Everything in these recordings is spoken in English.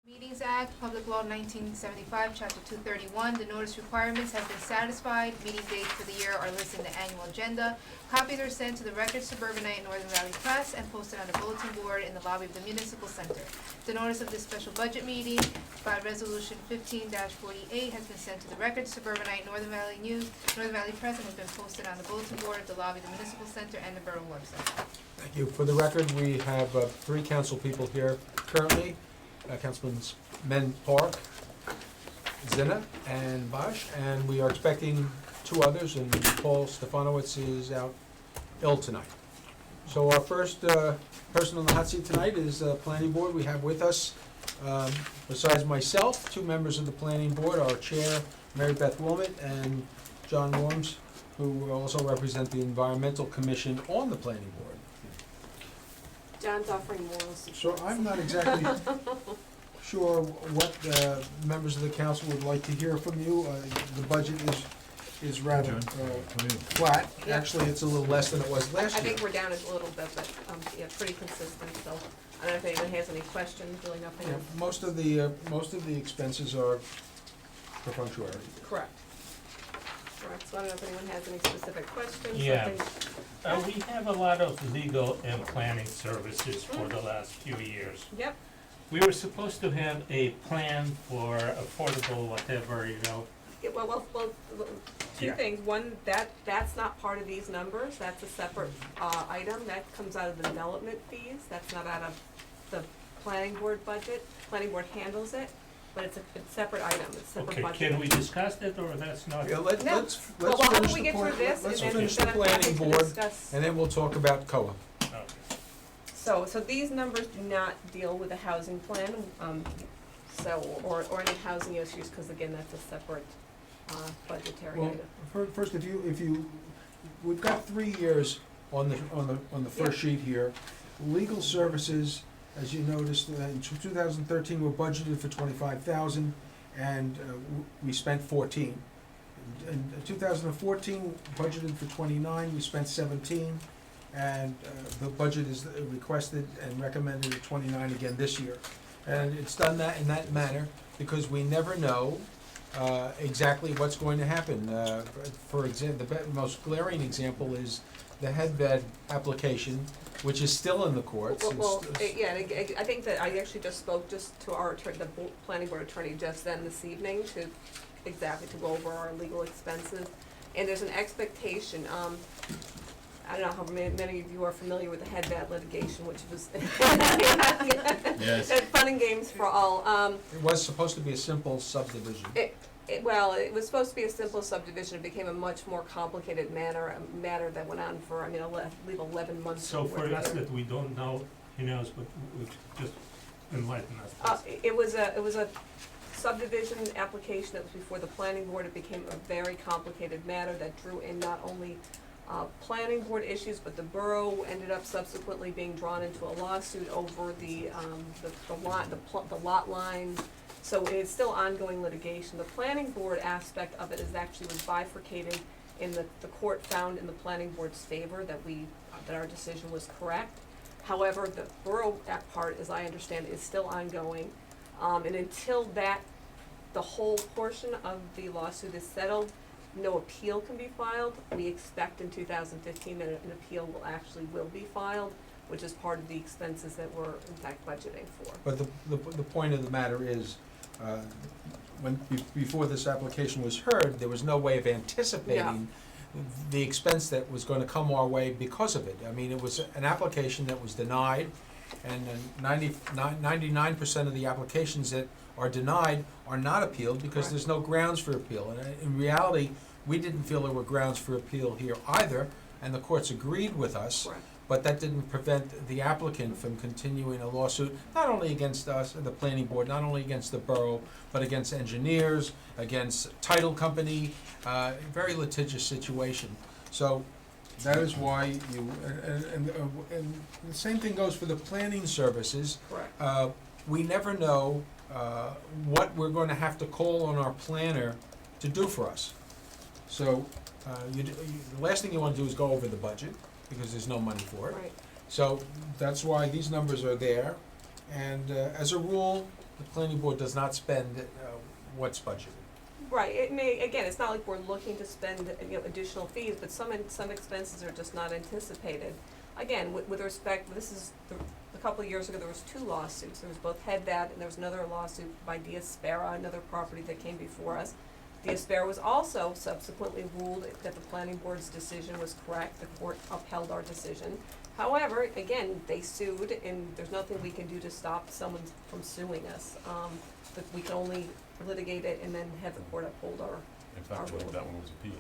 Meetings Act, Public Law 1975, Chapter 231, the notice requirements have been satisfied. Meeting dates for the year are listed in the annual agenda. Copies are sent to the Record Suburbanite and Northern Valley Press and posted on the bulletin board in the lobby of the Municipal Center. The notice of this special budget meeting by Resolution 15-48 has been sent to the Record Suburbanite, Northern Valley News, Northern Valley Press, and has been posted on the bulletin board at the lobby of the Municipal Center and the Borough website. Thank you. For the record, we have 3 council people here currently. Councilman Men Park, Zinna, and Bosch, and we are expecting 2 others, and Paul Stefanowitz is out ill tonight. So our first person on the hot seat tonight is Planning Board. We have with us, besides myself, 2 members of the Planning Board, our Chair, Mary Beth Wilmot, and John Worms, who also represent the Environmental Commission on the Planning Board. John's offering moral support. So I'm not exactly sure what members of the council would like to hear from you. The budget is rather flat. Yeah. Actually, it's a little less than it was last I year. think we're down a little bit, but yeah, pretty consistent. So I don't know if anyone has any questions. Really, nothing. Yeah, most of the expenses are for punctuality. Correct. Correct. So I don't know if anyone has any specific questions. Yeah. We have a lot of legal and planning services for the last few years. Yep. We were supposed to have a plan for affordable whatever, Yeah, well, 2 Yeah. things. One, that's not part of these numbers. That's a separate item. That comes out of the development fees. That's not out of the planning board budget. Planning board handles it, but it's a separate item. It's a separate Okay, budget. can we discuss that, or that's not? Yeah, let's No. let's Well, how finish about we the get point. through this Let's and finish then the I'm happy planning to board, discuss. and then we'll talk about COA. Okay. So these numbers do not deal with the housing plan, or any housing issues, because again, that's a separate budgetary Well, item. first, if you, we've got 3 years on the first sheet here. Legal services, as you noticed, in 2013 were budgeted for 25,000, and we spent 14. In 2014, budgeted for 29, we spent 17, and the budget is requested and recommended at 29 again this year. And it's done that in that manner because we never know exactly what's going to happen. For example, the most glaring example is the headbed application, which is still in the courts. Yeah, and I think that I actually just spoke to our attorney, the planning board attorney just then this evening to go over our legal expenses. And there's an expectation, I don't know how many of you are familiar with the headbed litigation, which was Yes. fun and games for all. It was supposed to be a simple subdivision. It was supposed to be a simple subdivision. It became a much more complicated matter that went on for, I believe 11 months. So for us that we don't know, but we just enlighten us. please. It was a subdivision application that was before the planning board. It became a very complicated matter that drew in not only planning board issues, but the borough ended up subsequently being drawn into a lawsuit over the lot line. So it's still ongoing litigation. The planning board aspect of it is actually was bifurcated in the court found in the planning board's favor that our decision was correct. However, the borough part, as I understand, is still ongoing. And until the whole portion of the lawsuit is settled, no appeal can be filed. We expect in 2015 that an appeal will be filed, which is part of the expenses that we're in fact budgeting for. But the point of the matter is, before this application was heard, there was no way of anticipating the expense that was going to come our way because of it. I mean, it was an application that was denied, and 99% of the applications that are denied are not appealed because Correct. there's no grounds for appeal. And in reality, we didn't feel there were grounds for appeal here either, and the courts agreed with us. Correct. But that didn't prevent the applicant from continuing a lawsuit, not only against us, the planning board, not only against the borough, but against engineers, against title company, very litigious situation. So that is why and the same thing goes for the planning services. Correct. We never know what we're going to have to call on our planner to do for us. So the last thing you want to do is go over the budget, because there's no money for it. Right. So that's why these numbers are there. And as a rule, the planning board does not spend what's budgeted. Right, it may, again, it's not like we're looking to spend, additional fees, but some expenses are just not anticipated. Again, with respect, this is, a couple of years ago, there was 2 lawsuits. There was both Headvat, and there was another lawsuit by Diaspera, another property that came before us. Diaspera was also subsequently ruled that the planning board's decision was correct. The court upheld our decision. However, again, they sued, and there's nothing we can do to stop someone from suing us. But we can only litigate it and then have the court uphold our. In fact, Our rule. that one was appealed.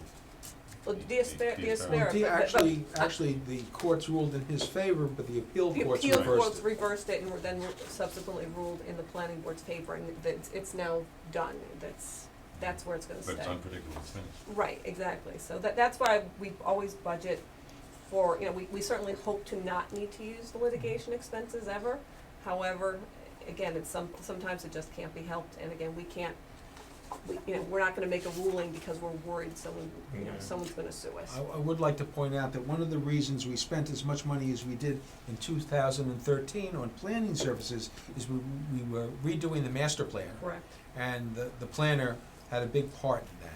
Well, Diaspera. Actually, the courts ruled in his favor, but the appeal The courts appeal reversed courts it. reversed it and were then subsequently ruled in the planning board's favor, and that it's now done. That's where it's gonna stay. But it's unpredictable, it's finished. Right, exactly. So that's why we always budget for, we certainly hope to not need to use the litigation expenses ever. However, again, sometimes it just can't be helped, and again, we're not gonna make a ruling because we're worried someone's gonna sue us. I would like to point out that one of the reasons we spent as much money as we did in 2013 on planning services is we were redoing the master plan, Correct. and the planner had a big part in that.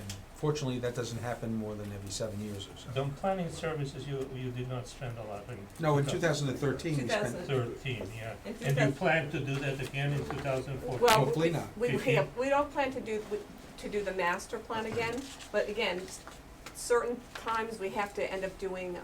And fortunately, that doesn't happen more than every 7 years or so. The planning services, you did not spend a lot in. No, in 2013, we spent, 13, yeah. In And you plan to do that again in 2014? Well, Hopefully not. we don't plan to do the master plan again, but again, certain times we have to end up doing,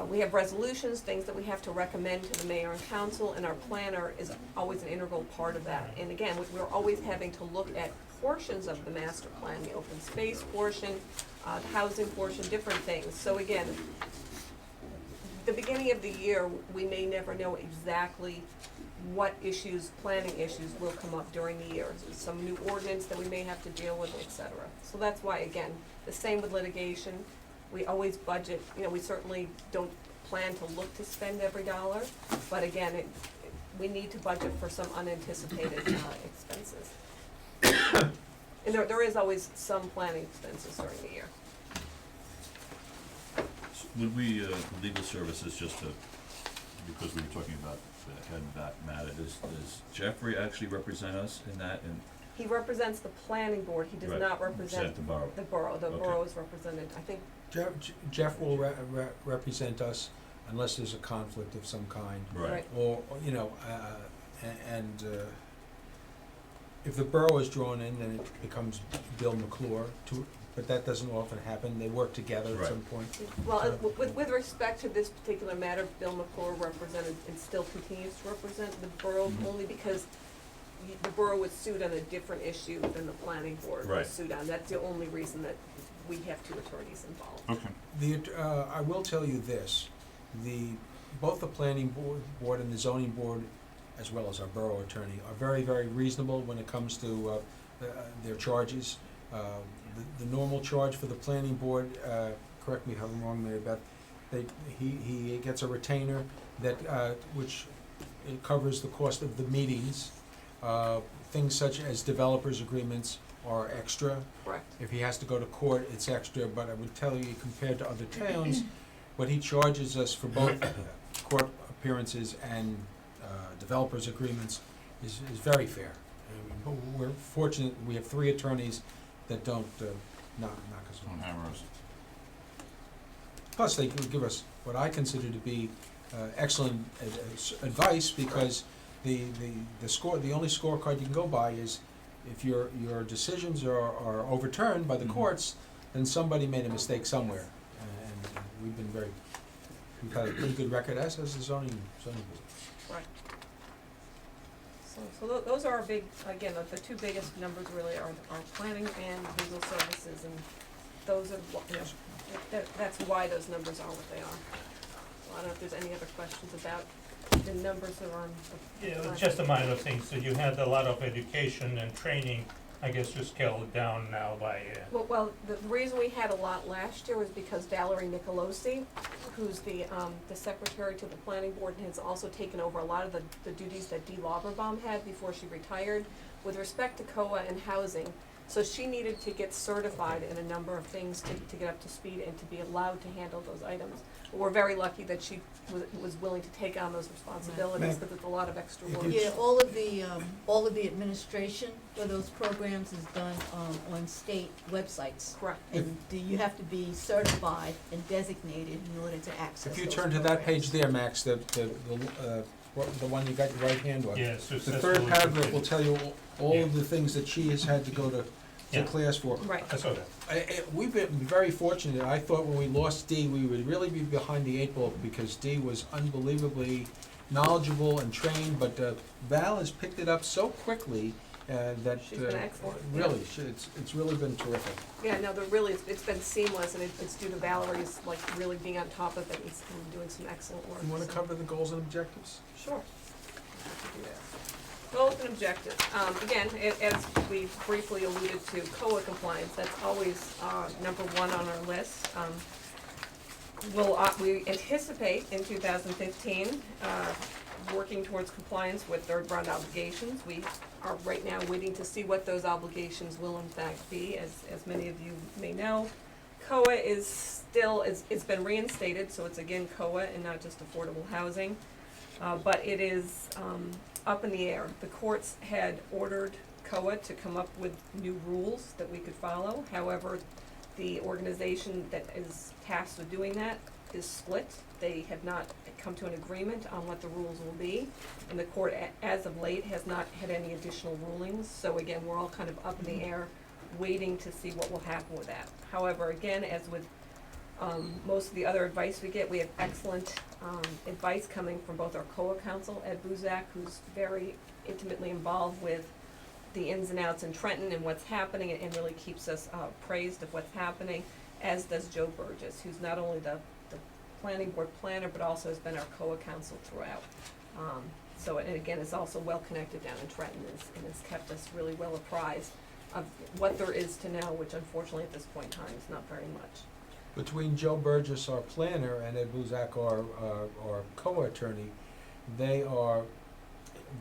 we have resolutions, things that we have to recommend to the mayor and council, and our planner is always an integral part of that. And again, we're always having to look at portions of the master plan, the open space portion, the housing portion, different things. So again, the beginning of the year, we may never know exactly what planning issues will come up during the year. Some new ordinance that we may have to deal with, et cetera. So that's why, again, the same with litigation. We always budget, we certainly don't plan to look to spend every dollar, but again, we need to budget for some unanticipated expenses. And there is always some planning expenses during the year. Would we, legal services, just to, because we were talking about the head and back matter, does Jeffrey actually represent us in that? And He represents the planning board, he does Right. not represent the borough? the borough. The Okay. borough is represented, I think, Jeff will represent us unless there's a conflict of some kind. right. Or, if the borough is drawn in, then it becomes Bill McClure, but that doesn't often happen, they work together at Right. some point. Well, with respect to this particular matter, Bill McClure represented and still continues to represent the borough, Mhm. only because the borough was sued on a different issue than the planning board Right. was sued on. That's the only reason that we have 2 attorneys involved. Okay. I will tell you this, both the planning board and the zoning board, as well as our borough attorney, are very, very reasonable when it comes to their charges. The normal charge for the planning board, correct me if I'm wrong, Mary Beth, he gets a retainer which it covers the cost of the meetings. Things such as developers agreements are extra. Correct. If he has to go to court, it's extra, but I would tell you, compared to other towns, what he charges us for both court appearances and developers agreements is very fair. We're fortunate, we have 3 attorneys that don't knock us On off. hammers. Plus, they give us what I consider to be excellent advice, because the only scorecard you can go by is if your decisions are overturned by the Mhm. courts, then somebody made a mistake somewhere. And we've had a pretty good record, as has the zoning board. Right. So those are our big, again, the 2 biggest numbers really are planning and legal services, and those are, that's why those numbers are what they are. So I don't know if there's any other questions about the numbers that are on the. Yeah, it's just a minor thing, so you had a lot of education and training, I guess you scaled down now by, Well, the reason we had a lot last year was because Valerie Nicolosi, who's the secretary to the planning board, and has also taken over a lot of the duties that Dee Lauberbaum had before she retired with respect to COA and housing. So she needed to get certified in a number of things to get up to speed and to be allowed to handle those items. we're very lucky that she was willing to take on those responsibilities, Right. because it's a lot of extra If work. you- Yeah, all of the administration for those programs is done, on state websites. Correct. And you have to be certified and designated in order to access If you those turn to that programs. page there, Max, the one you got your right hand on. Yeah, The successful. third paragraph will tell you all of the things that she has had to go to Yeah. class for. Right. I saw that. We've been very fortunate. I thought when we lost Dee, we would really be behind the eight ball because Dee was unbelievably knowledgeable and trained, but Val has picked it up so quickly that. She's been excellent, yeah. Really, it's really been terrific. Yeah, no, it's been seamless, and it's due to Valerie's, like, really being on top of it and doing some excellent work. You wanna so. cover the goals and objectives? Sure. Happy to do that. Goals and objectives. Again, as we briefly alluded to, COA compliance, that's always, number one on our list. We anticipate in 2015, working towards compliance with third-round obligations. We are right now waiting to see what those obligations will in fact be. As many of you may know, COA is still, it's been reinstated, so it's again COA and not just affordable housing. But it is up in the air. The courts had ordered COA to come up with new rules that we could follow. However, the organization that is tasked with doing that is split. They have not come to an agreement on what the rules will be, and the court, as of late, has not had any additional rulings. So again, we're all kind of up in the air, waiting to see what will happen with that. However, again, as with most of the other advice we get, we have excellent advice coming from both our COA counsel, Ed Buzak, who's very intimately involved with the ins and outs in Trenton and what's happening, and really keeps us appraised of what's happening, as does Joe Burgess, who's not only the planning board planner, but also has been our COA counsel throughout. So, and again, is also well connected down in Trenton, and has kept us really well apprised of what there is to know, which unfortunately at this point in time is not very much. Between Joe Burgess, our planner, and Ed Buzak, our COA attorney, they are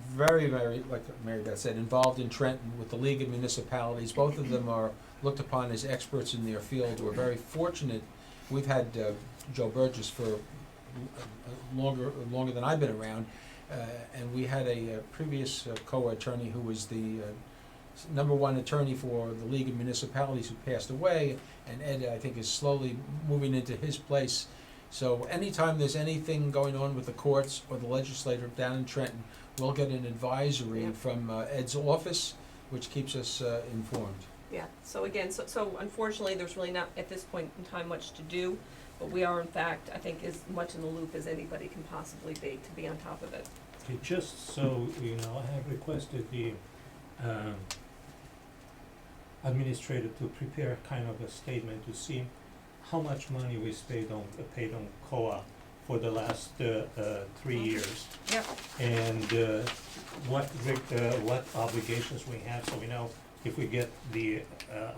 very, very, like Mary Beth said, involved in Trenton with the League of Municipalities. Both of them are looked upon as experts in their field. We're very fortunate. We've had Joe Burgess for longer than I've been around, and we had a previous COA attorney who was the #1 attorney for the League of Municipalities who passed away, and Ed, I think, is slowly moving into his place. So anytime there's anything going on with the courts or the legislature down in Trenton, we'll get an advisory Yep. from Ed's office, which keeps us informed. Yeah, so again, so unfortunately, there's really not, at this point in time, much to do, but we are in fact, I think, as much in the loop as anybody can possibly be, to be on top of it. Okay, just so you know, I have requested the administrator to prepare kind of a statement to see how much money we paid on COA for the last 3 years, Yep. and what obligations we have, so we know if we get the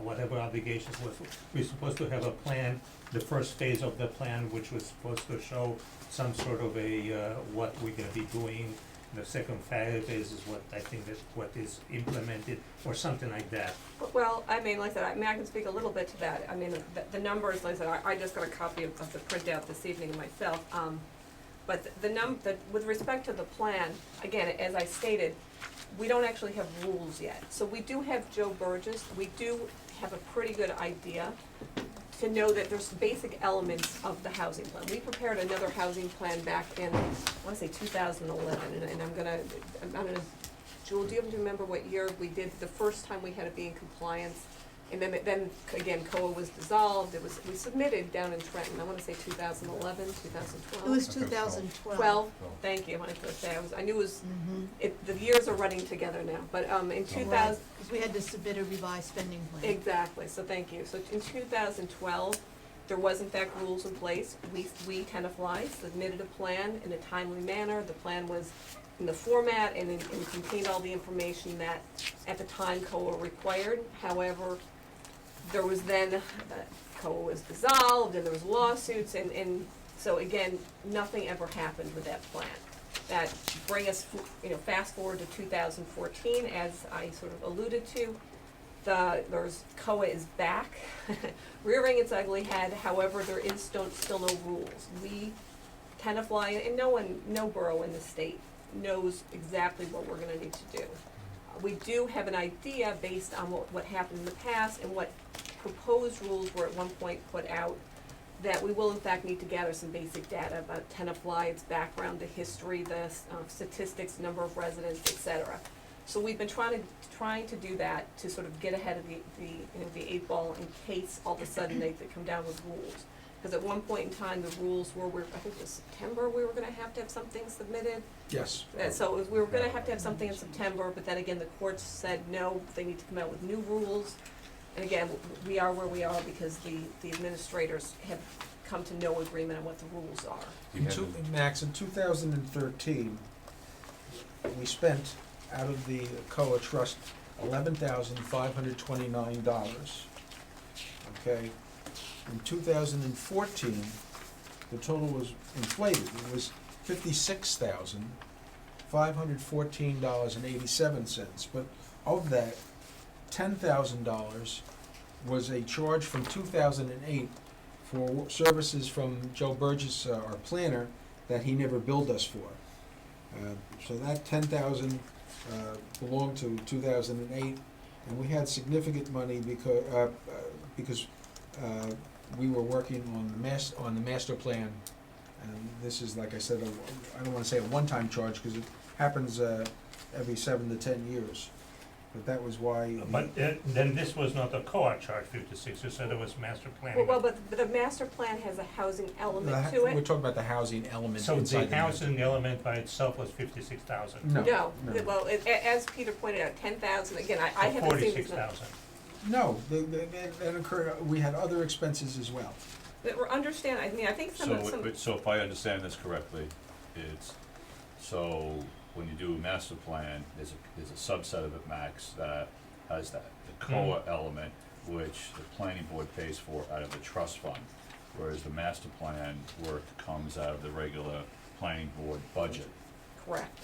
whatever obligations we're supposed to have a plan, the first phase of the plan, which was supposed to show some sort of a what we're gonna be doing. The second phase is what I think that what is implemented, or something like that. Well, I mean, like I said, I can speak a little bit to that. I mean, the numbers, like I said, I just got a copy of the printout this evening myself. But with respect to the plan, again, as I stated, we don't actually have rules yet. So we do have Joe Burgess, we do have a pretty good idea to know that there's basic elements of the housing plan. We prepared another housing plan back in, I wanna say 2011, and I'm gonna, Jewel, do you remember what year we did, the first time we had to be in compliance? And then again, COA was dissolved, we submitted down in Trenton, I wanna say 2011, 2012. It was 2012. 12, thank you, I wanted to say, I knew it was, the years are running together now, but in 2000. Because we had to submit a revised spending plan. Exactly, so thank you. So in 2012, there was in fact rules in place. We Tenafly submitted a plan in a timely manner. The plan was in the format and contained all the information that at the time COA required. However, there was then, COA was dissolved and there was lawsuits, and so again, nothing ever happened with that plan. That bring us, fast forward to 2014, as I sort of alluded to. There's, COA is back, rearing its ugly head, however, there is still no rules. Tenafly, and no borough in the state knows exactly what we're gonna need to do. We do have an idea based on what happened in the past and what proposed rules were at one point put out, that we will in fact need to gather some basic data about Tenafly, its background, the history, the statistics, number of residents, et cetera. So we've been trying to do that to sort of get ahead of the 8 ball in case all of a sudden they come down with rules. Because at one point in time, the rules were, I think it was September, we were gonna have to have something submitted. Yes. So we were gonna have to have something in September, but then again, the courts said no, they need to come out with new rules. And again, we are where we are because the administrators have come to no agreement on what the rules are. Max, in 2013, we spent out of the COA trust $11,529. Okay? In 2014, the total was inflated. It was $56,514.87. But of that, $10,000 was a charge from 2008 for services from Joe Burgess, our planner, that he never billed us for. So that 10,000 belonged to 2008, and we had significant money because we were working on the master plan, and this is, like I said, I don't want to say a one-time charge because it happens every 7 to 10 years. But that was why. But then this was not a COA charge, 56, you said it was master planning. Well, but the master plan has a housing element to We're it. talking about the housing element So inside the housing element by itself was 56,000? No. No, well, as Peter pointed out, 10,000, again, I haven't seen this. 46,000. No, that occurred, we had other expenses as well. That we're understand, I mean, I think some. So if I understand this correctly, it's, so when you do a master plan, there's a subset of it, Max, that has that, the COA element, which the planning board pays for out of the trust fund, whereas the master plan work comes out of the regular planning board budget, Correct.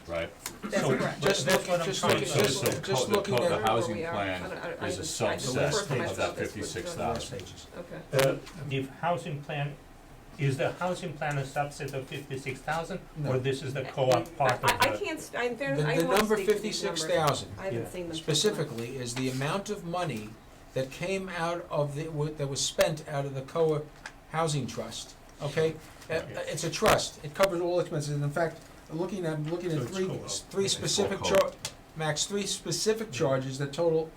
right? That's So- correct. Just That's look- what I'm just trying look- to So just- say. just looking the at- housing Where we are. plan I is a the first subset time I of saw that this was- 56,000. pages. Okay. The housing plan, is the housing plan a subset of 56,000? No. Or this is the COA part of the? I can't, in fairness, I The don't want to number speak to these numbers. 56,000 I haven't Yeah. seen them. specifically is the amount of money that came out of that was spent out of the COA Housing Trust, okay? It's a trust, it covers all expenses, and in fact, looking at So it's three COA. specific It's called Max, 3 specific charges that total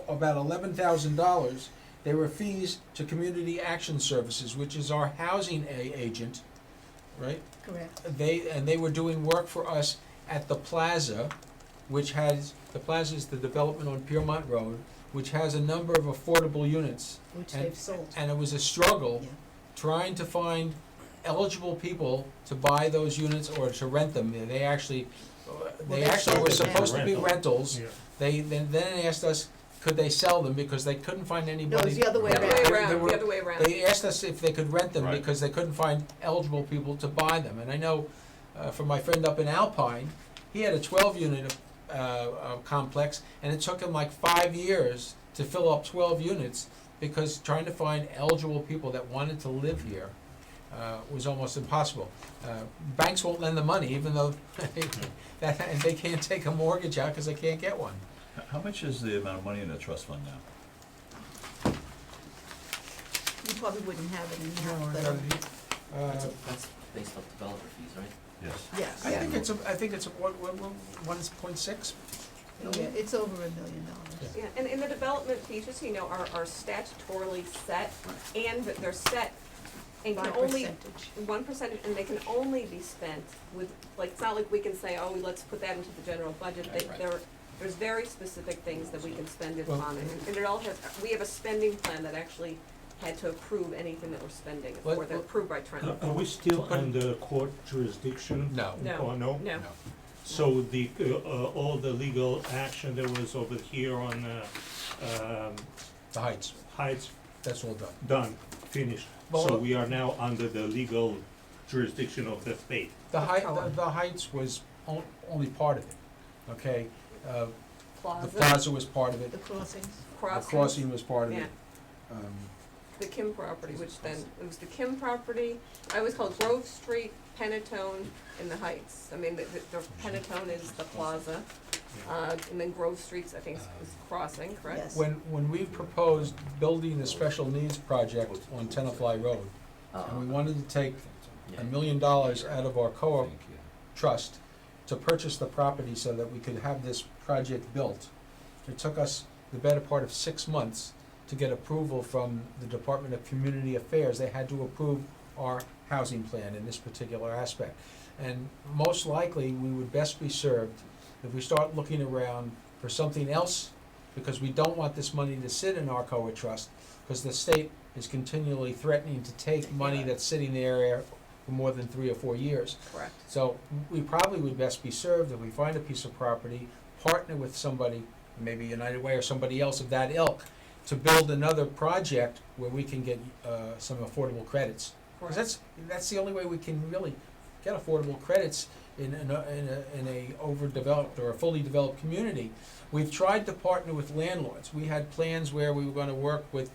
about $11,000. They were fees to Community Action Services, which is our housing agent, right? Correct. They were doing work for us at the plaza, which has, the plaza is the development on Piermont Road, which has a number of affordable units. Which And- they've sold. And it was a struggle Yeah. trying to find eligible people to buy those units or to rent them. They actually they were sold them supposed to be Rental. rentals. Yeah. They then asked us, could they sell them, because they couldn't find No, anybody. it's the other way The other way around. They around, were- the other way around. They asked us if they could rent them Right. because they couldn't find eligible people to buy them. And I know, from my friend up in Alpine, he had a 12-unit complex, and it took him like 5 years to fill up 12 units because trying to find eligible people that wanted to live here was almost impossible. Banks won't lend the money, even though and they can't take a mortgage out because they can't get one. How much is the amount of money in the trust fund now? You probably wouldn't have it in No, here, no, but, That's based off developer fees, right? Yes. yes. I think it's 1.6. Yeah, it's over $1 million. Yeah, and in the development fees, just so you know, are statutorily set, and they're set and By can only, percentage. 1%, and they can only be spent with, like, it's not like we can say, oh, let's put that into the general budget. There's very specific things that we can spend it Well- on, and it all has, we have a spending plan that actually had to approve anything that we're spending, or they're approved by Trenton. Are we still under court jurisdiction? No. No. No? No. So the, all the legal action that was over here on, The Heights, Heights, that's all done. done, finished. Well, So we are now under the legal jurisdiction of the state. The Heights was only part of it, okay? plaza. The plaza was part of it, The crossings. the crossing was part of Yeah. it. Um, The Kim property, which then, it was the Kim property, I always call it Grove Street, Penatone, and the Heights. I mean, the Penatone is the plaza, and then Grove Street's, I think, is crossing, correct? Yes. When we proposed building a special needs project on Tenafly Road, and we wanted to take $1 million out of our co-op trust to purchase the property so that we could have this project built. It took us the better part of 6 months to get approval from the Department of Community Affairs. They had to approve our housing plan in this particular aspect. And most likely, we would best be served if we start looking around for something else, because we don't want this money to sit in our COA trust, because the state is continually threatening to take money that's sitting there for more than 3 or 4 years. Correct. So we probably would best be served if we find a piece of property, partner with somebody, maybe United Way or somebody else of that ilk, to build another project where we can get some affordable credits. Because that's the only way we can really get affordable credits in a overdeveloped or a fully developed community. We've tried to partner with landlords. We had plans where we were going to work with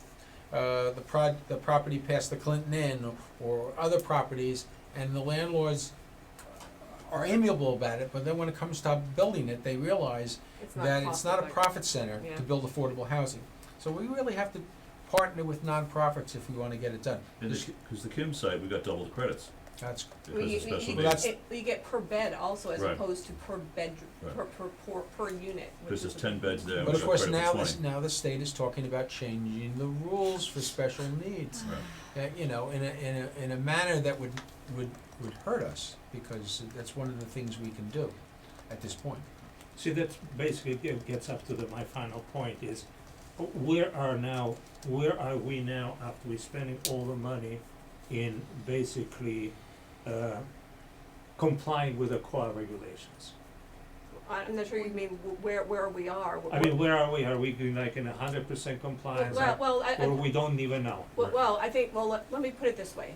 the property past the Clinton Inn or other properties, and the landlords are amiable about it, but then when it comes to building it, they realize that it's not a profit center Yeah. to build affordable housing. So we really have to partner with nonprofits if we want to get it done. Because the Kim site, we got double the credits That's, because of special Well, needs. You get per bed also, as Right. opposed to per bedroom, Right. per unit. which Because is there's 10 beds there, we but got of course, credit for 20. now the state is talking about changing the rules for special needs. Right. You know, in a manner that would hurt us, because that's one of the things we can do at this point. See, that's basically gets up to my final point is, where are we now after we spending all the money in basically complying with the core regulations? I'm not sure you mean where we are. I mean, where are we? Are we like in 100% compliance, Well, or we don't even know? Well, I think, let me put it this way.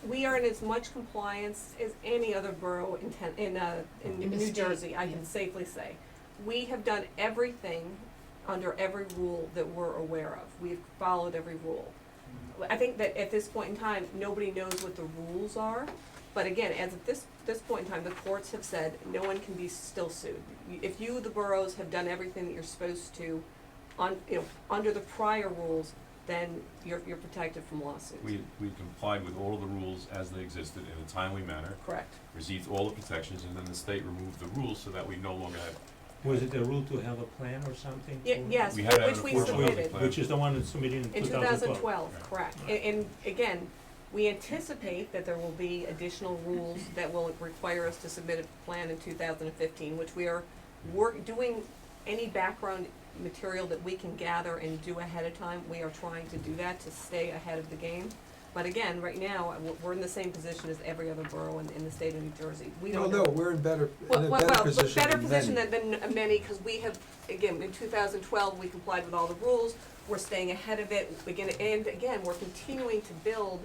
We are in as much compliance as any other borough in In the New state, Jersey, I yeah. can safely say. We have done everything under every rule that we're aware of. We've followed every rule. I think that at this point in time, nobody knows what the rules are. But again, as of this point in time, the courts have said no one can be still sued. If you, the boroughs, have done everything that you're supposed to, under the prior rules, then you're protected from lawsuits. We complied with all of the rules as they existed in a timely manner, Correct. received all the protections, and then the state removed the rules so that we no longer had. Was it a rule to have a plan or something? Yes, We had to have which an we affordable housing submitted. plan. Which is the one that's submitted in 2012? 2012, Right. correct. And again, we anticipate that there will be additional rules that will require us to submit a plan in 2015, which we are doing any background material that we can gather and do ahead of time. We are trying to do that to stay ahead of the game. But again, right now, we're in the same position as every other borough in the state of New Jersey. We don't know. No, we're in a better Well, position better than position many. than many, because we have, again, in 2012, we complied with all the rules, we're staying ahead of it, and again, we're continuing to build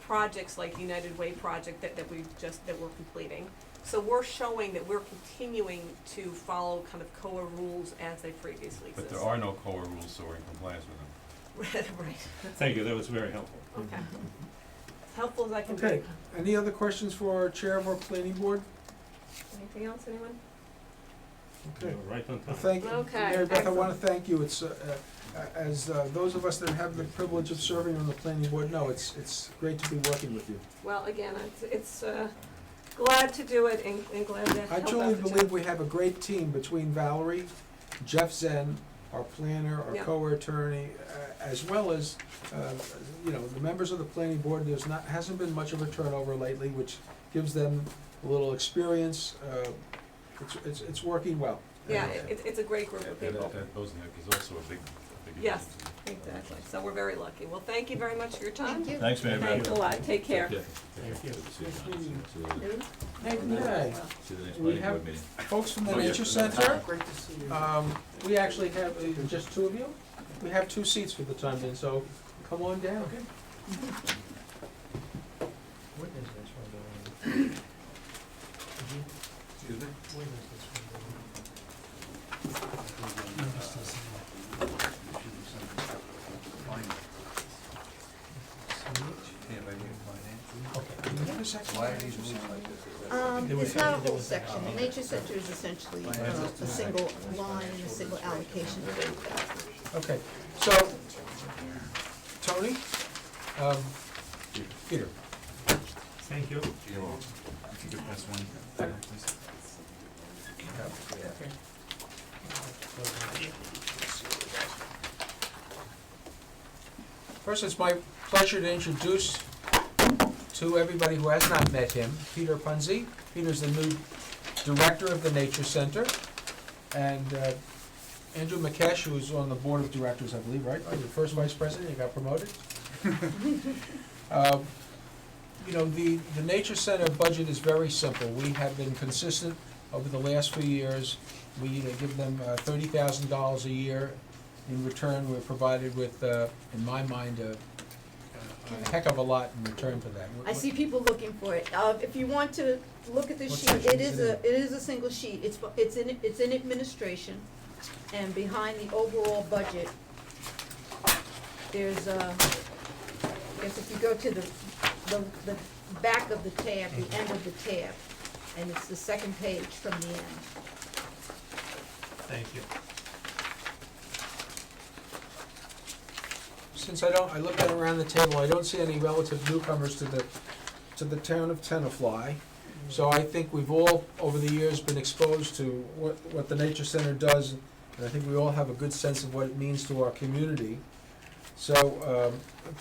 projects like United Way project that we're completing. So we're showing that we're continuing to follow kind of COA rules as they previously But existed. there are no COA rules, so we're in compliance with them. Right, Thank you, that was very helpful. okay. As helpful as I can be. Okay, any other questions for our chair of our planning board? Anything else, anyone? Okay. You're right on Well, time. thank you. Okay, Mary Beth, I excellent. want to thank you. It's, as those of us that have the privilege of serving on the planning board know, it's great to be working with you. Well, again, it's glad to do it and glad to help I out truly the believe town. we have a great team between Valerie, Jeff Zen, our planner, our Yeah. co-attorney, as well as, the members of the planning board. Hasn't been much of a turnover lately, which gives them a little experience. It's working well. Yeah, it's a great group of And people. Bosniak is also a big Yes. agency. Exactly, so we're very lucky. Well, thank you very much for your time. Thank you. Thanks, Mary Beth. Thanks a lot, take care. Yeah. Thank you. Good to see you, John. See you later. Dude? Okay. See you the next We planning have- board meeting. Folks from the Oh, yeah. Nature Center, Great to see you. we actually have, just two of you? We have 2 seats for the time being, so come on down. When is this one going? Excuse me? When is this one going? Why are these rules like this? It's not a whole section, the nature center is essentially, a single line and a single allocation of $30,000. Okay, so, Tony, Peter, Thank you. If you could pass one, please. first, it's my pleasure to introduce to everybody who has not met him, Peter Punzi. Peter's the new director of the Nature Center, and Andrew McKesh, who is on the board of directors, I believe, right? You're the first vice president, you got promoted. You know, the Nature Center budget is very simple. We have been consistent over the last few years. We give them $30,000 a year. In return, we're provided with, in my mind, a heck of a lot in return for that. I see people looking for it. If you want to look at the What sheet, section it is is it it is a single sheet. It's in administration, and behind the overall budget, there's I guess if you go to the back of the tab, the end of the tab, and it's the second page from the end. Thank you. Since I looked at around the table, I don't see any relative newcomers to the town of Tenafly. So I think we've all, over the years, been exposed to what the Nature Center does, and I think we all have a good sense of what it means to our community. So,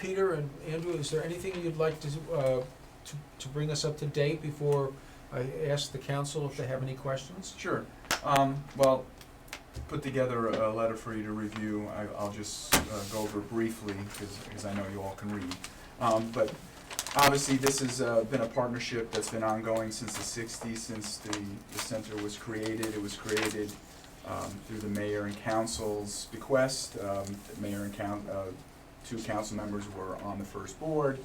Peter and Andrew, is there anything you'd like to bring us up to date before I ask the council if they have any questions? Sure. Well, put together a letter for you to review. I'll just go over briefly, because I know you all can read. But obviously, this has been a partnership that's been ongoing since the '60s, since the center was created. It was created through the mayor and council's bequest. The mayor and two council members were on the first board.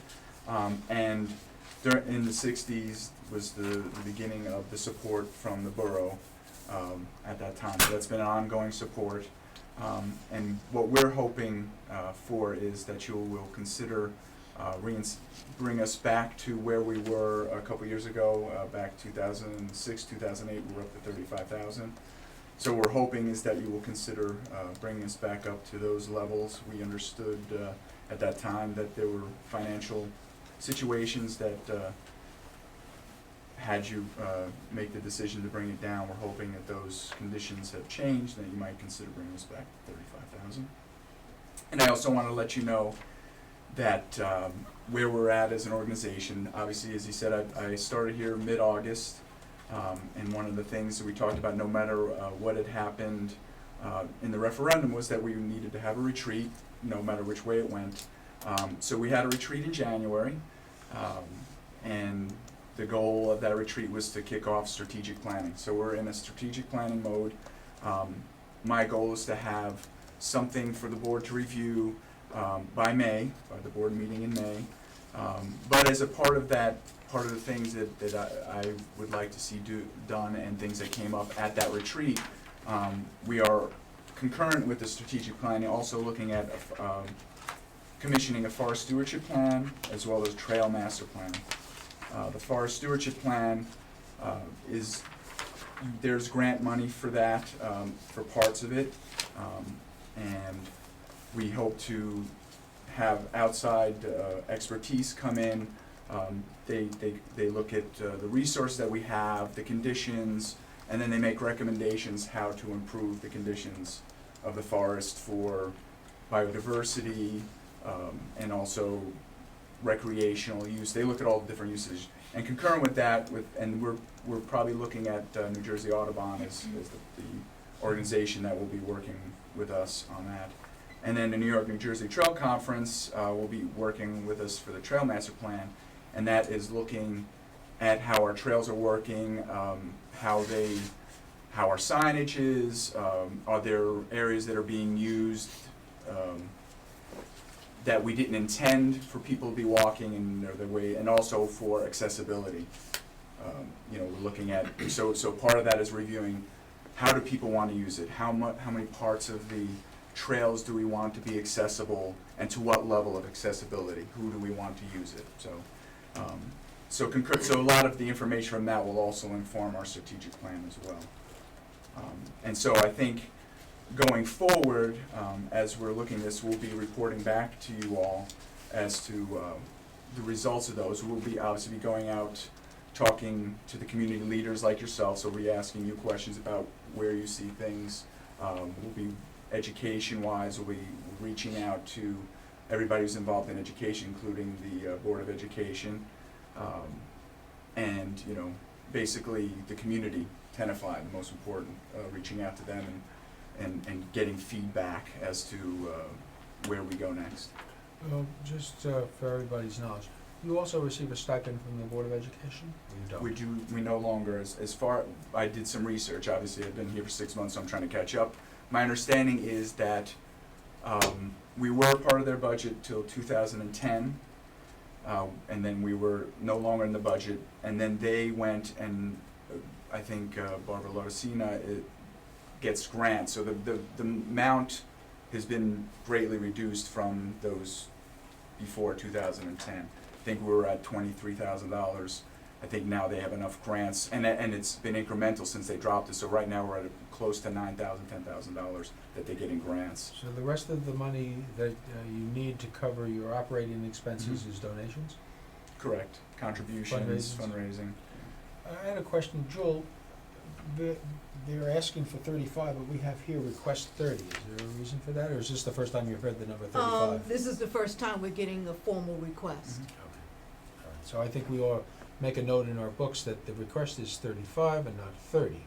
And in the '60s was the beginning of the support from the borough at that time. So that's been an ongoing support. And what we're hoping for is that you will consider bring us back to where we were a couple years ago, back 2006, 2008, we were up to 35,000. So we're hoping is that you will consider bringing us back up to those levels. We understood at that time that there were financial situations that had you make the decision to bring it down. We're hoping that those conditions have changed, that you might consider bringing us back to 35,000. And I also want to let you know that where we're at as an organization. Obviously, as you said, I started here mid-August, and one of the things that we talked about, no matter what had happened in the referendum, was that we needed to have a retreat, no matter which way it went. So we had a retreat in January, and the goal of that retreat was to kick off strategic planning. So we're in a strategic planning mode. My goal is to have something for the board to review by May, by the board meeting in May. But as a part of that, part of the things that I would like to see done and things that came up at that retreat, we are concurrent with the strategic planning, also looking at commissioning a forest stewardship plan as well as trail master plan. The forest stewardship plan there's grant money for that, for parts of it, and we hope to have outside expertise come in. They look at the resources that we have, the conditions, and then they make recommendations how to improve the conditions of the forest for biodiversity, and also recreational use. They look at all the different uses. And concurrent with that, and we're probably looking at New Jersey Audubon as the organization that will be working with us on that. And then the New York, New Jersey Trail Conference will be working with us for the Trail Master Plan, and that is looking at how our trails are working, how our signage is, are there areas that are being used that we didn't intend for people to be walking in their way, and also for accessibility. We're looking at, so part of that is reviewing how do people want to use it, how many parts of the trails do we want to be accessible, and to what level of accessibility, who do we want to use it. So so a lot of the information from that will also inform our strategic plan as well. And so I think going forward, as we're looking at this, we'll be reporting back to you all as to the results of those. We'll be obviously be going out, talking to the community leaders like yourself, so we'll be asking you questions about where you see things. We'll be education-wise, we'll be reaching out to everybody who's involved in education, including the Board of Education, and, you know, basically the community, Tenafly, the most important, reaching out to them and getting feedback as to where we go next. Just for everybody's knowledge, you also receive a stipend from the Board of Education? Or you don't? We no longer, as far, I did some research, obviously I've been here for 6 months, so I'm trying to catch up. My understanding is that we were part of their budget till 2010, and then we were no longer in the budget, and then they went and, I think Barbara Lodicina gets grants, so the amount has been greatly reduced from those before 2010. I think we were at $23,000. I think now they have enough grants, and it's been incremental since they dropped it. So right now we're at close to $9,000, $10,000 that they get in grants. So the rest of the money that you need to cover your operating expenses is donations? Correct. Contributions, fundraising. I had a question, Joel. They're asking for 35, but we have here request 30. Is there a reason for that, or is this the first time you've heard the number 35? This is the first time we're getting a formal request. Okay. All right. So I think we ought to make a note in our books that the request is 35 and not 30.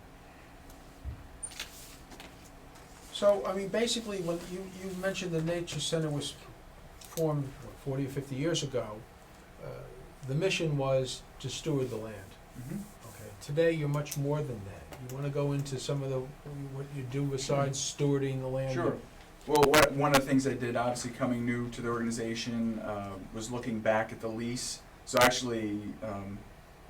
So, I mean, basically, when you mentioned the Nature Center was formed 40 or 50 years ago, the mission was to steward the land. Mm-hmm. Okay. Today, you're much more than that. You want to go into some of what you do besides stewarding the land? Sure. Well, one of the things I did, obviously coming new to the organization, was looking back at the lease. So actually,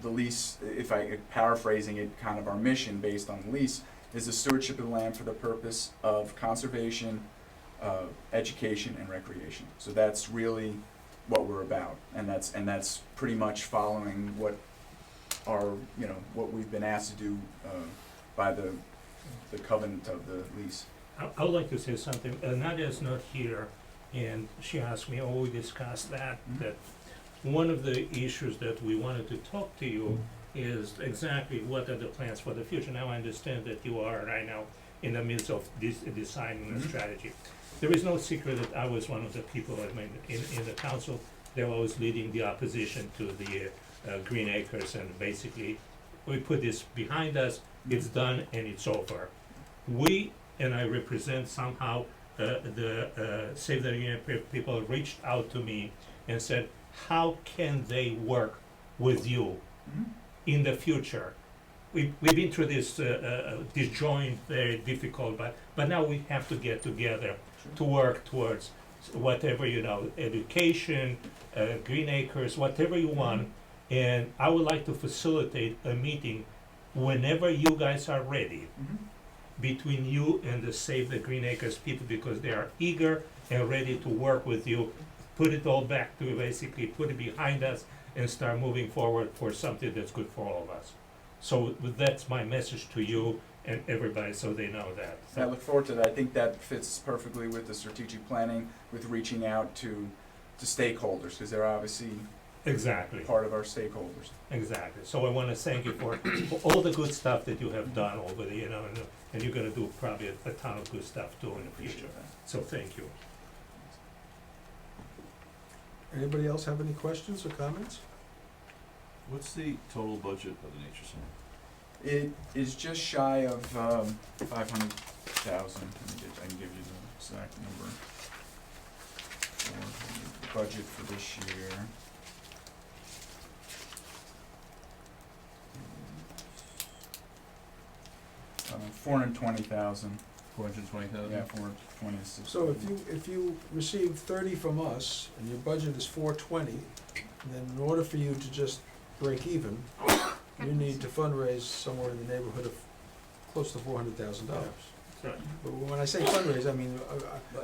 the lease, if I paraphrasing it, kind of our mission based on the lease, is the stewardship of the land for the purpose of conservation, education, and recreation. So that's really what we're about, and that's pretty much following what our, you know, what we've been asked to do by the covenant of the lease. I would like to say something. Nadia's not here, and she asked me, we discussed that, that one of the issues that we wanted to talk to you is exactly what are the plans for the future. Now I understand that you are right now in the midst of designing a strategy. There is no secret that I was one of the people, I mean, in the council, they were always leading the opposition to the Green Acres, and basically we put this behind us, it's done and it's over. We, and I represent somehow the Save the Green Acres people reached out to me and said, how can they work with you in the future? We've been through this disjoint, very difficult, but now we have to get together to work towards whatever, you know, education, Green Acres, whatever you want. And I would like to facilitate a meeting whenever you guys are ready between you and the Save the Green Acres people, because they are eager and ready to work with you, put it all back to basically put it behind us and start moving forward for something that's good for all of us. So that's my message to you and everybody, so they know that. So I look forward to that. I think that fits perfectly with the strategic planning, with reaching out to stakeholders, because they're obviously exactly part of our stakeholders. Exactly. So I want to thank you for all the good stuff that you have done over the, you know, and you're going to do probably a ton of good stuff too in the future. Appreciate that. So thank you. Anybody else have any questions or comments? What's the total budget of the Nature Center? It is just shy of 500,000. I can give you the exact number. For the budget for this year. $420,000. 420,000? Yeah, 426. So if you receive 30 from us and your budget is 420, then in order for you to just break even, you need to fundraise somewhere in the neighborhood of close to $400,000. Right. But when I say fundraise, I mean,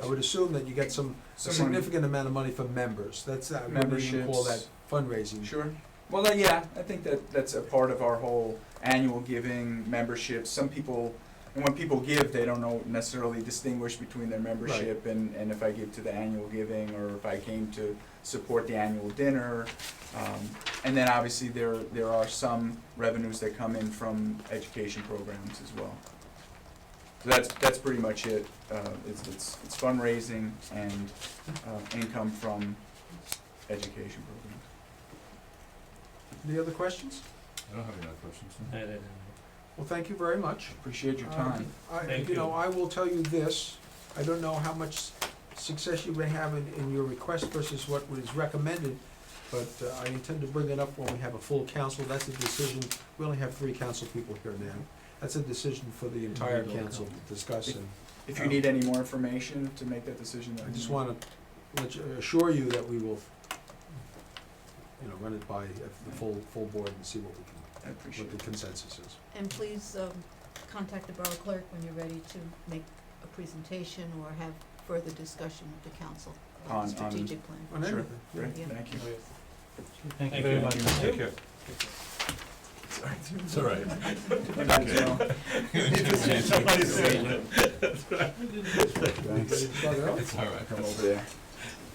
I would assume that you get a significant amount of money from members. That's, I wouldn't even call that fundraising. Sure. Well, yeah, I think that's a part of our whole annual giving, membership. Some people, and when people give, they don't know necessarily distinguish between their membership and if I give to the annual giving or if I came to support the annual dinner. And then obviously there are some revenues that come in from education programs as well. So that's pretty much it. It's fundraising and income from education programs. Any other questions? I don't have any other questions. Well, thank you very much. Appreciate your time. Thank You know, you. I will tell you this, I don't know how much success you may have in your request versus what was recommended, but I intend to bring it up when we have a full council. That's a decision, we only have 3 council people here now. That's a decision for the entire council to discuss, and If you need any more information to make that decision, let I me just know. wanna assure you that we will, run it by the full board and see what we can, I appreciate what the it. consensus is. And please, contact the borough clerk when you're ready to make a presentation or have further discussion with the council about On- the strategic plan. On Sure. anything, yeah. Great, Yeah. thank you. Thank you very much. Take care. It's all right. Good night, Joe. Somebody said that. Thanks. It's all right. Come over there.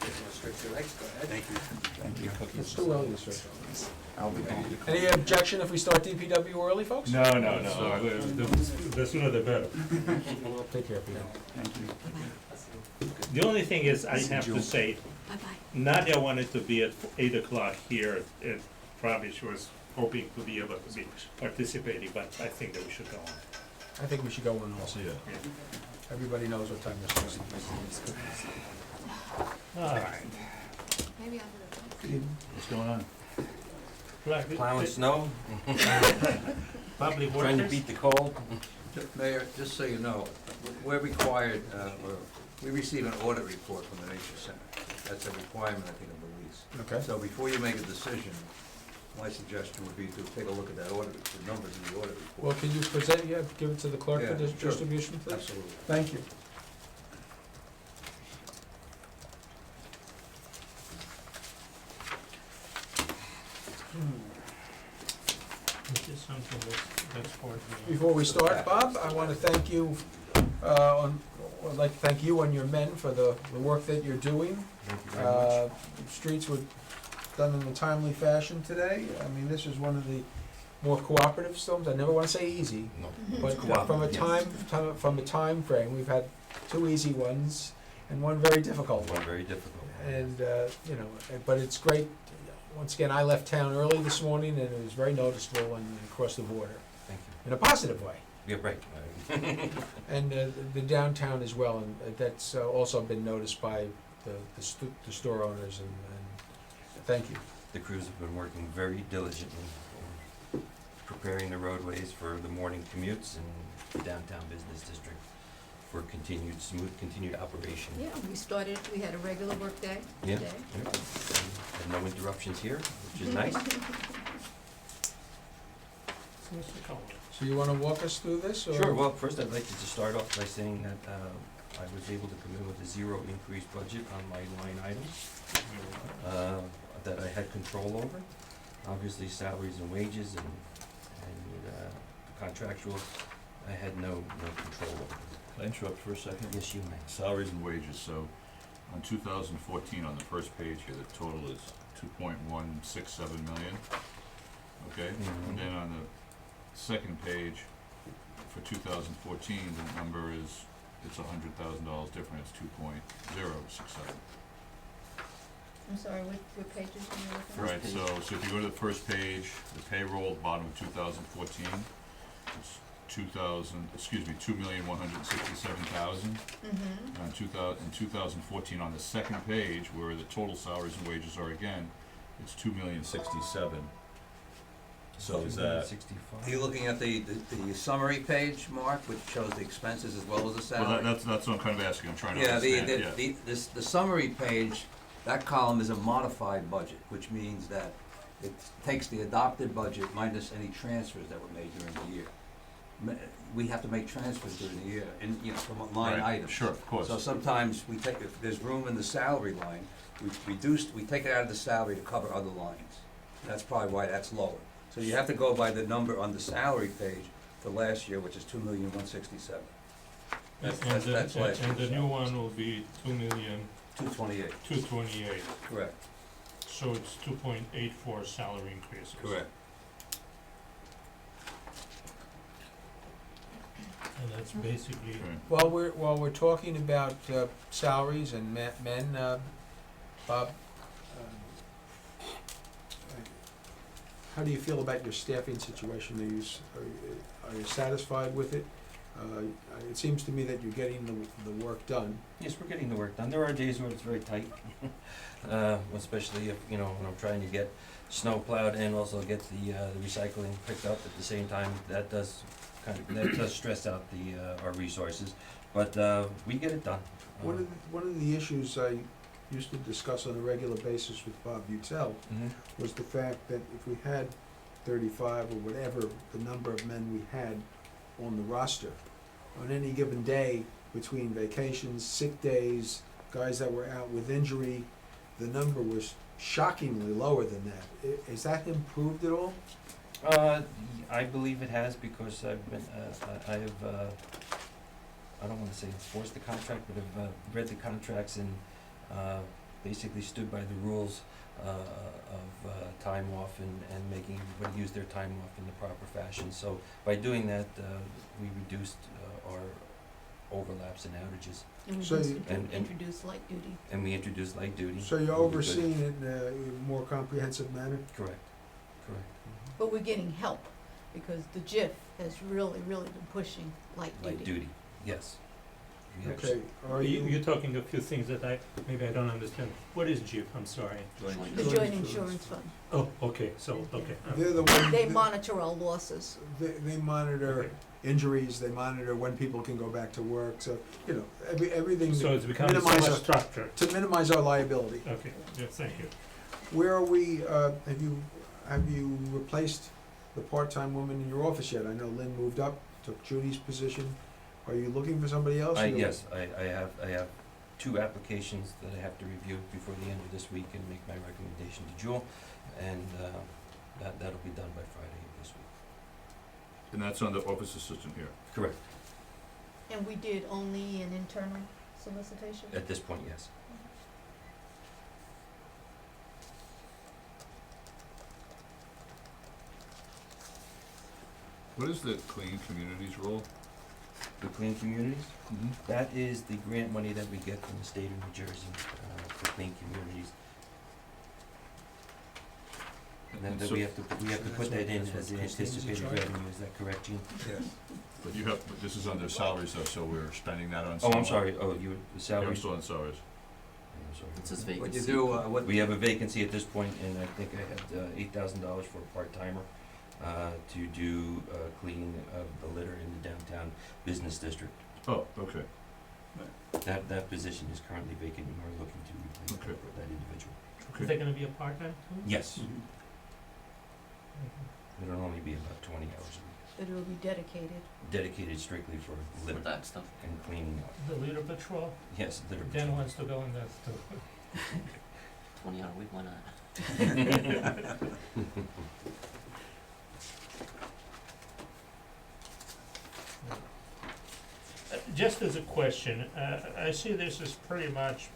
Thank you. Thank you. It's too early to start. I'll be home. Any objection if we start DPW early, folks? No, the sooner the better. Take care, Peter. Thank you. The only thing is, I have to say, Bye-bye. Nadia wanted to be at 8 o'clock here, and probably she was hoping to be able to be participating, but I think that we should go on. I think we should go in also. Yeah. Everybody knows what time we're supposed to All right. Maybe I'll do that. be. What's going on? Plowing snow, Public trying to workers? beat the cold. Mayor, just so you know, we're required, we receive an audit report from the Nature Center. That's a requirement, I think, of the lease. Okay. So before you make a decision, my suggestion would be to take a look at that audit, the numbers in the audit report. Well, can you present, give it to the clerk for Yeah, sure. distribution, please? Absolutely. Thank you. Is this something that's for the? Before we start, Bob, I want to thank you, I'd like to thank you and your men for the work that you're doing. Thank you very much. Streets were done in a timely fashion today. I mean, this is one of the more cooperative storms. I never want to say easy, No. but It's from a time frame, we've had 2 easy ones and one very difficult one. Very difficult. And, but it's great. Once again, I left town early this morning and it was very noticeable and across the border, Thank you. in a positive way. Yeah, right. And the downtown as well, and that's also been noticed by the store owners, and thank you. The crews have been working very diligently, preparing the roadways for the morning commutes and the downtown business district for continued operation. Yeah, we had a regular work day Yeah. today. And no interruptions here, which is nice. Mr. Cole. So you want to walk us through this, or? Sure, well, first I'd like to just start off by saying that I was able to come in with a 0 increase budget on my line items that I had control over. Obviously salaries and wages and contractual, I had no control over. Can I interrupt for a second? Yes, you may. Salaries and wages, so on 2014, on the first page here, the total is 2.167 million. Okay, Mhm. and then on the second page, for 2014, the number is, it's $100,000 different, it's 2.067. I'm sorry, what pages are you looking at? Right, so if you go to the first page, the payroll, bottom of 2014, it's 2,167,000. Mm-hmm. In 2014, on the second page, where the total salaries and wages are again, it's 2,067,000. So is that, 65. Are you looking at the summary page, Mark, which shows the expenses as well as the salary? well, that's what I'm kind of asking, I'm trying to Yeah, understand, the summary page, that column is a modified budget, which means that it takes the adopted budget minus any transfers that were made during the year. We have to make transfers during the year, and, from line Right, items. sure, of course. So sometimes if there's room in the salary line, we take it out of the salary to cover other lines. That's probably why that's lower. So you have to go by the number on the salary page for last year, which is 2,167,000. That's last year's And the new salary. one will be 228, 2,228,000, correct, so it's 2.84 salary increases. correct. And that's basically, While we're talking about salaries and men, Bob, how do you feel about your staffing situation? Are you satisfied with it? It seems to me that you're getting the work done. Yes, we're getting the work done. There are days where it's very tight, especially if, when I'm trying to get snow plowed and also get the recycling picked up at the same time. That does stress out our resources, but we get it done. One of the issues I used to discuss on a regular basis with Bob Butel Mhm. was the fact that if we had 35 or whatever the number of men we had on the roster, on any given day, between vacations, sick days, guys that were out with injury, the number was shockingly lower than that. Is that improved at all? I believe it has, because I've been, I have, I don't wanna say enforced the contract, but have read the contracts and basically stood by the rules of time off and making everybody use their time off in the proper fashion. So by doing that, we reduced our overlaps and outages, And we So just you- introduced light duty. and we introduced light duty. So you're Really good. overseeing it in a more comprehensive manner? Correct, correct. But we're getting help, because the JIF has really, really been pushing light duty. Light duty, yes. We have- Okay, are you're you, talking a few things that maybe I don't understand. What is JIP? I'm sorry. The joint insurance fund. Oh, okay, so, okay. they're the ones, They monitor our losses. they monitor Okay. injuries, they monitor when people can go back to work, so, everything So it's becoming so minimize much our- structured. to minimize our liability. Okay, yeah, thank you. Where are we, have you replaced the part-time woman in your office yet? I know Lynn moved up, took Judy's position. Are you looking for somebody else? Yes, I have 2 applications that I have to review before the end of this week and make my recommendation to Jewel, and that'll be done by Friday of this week. And that's on the office assistant here. Correct. And we did only an internal solicitation? At this point, yes. What is the Clean Communities role? The Clean Communities, Mm-hmm. that is the grant money that we get from the state of New Jersey for clean communities. And then So- we have to put that in as the anticipated revenue, is that correct, Gene? Yes. But you have, but this is under salaries though, so we're spending that on Oh, someone. I'm sorry, the Yeah, salary? I'm still on salaries. I'm sorry. It says What vacancy. you do, what, We have a vacancy at this point, and I think I had $8,000 for a part-timer to do cleaning of the litter in the downtown business district. Oh, okay. That position is currently vacant, and we're looking to replace Okay. that individual. Is that gonna be a part-time too? Yes, Mm-hmm. it'll only be about 20 hours a week, That it will be dedicated. dedicated strictly for For litter that stuff. and cleaning up. The litter patrol? Yes, litter Dan patrol. wants to go in that too. 20 hour week, why not? Just as a question, I see this is pretty much,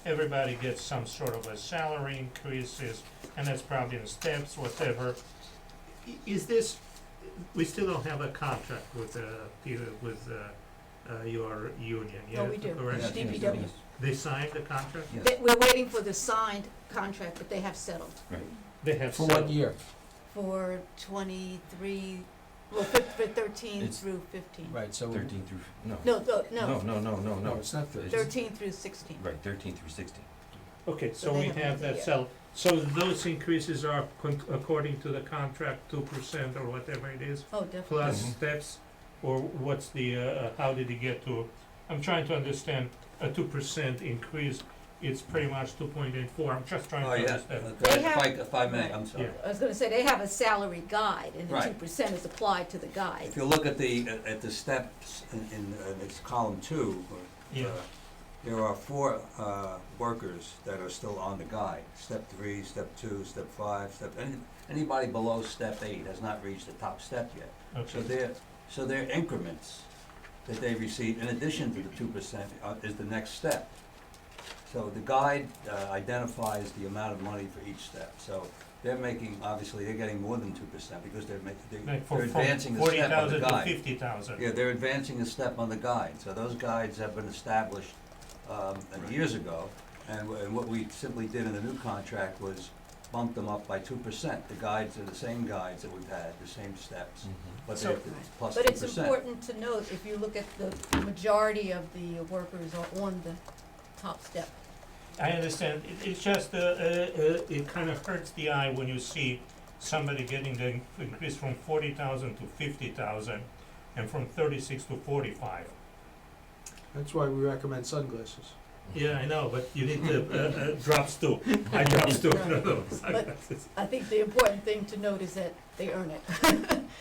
everybody gets some sort of a salary increases, and that's probably in steps, whatever. Is this, we still don't have a contract with, your union, yeah? No, we do. Correct? Yes, yes, DPW. yes. They signed the contract? Yes, We're waiting for the signed contract, but they have settled right. They have For settled. what year? for 23, for 13 It's- through 15. Right, so. 13 through, no. No, No, no, it's not 30. 13 through 16. Right, 13 through 16. Okay, So so they we have have the that year. settled. So those increases are according to the contract, 2% or whatever it is? Oh, definitely. Plus Mhm. steps, or what's the, how did he get to, I'm trying to understand, a 2% increase, it's pretty much 2.84, I'm just trying to Oh, yeah, understand. They have- if I may, I'm sorry. Yeah. I was gonna say, they have a salary guide, and the Right. 2% is applied to the guide. If you look at the steps in it's column 2, Yeah. there are 4 workers that are still on the guide. Step 3, step 2, step 5, anybody below step 8 has not reached the top step yet. Okay. So their increments that they receive, in addition to the 2%, is the next step. So the guide identifies the amount of money for each step. So they're making, obviously, they're getting more than 2% because they're Like from advancing the step on the 40,000 to guide. 50,000. Yeah, they're advancing a step on the guide. So those guides have been established years ago. And what we simply did in the new contract was bump them up by 2%. The guides are the same guides that we've had, the same steps, but So- they're plus 2%. But it's important to note, if you look at the majority of the workers are on the top step. I understand, it's just, it kind of hurts the eye when you see somebody getting the increase from 40,000 to 50,000 and from 36 to 45. That's why we recommend sunglasses. Yeah, I know, but you need to, drops too, eye drops too. Sunglasses. I think the important thing to note is that they earn it.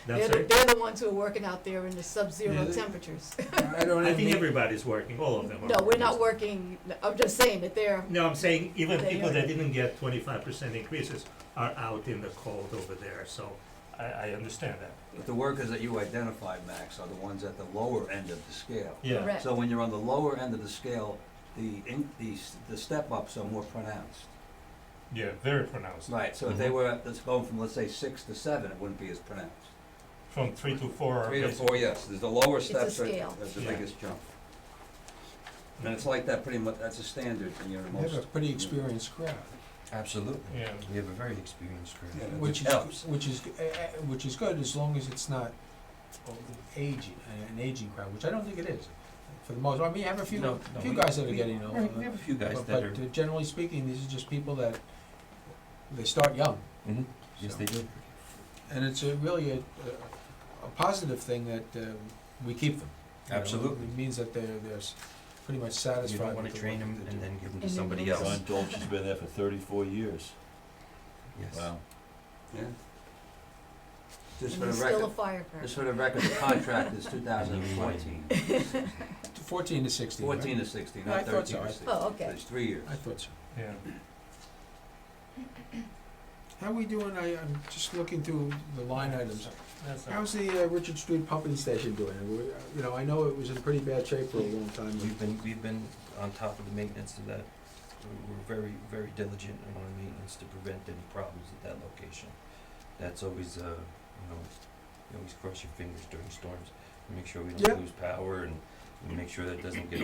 That's right. They're the ones who are working out there in the sub-zero Yeah, they- temperatures. I don't I think mean, everybody's working, all of them are No, we're not working. working, I'm just saying that they're, No, I'm saying even They people are. that didn't get 25% increases are out in the cold over there, so I understand that. But the workers that you identified, Max, are the ones at the lower end of the scale. Yeah, correct. So when you're on the lower end of the scale, the step-ups are more pronounced. yeah, very pronounced. Right, so if they were, let's go from, let's say, 6 to 7, it wouldn't be as pronounced. From 3 to 4 are 3 to basically. 4, yes, there's the lower It's a steps scale. that's the Yeah. biggest jump. And it's like that pretty much, that's a standard in your we have a most. pretty experienced crowd, Absolutely. Yeah. We have a very experienced crew. Yeah. which helps. is good as long as it's not aging, an aging crowd, which I don't think it is. For the most, I mean, you have a few, No, few we- guys that are getting old. Right, we have a few guys that are. But generally speaking, these are just people that, they start young. Mhm. Yes, they do. And it's really a positive thing that we keep them. You know, Absolutely. It means that they're pretty much satisfied. You don't wanna with the train work them that they and do. then give them And to then somebody they'll- else. John Dolce has been there for 34 years. Yes. Wow. Yeah. Just And for the he's still a record, firecracker. just for the record, the contract is 2014. 14 to 16, right? 14 to 16, Yeah, I not thought 13 so. to 16. Oh, okay. It's 3 years. I thought so. Yeah. How we doing? I'm just looking through the line items. That's a- How's the Richard Street pumping station doing? You know, I know it was in pretty bad shape for a long time. We've been on top of the maintenance of that. We're very, very diligent on our maintenance to prevent any problems at that location. That's always, you always cross your fingers during storms, and make sure we Yeah. don't lose power, and make sure that it doesn't get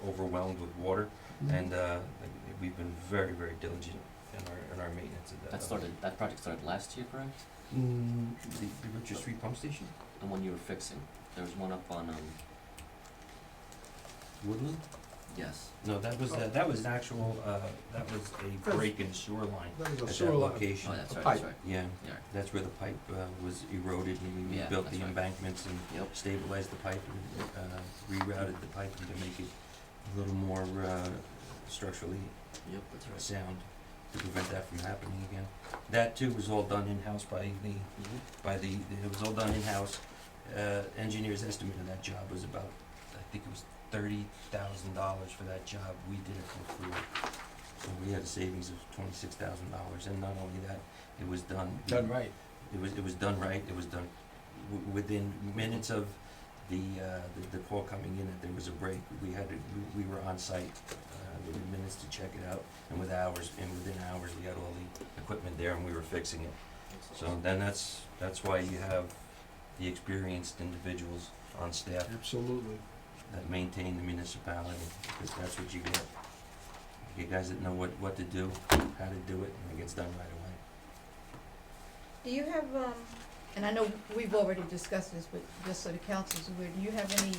overwhelmed with water. And, we've been very, very diligent in our maintenance of that. That project started last year, correct? The Richard Street pump station? The one you were fixing. There was one up on, Woodland? yes. No, that was an actual, that was a break in sewer line That was a at that sewer line. location. Oh, that's A right, pipe. that's right. Yeah, Yeah. that's where the pipe, was eroded, and we Yeah, built that's the right. embankments and Yep. stabilized the pipe and, rerouted the pipe to make it a little more, structurally Yep, that's right. sound to prevent that from happening again. That too was all done in-house it was all done in-house. Engineer's estimate of that job was about, I think it was $30,000 for that job. We did it for free. So we had a savings of $26,000, and not only that, it was done. Done right. It was done right. It was done within minutes of the call coming in that there was a break. We were on site, within minutes to check it out, and within hours we had all the equipment there and we were fixing it. So then that's why you have the experienced individuals on staff Absolutely. that maintain the municipality, because that's what you get. You get guys that know what to do, how to do it, and it gets done right away. Do you have, and I know we've already discussed this, but just so the council's aware, do you have any,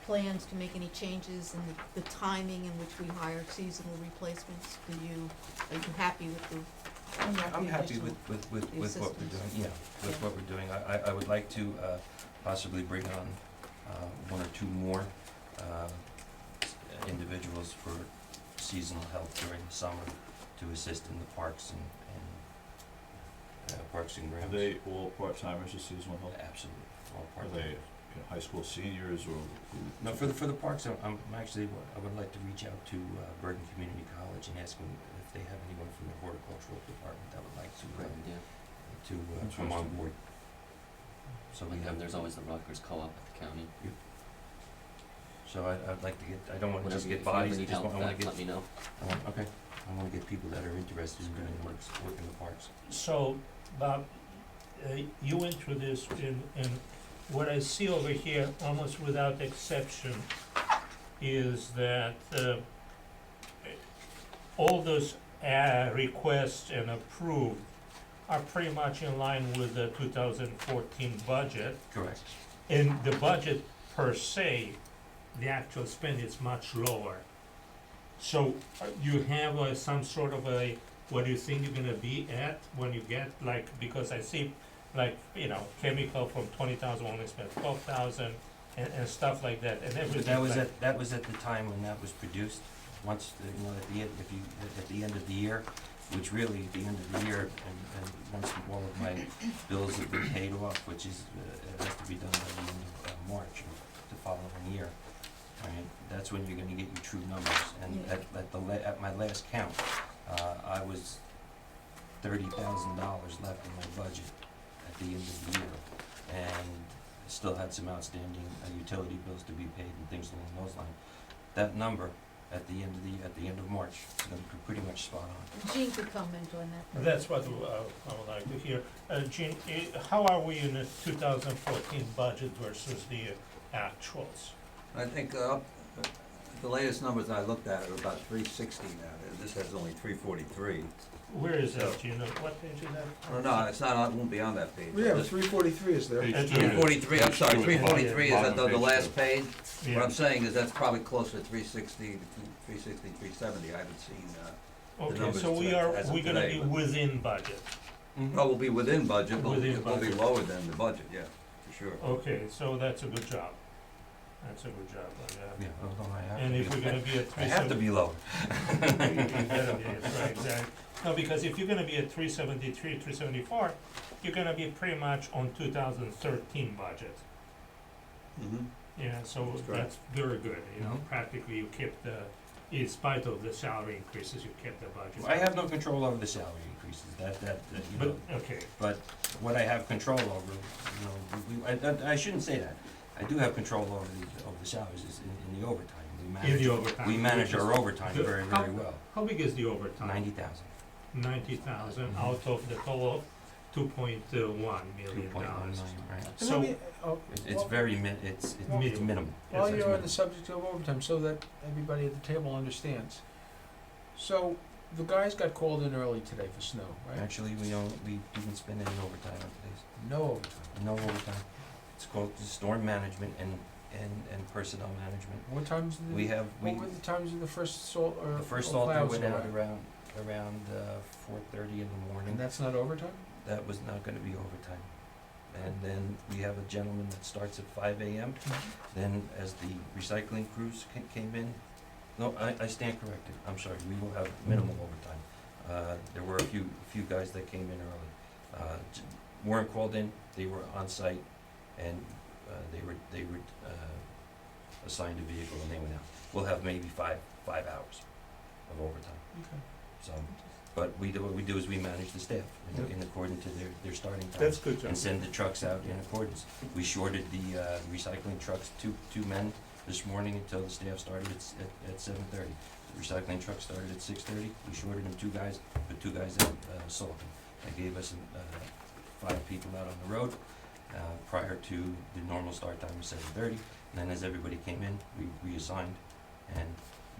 plans to make any changes in the timing in which we hire seasonal replacements? Are you happy with the? I'm happy additional- with what we're assistance. doing, yeah, with what we're doing. I would like to, possibly bring on, one or two more, individuals for seasonal help during the summer to assist in the parks and parks and Are grounds. they all part-timers or seasonal help? Absolutely, all Are part-time. they high school seniors or who? No, for the parks, I'm actually, I would like to reach out to Bergen Community College and ask them if they have anyone from the horticultural department that would like Great idea. to come on board. So we And have, then there's always the Rutgers Co-op at the county. so I'd like to get, I don't wanna Whatever, just if get you ever bodies, I need just help want, I wanna with that, get, let me know. okay, I wanna get people that are interested in doing work in the parks. So, Bob, you went through this and what I see over here, almost without exception, is that, all those, requests and approved are pretty much in line with the 2014 budget. Correct. And the budget per se, the actual spend is much lower. So, you have some sort of a, what do you think you're gonna be at when you get, like, because I see, like, you know, chemical from 20,000 only spent 12,000 and stuff like that, and everything But that was like- that was at the time when that was produced, once, you know, at the end, if you, at the end of the year, which really, at the end of the year, and once all of my bills have been paid off, which is, it has to be done by the end of March of the following year. Right, that's when you're gonna get your true numbers, and Yeah. at my last count, I was $30,000 left in my budget at the end of the year, and still had some outstanding utility bills to be paid and things along those lines. That number at the end of March is gonna be pretty much spot on. Jean could comment on that. That's what I would like to hear. Jean, how are we in the 2014 budget versus the actuals? I think, the latest numbers I looked at are about 360 now, this has only 343. Where is that, do you know, what page is that? Oh, no, it's not, it won't be on that page. Yeah, Just 343 is there. Page That's two. 343, I'm sorry, Page two. 343 is Bottom at the page last two. page. What Yeah. I'm saying is that's probably closer to 360 to 370, I haven't seen, Okay, numbers so to- as of we're gonna today, be but- within budget. well, we'll be within budget, but Within it will be budget. lower than the budget, yeah, for sure. Okay, so that's a good job. That's a good job, Yeah, although I have and to if be, we're gonna be at I have to 370, be lower. you better be, right, exactly. No, because if you're gonna be at 373, 374, you're gonna be pretty much on 2013 budget. Mm-hmm. Yeah, so That's correct. that's very good, you know, Mhm. practically you kept the, in spite of the salary increases, you kept the budget. I have no control over the salary increases, you know, But, okay, but what I have control over, you know, I shouldn't say that. I do have control over the salaries is in the overtime. in the overtime. We manage which is- our overtime the- very, how- very well. How big is the overtime? 90,000. 90,000 Mhm. out of the total $2.1 million. 2.19, right? And So, let me, oh, It's well, very it's Minimum. minimal. while It's you're on minimal. the subject of overtime, so that everybody at the table understands. So, the guys got called in early today for snow, right? Actually, we didn't spend any overtime on today's. No overtime. No overtime. It's called storm management and personnel management. What times did We what were the times of the first salt or the first or salt clouds went go out out? around 4:30 in the morning. And that's not overtime? That was not gonna be overtime. And then we have a gentleman that starts at 5 AM. Then as the recycling crews came in, no, I stand corrected, I'm sorry, we will have minimal overtime. There were a few guys that came in early. Weren't called in, they were on site, and they were assigned a vehicle and they went out. We'll have maybe five hours of overtime, Okay. so. But what we do is we manage the staff in accordance to their starting times. that's good, John. And send the trucks out in accordance. We shorted the recycling trucks two men this morning until the staff started at 7:30. The recycling truck started at 6:30. We shorted them two guys, put two guys out sorting. That gave us 5 people out on the road prior to the normal start time of 7:30. And then as everybody came in, we reassigned and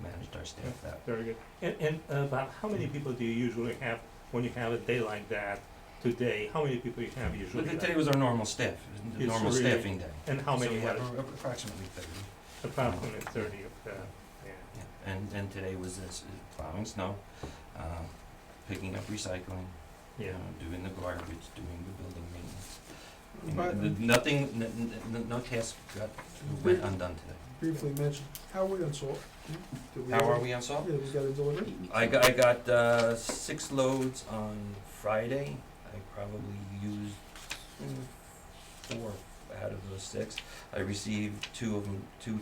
managed our staff that. Very good. And about how many people do you usually have when you have a day like that today? How many people you have usually? But today was our normal staff, It's normal really- staffing day. And how many So we was have approximately 30. approximately 30 of the, yeah. Yeah, and today was this, plowing snow, picking up recycling, Yeah. doing the garbage, doing the building maintenance. But- No task went undone today. Briefly mentioned, how are we on salt? Did How ever- are we on salt? Yeah, we got a delivery? I got 6 loads on Friday. I probably used 4 out of those 6. I received 2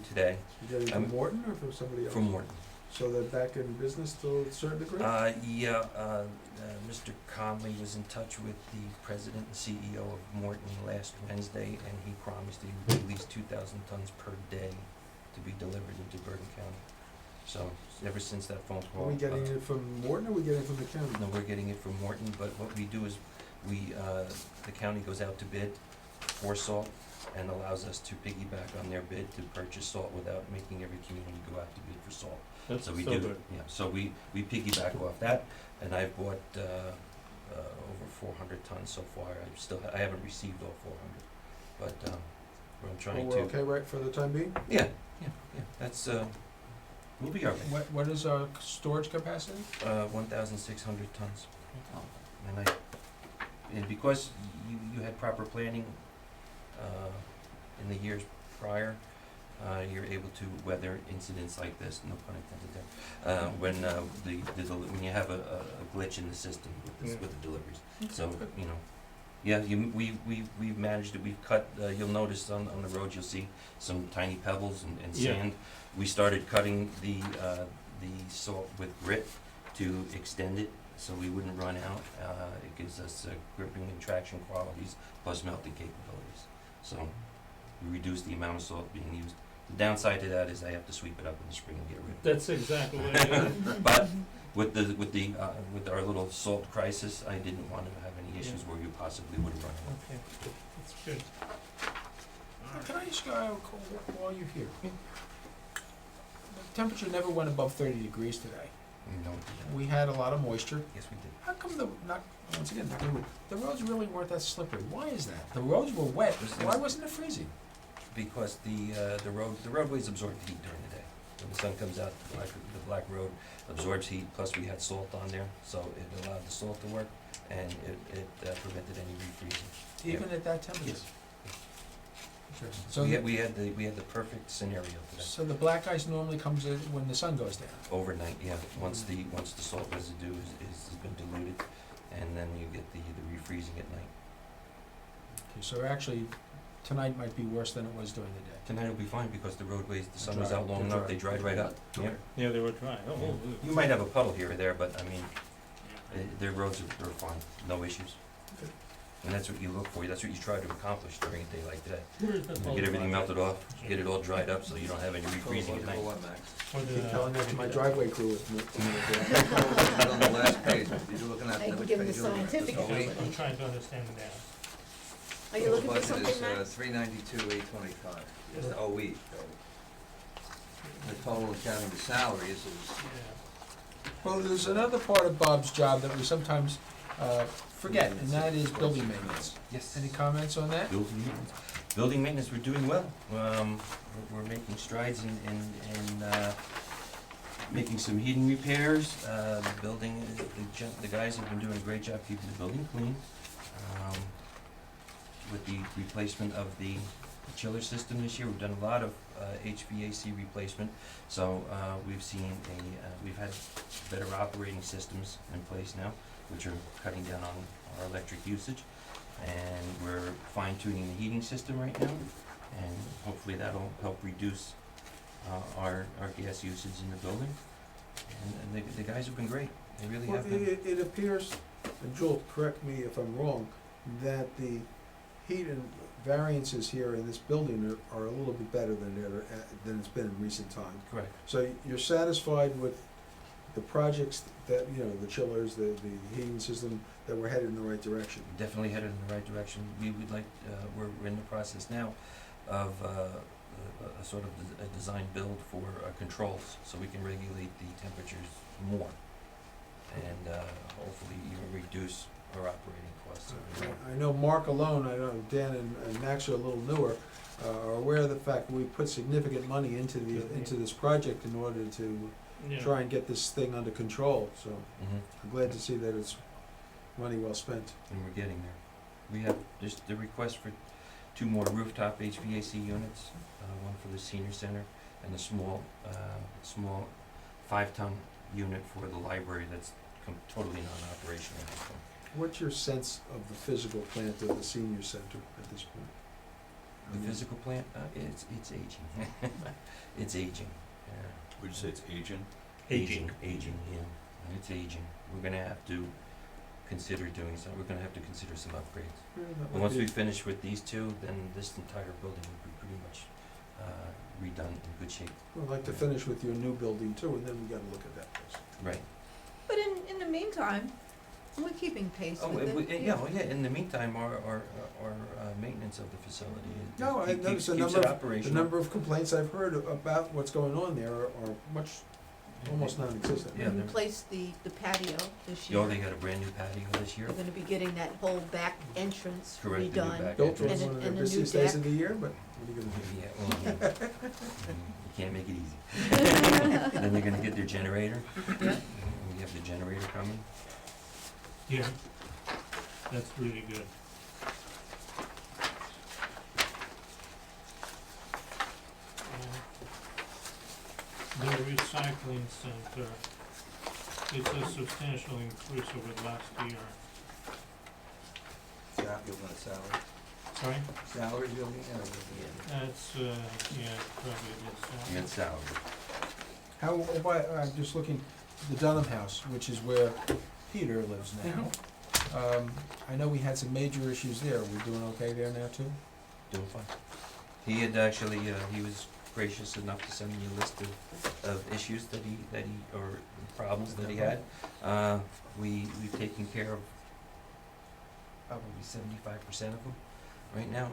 today, You get it from Morton or from somebody else? from Morton. So they're back in business to a certain degree? Mr. Conley was in touch with the president and CEO of Morton last Wednesday, and he promised he would release 2,000 tons per day to be delivered into Bergen County. So ever since that phone call. Are we getting it from Morton or are we getting it from the county? No, we're getting it from Morton, but what we do is the county goes out to bid for salt and allows us to piggyback on their bid to purchase salt without making every community go out to bid for salt. That's So we so do, good. yeah, so we piggyback off that, and I've bought, over 400 tons so far. I haven't received all 400, but, I'm Well, trying we're to. okay, right, for the time being? Yeah, that's, we'll be all right. What is our storage capacity? 1,600 tons. And because you had proper planning, in the years prior, you're able to weather incidents like this, no pun intended there, when you have a glitch in the system with the deliveries. So, yeah, we've managed it, we've cut, you'll notice on the road, you'll see some tiny pebbles and Yeah. sand. We started cutting the salt with grit to extend it, so we wouldn't run out. It gives us gripping and traction qualities, plus melting capabilities. So, we reduce the amount of salt being used. The downside to that is I have to sweep it up in the spring and get rid of it. That's exactly what it is. But with our little salt crisis, I didn't want to have any issues where you possibly would have run out. Okay, that's good. Can I just go, while you're here? The temperature never went above 30 degrees today. You don't do that. We had a lot of moisture. Yes, we did. How come once again, the roads really weren't that slippery? Why is that? The roads were wet. Why wasn't it freezing? Because the roadways absorb heat during the day. When the sun comes out, the black road absorbs heat, plus we had salt on there, so it allowed the salt to work, and it prevented any refreezing. Even at that temperature? Yes. Interesting. So So, we had the perfect scenario today. so the black ice normally comes in when the sun goes down? Overnight, yeah, once the salt residue has been diluted, and then you get the refreezing at night. Okay, so actually, tonight might be worse than it was during the day. Tonight will be fine because the roadways, the sun Dry. was out long They're enough, dry. they dried right up. Yeah. Yeah, they were dry. Oh, You might have a puddle here or there, but I mean, yeah. their roads are fine, no issues. Good. And that's what you look for, that's what you try to accomplish during a day like today. Where is that You all get everything project? melted off, get it all dried up so you don't have any refreezing at night. For Keep the- telling that to my driveway crew. On the last page, you're looking at I can which give him the page you're looking at? scientific The OE? explanation. I'm trying to understand that. Are you looking for something, The Max? budget is 392,825, it's the OE. The total accounting the salaries is, Yeah. Well, there's another part of Bob's job that we sometimes forget, and that is building maintenance. Yes. Any comments on that? Building maintenance, we're doing well. We're making strides in making some heating repairs. The guys have been doing a great job keeping the building clean. With the replacement of the chiller system this year, we've done a lot of HVAC replacement. So we've had better operating systems in place now, which are cutting down on our electric usage. And we're fine tuning the heating system right now, and hopefully that'll help reduce our gas usage in the building. And the guys have been great, they really Well, have been. it appears, and Joel, correct me if I'm wrong, that the heat and variances here in this building are a little bit better than it's been in recent times. Correct. So you're satisfied with the projects that, the chillers, the heating system, that we're headed in the right direction? Definitely headed in the right direction. We would like, we're in the process now of a sort of a design build for controls, so we can regulate the temperatures more. And hopefully even reduce our operating costs. I know Mark alone, I know Dan and Max are a little newer, are aware of the fact that we put significant money into this project in order to Yeah. try and get this thing under control, so Mhm. I'm glad to see that it's money well spent. And we're getting there. We have just the request for 2 more rooftop HVAC units, one for the senior center and a small 5-ton unit for the library that's totally non-operational at this point. What's your sense of the physical plant of the senior center at this point? The physical plant, it's aging. It's aging, yeah. Would you say it's aging? Aging, yeah, it's aging. We're gonna have to consider doing some, we're gonna have to consider some upgrades. And once we finish with these two, then this entire building will be pretty much redone in good shape. We'd like to finish with your new building too, and then we gotta look at that first. Right. But in the meantime, we're keeping pace Oh, with it. yeah, in the meantime, our maintenance of the facility, No, I noticed the keeps number it of, the operational. number of complaints I've heard about what's going on there are much, almost non-existent. Yeah, We they're- replaced the patio this year. Oh, they got a brand new patio this year? We're gonna be getting that whole back entrance Correct, the new redone. back Built was And one a- of the and a new busiest days deck. of the year, but what are you gonna do? Yeah, well, you can't make it easy. Then they're gonna get their generator. Yeah. We have the generator coming. Yeah, that's really good. The recycling center, it's a substantial increase over last year. You're looking at salary. Sorry? Salary you're looking at, That's, yeah, probably a You good got salary. How, I'm just looking, the Dunham House, which is where Peter lives now. I know we had some major issues there. We're doing okay there now too? Doing fine. He had actually, he was gracious enough to send me a list of issues that he, or problems that he had. We've taken care of probably 75% of them right now.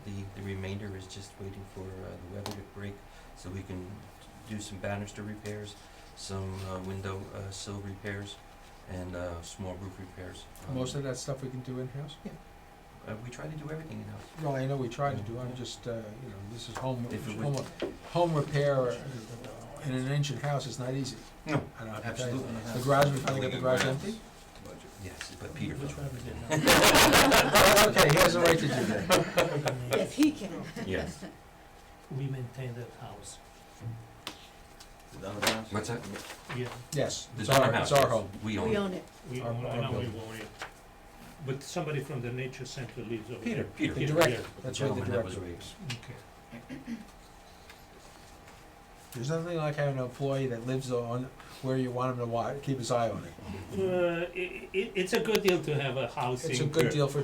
The remainder is just waiting for the weather to break so we can do some banister repairs, some window sill repairs, and small roof repairs. Most of that stuff we can do in-house? We try to do everything in-house. Well, I know we try to do, I'm just, this is home If it home repair in an ancient house is not easy. No, I don't have to tell you. absolutely. The garage, we finally got the garage empty? Yes, but Peter. Which one Okay, he has the right to do that. Yes, he can. Yes. We maintain that house. the Dunham House? What's that? Yeah, Yes, The it's Dunham our, House, it's our yes. home. We own We it. own it. we Our- own, our I know we building. own it. But somebody from the nature center lives over Peter, there. Peter. the Peter, director, yeah. that's right, the Gentleman that was director. raped. Okay. There's nothing like having an employee that lives on where you want him to keep his eye on it. It's a good deal to have a housing. It's a good deal for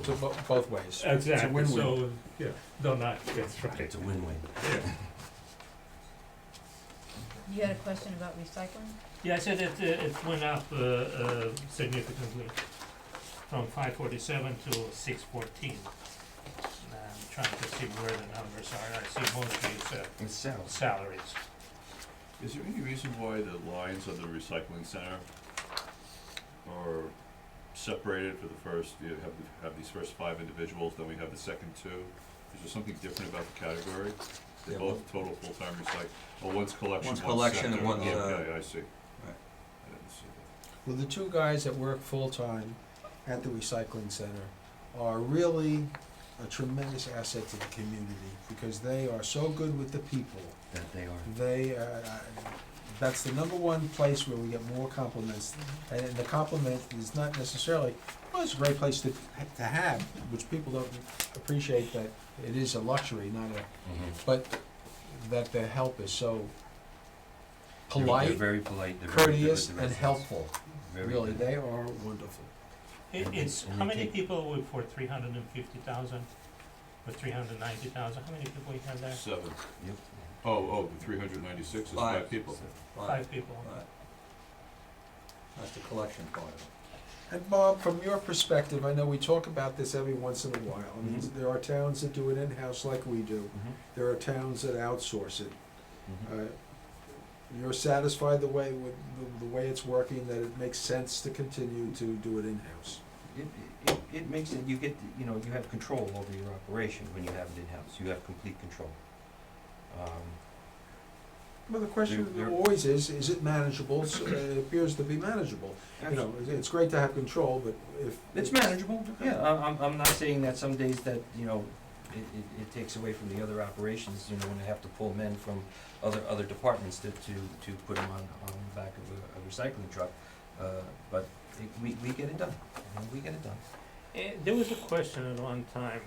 both ways. It's a Exactly, win-win. so, yeah, don't knock, that's right. It's a win-win. You had a question about recycling? Yeah, I said it went up significantly from 547 to 614. I'm trying to see where the numbers are. I see mostly it's It sells. salaries. Is there any reason why the lines of the recycling center are separated for the first, you have these first 5 individuals, then we have the second 2? Is there something different about the category? They're Yeah, both total full-time recycle, oh, one's collection, One's one's collection center. and one's, Okay, I see. right. I didn't see that. Well, the 2 guys that work full-time at the recycling center are really a tremendous asset to the community because they are so good with the people. That they are. They, that's the number one place where we get more compliments. And the compliment is not necessarily, well, it's a great place to have, which people don't appreciate that it is a luxury, not a, but that the help is so They're polite, very polite. They're very good with courteous, the and residents. helpful. Very Really, good. they are wonderful. It's, And how they many take- people were for 350,000, or 390,000, how many people we have there? 7. Yep. Oh, the 396 is 5 people. 5 people. Right. That's the collection part of it. And Bob, from your perspective, I know we talk about this every once in a while. I mean, Mhm. there are towns that do it in-house like we do. Mhm. There are towns that outsource it. Mhm. You're satisfied the way with the way it's working, that it makes sense to continue to do it in-house? It makes it, you get, you have control over your operation when you have it in-house. You have complete control. Well, the question They're- always is it manageable? So, it appears to be manageable. You know, it's great to have control, but if. It's manageable, yeah, I'm not saying that some days that, it takes away from the other operations, when they have to pull men from other departments to put them on the back of a recycling truck, but we get it done, we get it done. There was a question at one time,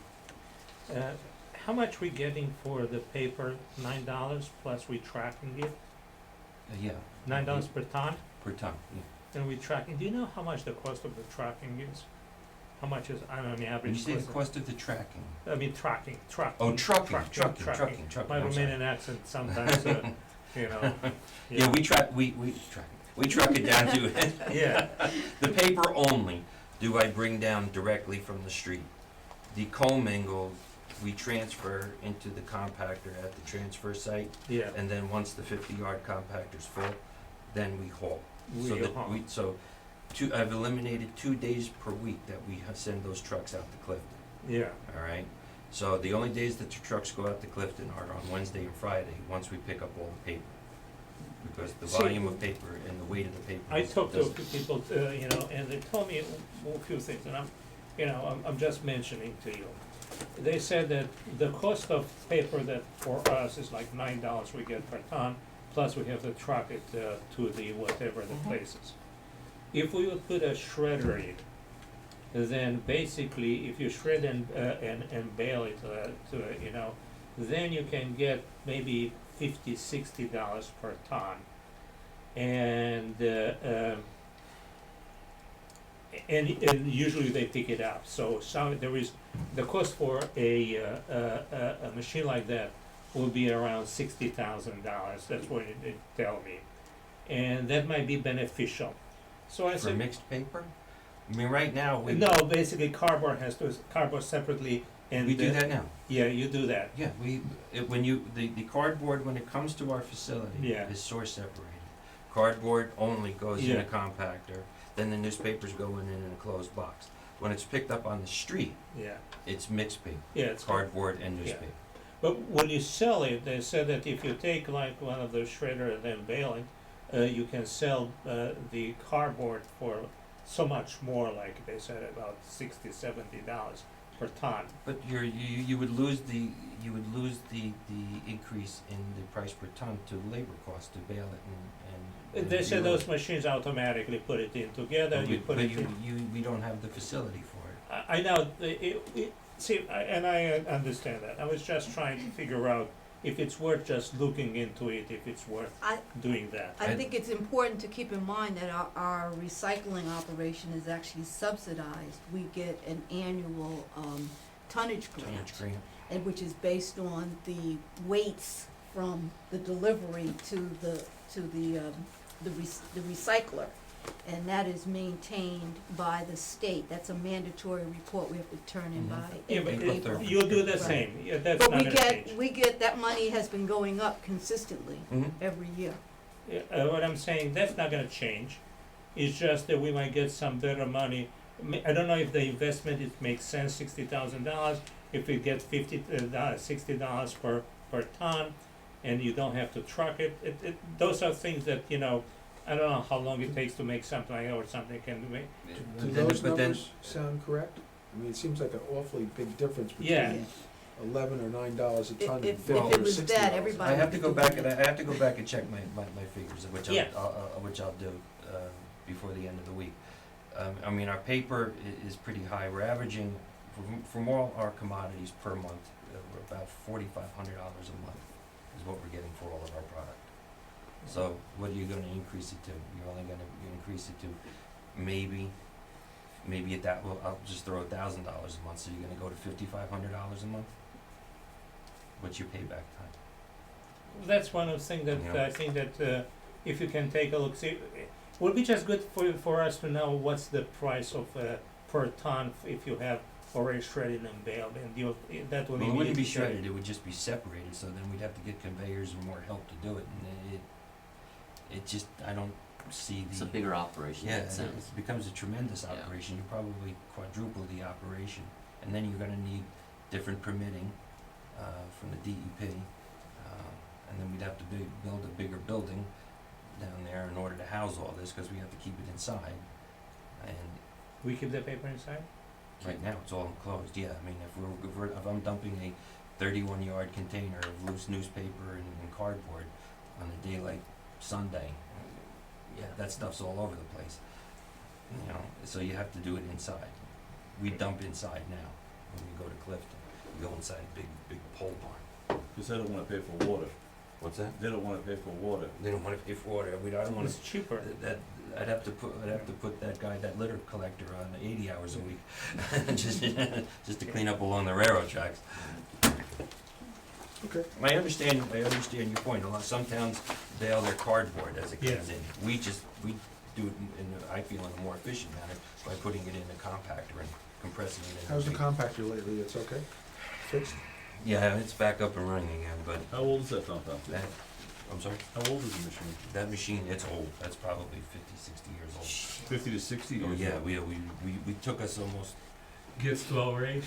how much we getting for the paper? $9 plus we tracking it? Yeah. $9 per ton? Per ton, yeah. And we tracking, do you know how much the cost of the tracking is? How much is, I don't know, the average When you say the cost of- cost of the tracking, I mean, trucking. oh, trucking, Trucking. My I'm sorry. Romanian accent sometimes, you know. Yeah, we truck it down to, Yeah, the paper only do I bring down directly from the street. The commingled, we transfer into the compactor at the transfer site, yeah. and then once the 50-yard compactor's full, then we haul. So We that haul. I've eliminated 2 days per week that we send those trucks out to Clifton, Yeah, all right? So the only days that the trucks go out to Clifton are on Wednesday and Friday, once we pick up all the paper. Because the See, volume of paper and the weight of the paper I is- talked to a doesn't- few people, you know, and they told me a few things, and I'm just mentioning to you. They said that the cost of paper that for us is like $9 we get per ton, plus we have to truck it to the whatever the place is. If we would put a shredder in, then basically, if you shred and bale it you know, then you can get maybe $50-$60 per ton. And usually they pick it up. So there is the cost for a machine like that will be around $60,000. That's what it tell me, and that might be beneficial. So I For said, mixed paper? I mean, right now, no, basically cardboard has to cardboard separately, and we do that now. Yeah, you do that. Yeah, the cardboard, when it comes to our facility, Yeah. is source separated. Cardboard only goes in Yeah. a compactor, then the newspapers go in a closed box. When it's picked up on the street, Yeah, it's mixed paper, yeah, it's cardboard and Yeah. newspaper. But when you sell it, they said that if you take like one of those shredder and then bale it, you can sell the cardboard for so much more, like they said, about $60-$70 per ton. But you would lose the increase in the price per ton to labor cost to bale it and They said reload those machines automatically put it in together, But you put it in. we don't have the facility for it. I know, and I understand that. I was just trying to figure out if it's worth just looking into it, if it's worth I, doing that. I think it's important to keep in mind that our recycling operation is actually subsidized. We get an annual, tonnage grant. Tonnage grant. And which is based on the weights from the delivery to the recycler. And that is maintained by the state. That's a mandatory report we have to turn in Mhm. by Yeah, but April. April 3rd. you'll do the Right. same, yeah, that's But not we gonna change. get, that money has been going up consistently Mhm. every year. Yeah, what I'm saying, that's not gonna change. It's just that we might get some better money. I don't know if the investment, it makes sense, $60,000. If we get $60 per ton, and you don't have to truck it, those are things that, you know, I don't know how long it takes to make something like that, or something can make. Do But then- those but then- numbers sound correct? I mean, it seems like an awfully big difference Yeah. between $11 or $9 a ton and If $50 it or was $60. that, everybody I have would to be go back doing and it. I have to go back and check my figures, Yeah. which I'll do before the end of the week. I mean, our paper is pretty high. We're averaging from all our commodities per month, we're about $4,500 a month is what we're getting for all of our product. So what are you going to increase it to? You're only going to increase it to maybe at that. Well, I'll just throw $1,000 a month. So you're going to go to $5,500 a month. What's your payback time? That's one of the things that Yeah. I think that if you can take a look, see, would be just good for us to know what's the price of per ton if you have already shredded and baled, and that will Well, it wouldn't be immediately shredded, it would just be separated, so then we'd have to get conveyors and more help to do it, and it just, I don't see It's a the, bigger operation, yeah, it sounds. it becomes a tremendous Yeah. operation, you probably quadruple the operation, and then you're gonna need different permitting, from the DEP, and then we'd have to build a bigger building down there in order to house all this, cause we have to keep it inside, and we keep the paper inside. right now, it's all enclosed, yeah, I mean, if I'm dumping a 31-yard container of loose newspaper and cardboard on a day like Sunday, yeah, that stuff's all over the place, you know, so you have to do it inside. We dump inside now when we go to Clifton. go inside a big pole barn. Cause they don't wanna pay for water, What's that? they don't wanna pay for water. They don't wanna pay for water, I don't wanna, It's cheaper. that, I'd have to put that guy, that litter collector on 80 hours a week, just to clean up along the railroad tracks. Okay. I understand your point. Some towns bail their cardboard as it comes Yeah. in. We do it I feel, in a more efficient manner by putting it in a compactor and compressing it in. How's the compactor lately? It's okay? Fixed? Yeah, it's back up and running again, but How old is that compactor? that, I'm sorry? How old is the machine? That machine, it's old. That's probably 50, 60 years old. 50 to 60 years Oh, old? yeah, we took us almost, Gets to our age,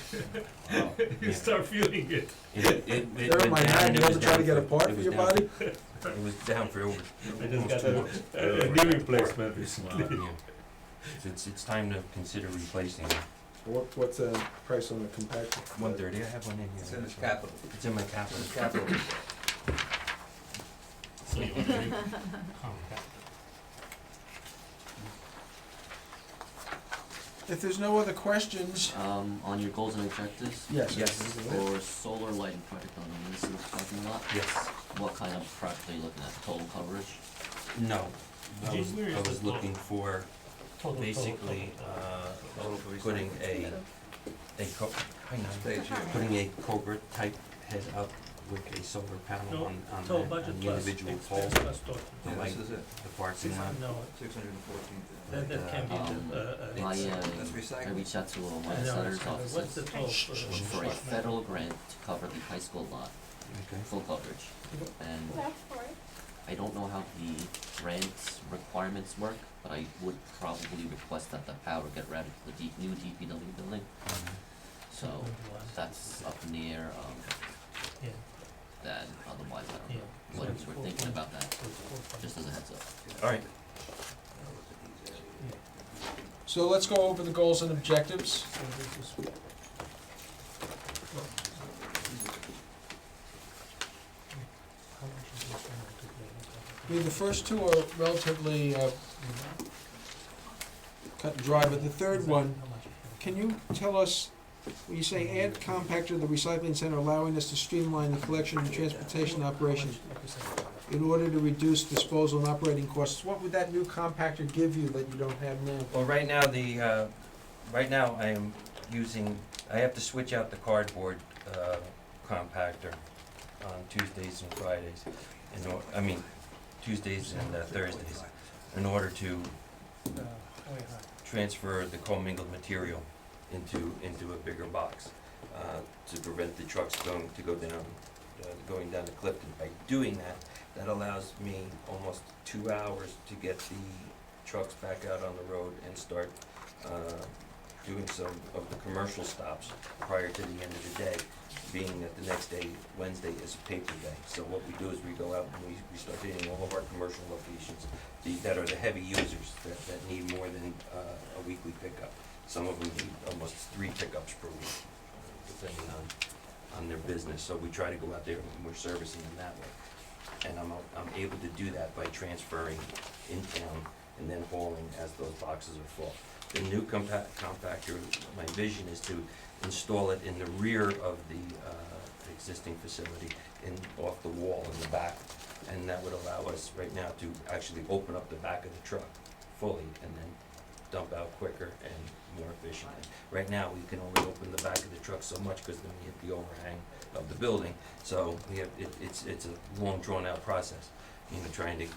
Wow. you start feeling it. it Never went mind down that, and you it was ever try to down get a for- part it for was your down body? It was down for over I just almost got 2 months. a knee replacement recently. Yeah. It's time to consider replacing it. What's the price on the compactor? 130, I have one in here. It's in its capital. It's in my capital. So you want to compact. If there's no other questions, On your goals and objectives, yes. Yes. for solar lighting project on the municipal parking lot, Yes. what kind of project are you looking at, total coverage? No. Geez, where is I was the looking for Total, basically, putting a Stage here. putting a cobra type head up with a solar panel No, on total the budget on the plus individual expense pole, plus total. the Yeah, light, this is it, the parking lot. No, 614. that can be the, I, That's I recycled. reached out to one I of the know, senator's what's the offices total for a federal grant to cover the high school lot, Okay. full coverage. And I don't know how the grant requirements work, but I would probably request that the power get routed to the new DPW building. So that's up in the air, Yeah. that otherwise I don't Yeah. know. What we're thinking about that, just as a heads up. All right. So let's go over the goals and objectives. I mean, the first two are relatively cut and dry, but the third one, can you tell us, when you say add compactor to the recycling center, allowing us to streamline the collection and transportation operation in order to reduce disposal and operating costs, what would that new compactor give you that you don't have now? Well, right now I am using, I have to switch out the cardboard compactor on Tuesdays and Fridays, Tuesdays and Thursdays, in order to transfer the commingled material into a bigger box, to prevent the trucks going down the Clifton. By doing that, that allows me almost 2 hours to get the trucks back out on the road and start doing some of the commercial stops prior to the end of the day, being that the next day, Wednesday, is a paper day. So what we do is we go out and we start hitting all of our commercial locations that are the heavy users, that need more than a weekly pickup. Some of them need almost 3 pickups per week, depending on their business. So we try to go out there and we're servicing them that way. And I'm able to do that by transferring in town and then hauling as those boxes are full. The new compactor, my vision is to install it in the rear of the existing facility, off the wall in the back. And that would allow us right now to actually open up the back of the truck fully and then dump out quicker and more efficiently. Right now, we can only open the back of the truck so much because then we hit the overhang of the building. So we have, it's a long drawn out process, trying to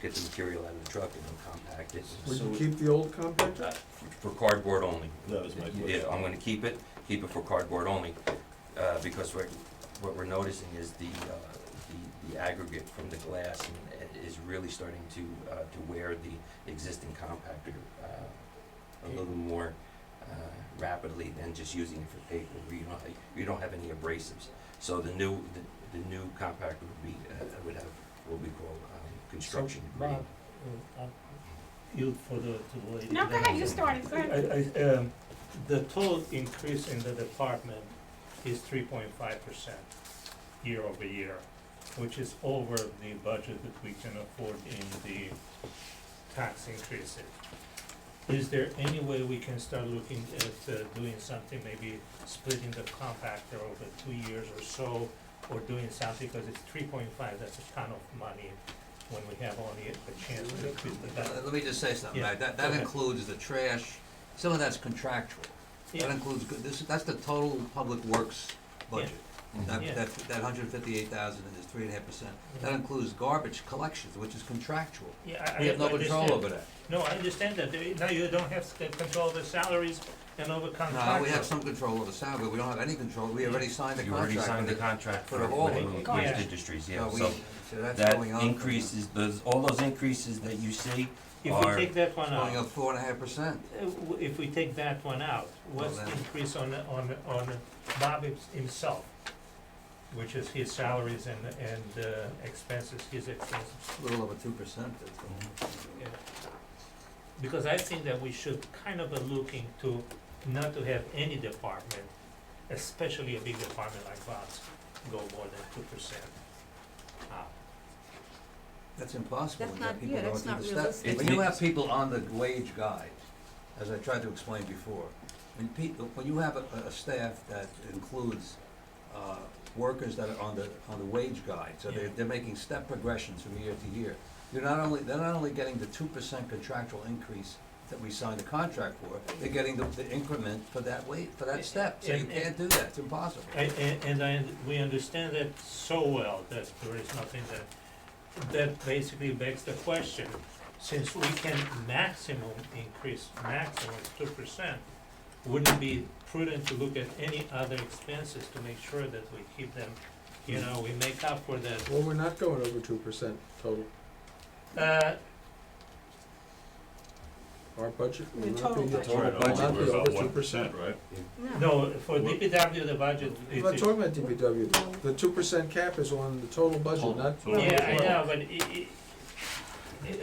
get the material out of the truck and then compact it. Would you keep the old compactor? For cardboard only. That was my question. Yeah, I'm gonna keep it for cardboard only, because what we're noticing is the aggregate from the glass is really starting to wear the existing compactor a little more rapidly than just using it for paper, where you don't have any abrasives. So the new compactor would have what we call construction grade. Bob, yield to the lady. No, go ahead, you started, go ahead. The total increase in the department is 3.5% year over year, which is over the budget that we can afford in the tax increases. is there any way we can start looking at doing something, maybe splitting the compactor over 2 years or so, or doing something, because it's 3.5, that's a ton of money when we have only a chance to increase the value. Let me just say something, Yeah, Matt, that go ahead. includes the trash, some of that's contractual. That Yeah. includes, that's the total public works budget. Yeah. That 158,000 is 3.5%. That includes garbage collections, which is contractual. Yeah, We have no control understand. over that. No, I understand that. Now you don't have control of the salaries and over contractual. No, we have some control over salary, but we don't have any control. We already signed the You contract. already signed the with it. contract for for the whole- Waste Yeah. Industries, yeah, So so that's that going up. increases, all those increases that you see If we are, take that one Going out, up 4.5%. if we take that one out, what's Well, the then- increase on Bob himself? Which is his salaries and expenses, his expenses. A little over 2%. Yeah. Because I think that we should kind of be looking to not to have any department, especially a big department like Bob's, go more than 2% up. That's impossible That's when you have not- people yeah, going that's through not the steps. realistic. When you have people on the wage guide, as I tried to explain before, when you have a staff that includes workers that are on the wage guide, so Yeah. they're making step progressions from year to year. They're not only getting the 2% contractual increase that we signed the contract for, they're getting the increment for that step. So you And- can't do that, it's impossible. We understand that so well that there is nothing that basically begs the question, since we can increase maximum 2%, wouldn't it be prudent to look at any other expenses to make sure that we keep them, we make up for that? Well, we're not going over 2% total. Our budget will The not total be, budget. total Total budget budget, will be we're about over 1%, 2%. right? No, for DPW, the budget, I'm not it's, talking about DPW, the 2% cap is on the total budget, Total. not. Total. yeah, I know, but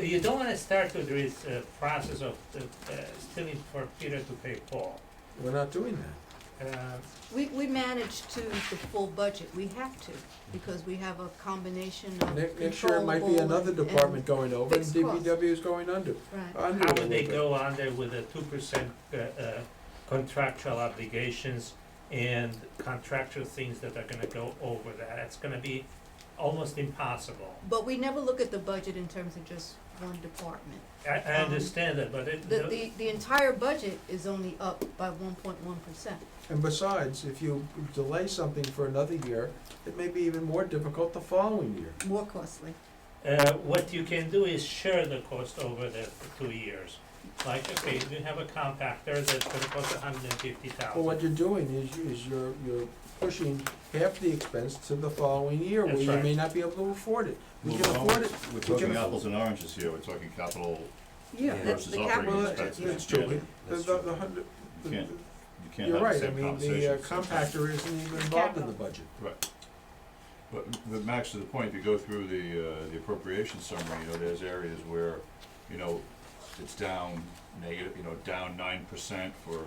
you don't wanna start with this process of stealing for Peter to pay Paul. We're not doing that. We manage to the full budget, we have to, because we have a combination of Next year, it might be controllable another and department going over, and fixed costs. DPW is going under. Right. Under How a would they little go on there with the 2% contractual obligations and contractual things that are gonna go over that? It's gonna be almost impossible. But we never look at the budget in terms of just one department. I understand that, but The entire budget is only up by 1.1%. And besides, if you delay something for another year, it may be even more difficult the following year. More costly. what you can do is share the cost over the 2 years. Like, okay, we have a compactor that's gonna cost $150,000. Well, what you're doing is you're pushing half the expense to the following year, where That's you right. may not be able to afford it. We Well, can afford it. We're We talking can apples and oranges here, we're talking capital Yeah, versus the operating capital, expenses. That's true. Yeah. The hundred, You can't, you can't you're have the right, I same mean, conversation. the at the same time. compactor isn't even involved in the budget. Right. But Max, to the point, if you go through the appropriation summary, there's areas where, it's down negative, down 9% for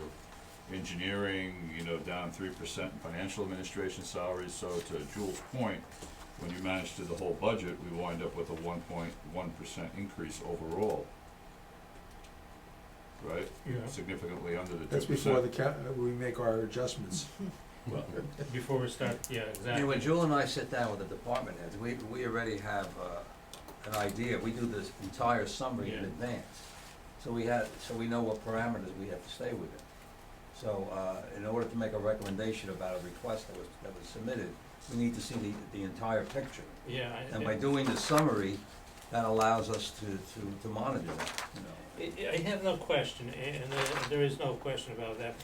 engineering, down 3% in financial administration salaries. So to Jul's point, when you manage to the whole budget, we wind up with a 1.1% increase overall. Right? Yeah. Significantly under the 2%. That's before we make our adjustments. Well, before we start, yeah, exactly. When Jewel and I sit down with the department heads, we already have an idea. We do this entire summary in Yeah. advance. So we know what parameters we have to stay within. So in order to make a recommendation about a request that was submitted, we need to see the entire picture. Yeah, And by doing the summary, that allows us to monitor that, I have no question, and there is no question about that.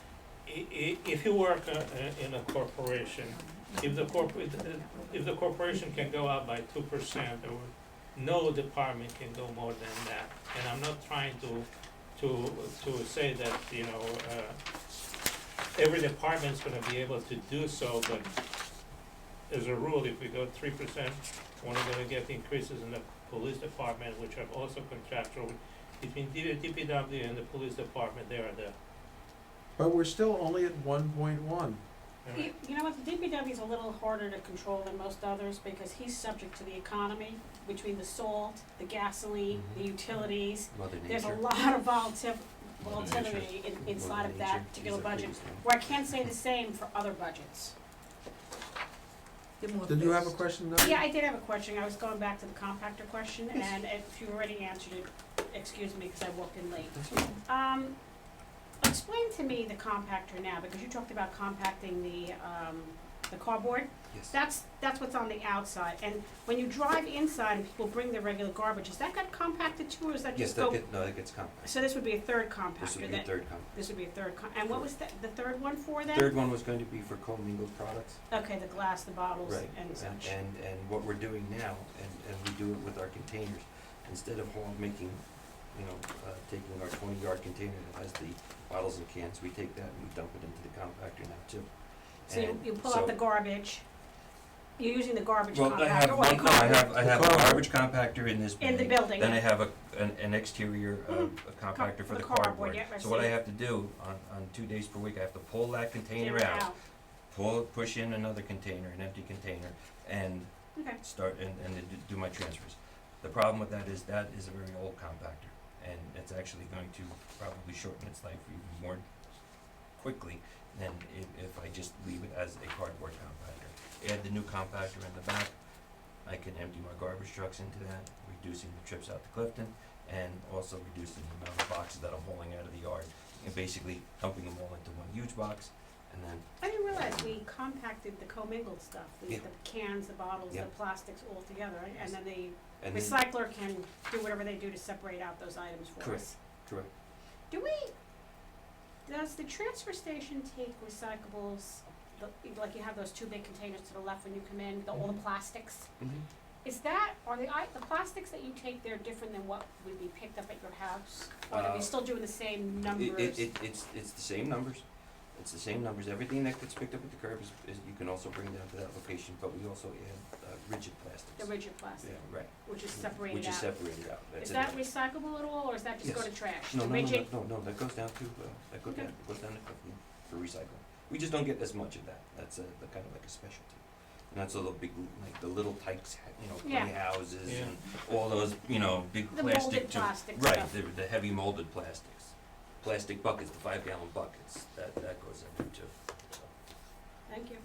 If you work in a corporation, if the corporation can go up by 2%, or no department can go more than that. And I'm not trying to say that, every department's gonna be able to do so, but as a rule, if we go 3%, we're only gonna get increases in the police department, which are also contractual. Between DPW and the police department, they are the, But we're still only at 1.1. You know what, the DPW is a little harder to control than most others because he's subject to the economy, between the salt, the gasoline, the utilities. Mother There's a Nature. lot of volatility inside of Well, that nature particular is a budget, biggest thing. where I can't say the same for other budgets. Get more Did you have a fixed. question, Nadia? Yeah, I did have a question. I was going back to the compactor question, and if you already answered it, excuse me, because I walked in late. Explain to me the compactor now, because you talked about compacting the cardboard. Yes. That's what's on the outside, and when you drive inside and people bring their regular garbage, is that got compacted too, or is that Yes, just go? that gets compact. So this would be a third compactor This would be a that, third compact. this would be a third and what was the third one for then? Third one was going to be for commingled products. Okay, the glass, the bottles, Right, and such. and what we're doing now, and we do it with our containers, instead of taking our 20-yard container that has the bottles and cans, we take that and we dump it into the compactor now too. So And you pull out the so- garbage, you're using the garbage Well, compactor, I have what do you one, no, call I it? have a garbage compactor in this In the building. building, Then I yeah. have an exterior, a compactor for for the the cardboard, cardboard. yeah, I So what see. I have to do on 2 days per week, I have to pull that container Get it out, push in another container, an empty container, and Okay, start and then do my transfers. The problem with that is a very old compactor, and it's actually going to probably shorten its life even more quickly than if I just leave it as a cardboard compactor. Add the new compactor in the back, I can empty my garbage trucks into that, reducing the trips out to Clifton, and also reducing the amount of boxes that I'm hauling out of the yard, and basically dumping them all into one huge box, and then I didn't realize we compacted the commingled stuff, Yeah. the cans, the bottles, the Yeah. plastics all together, right? And then the and then- recycler can do whatever they do to separate out those items for Correct. us. Correct. Does the transfer station take recyclables, like you have those two big containers to the left when you come in, all the Mhm. plastics? Mhm. Are the plastics that you take there different than what would be picked up at your house? Or are we still doing the same numbers? It's the same numbers. It's the same numbers. Everything that gets picked up at the curb is you can also bring down to that location, but we also add rigid plastics. The rigid plastic, Yeah, right. which is separated Which is out. separated out. That's Is it. that recyclable at all, or is that just go Yes. to trash? No, The no, rigid, no, that goes down to, Okay. goes down to Clifton for recycling. We just don't get as much of that. That's the kind of like a specialty. And that's all the big, like the little Tykes, Yeah. playhouses Yeah. and all those, big the plastic. molded plastic Right, stuff. the heavy molded plastics. Plastic buckets, the 5-gallon buckets, that goes in there too, so. Thank you.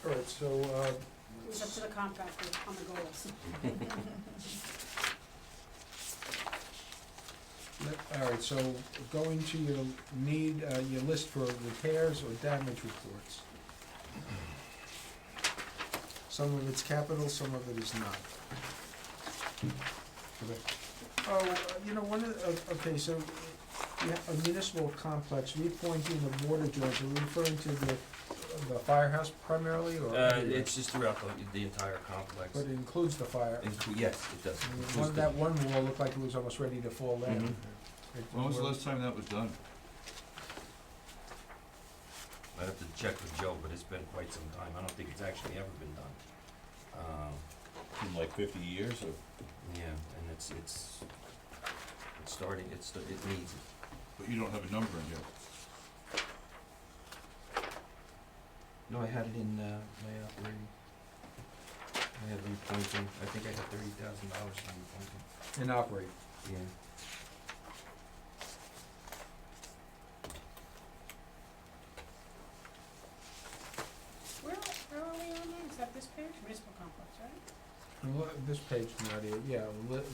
All right, so, It was up to the compactor on the goals. all right, so going to your your list for repairs or damage reports. Some of it's capital, some of it is not. One of, okay, so, yeah, a municipal complex, repointing the border joints, are we referring to the firehouse primarily, or? It's just throughout the entire complex. But it includes the fire. Yes, it does. I mean, Includes that one wall looked like it was almost ready to fall down. Mhm. When was the last time that was done? I have to check with Joe, but it's been quite some time. I don't think it's actually ever been done. In like 50 years or? Yeah, and it's starting, it needs it. But you don't have a number in here. No, I had it in, my operating. I had repointing, I think I had $30,000 in repointing. And operate. Yeah. Where are we on that? Is that this page? Municipal complex, right? This page, Nadia, yeah,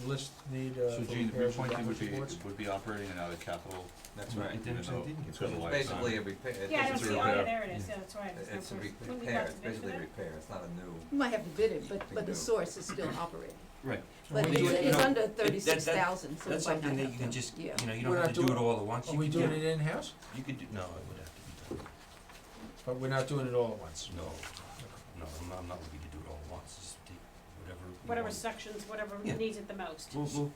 list need, So for Gene, repairs and repointing damage would reports. be operating and out of capital. That's No, right. it didn't- even though it didn't get it's got a It's lifetime. basically a repair. Yeah, I don't it's a see, oh, repair. yeah, there it is, yeah, that's right. There's no It's a first- when we repair, got it's to bid for basically a that? repair, it's not a new. You might have to bid it, but the Big source is still operating. Right. But we do it, it's under 36,000, so it That's might not something that have you can to- just, yeah. you We're don't have not to do it doing- all at once. Are You we can doing do- it in-house? You could do, no, it would have to be done. But we're not doing it all at once. No, I'm not looking to do it all at once, just take whatever. you Whatever want. sections, whatever Yeah. needs it the most. We'll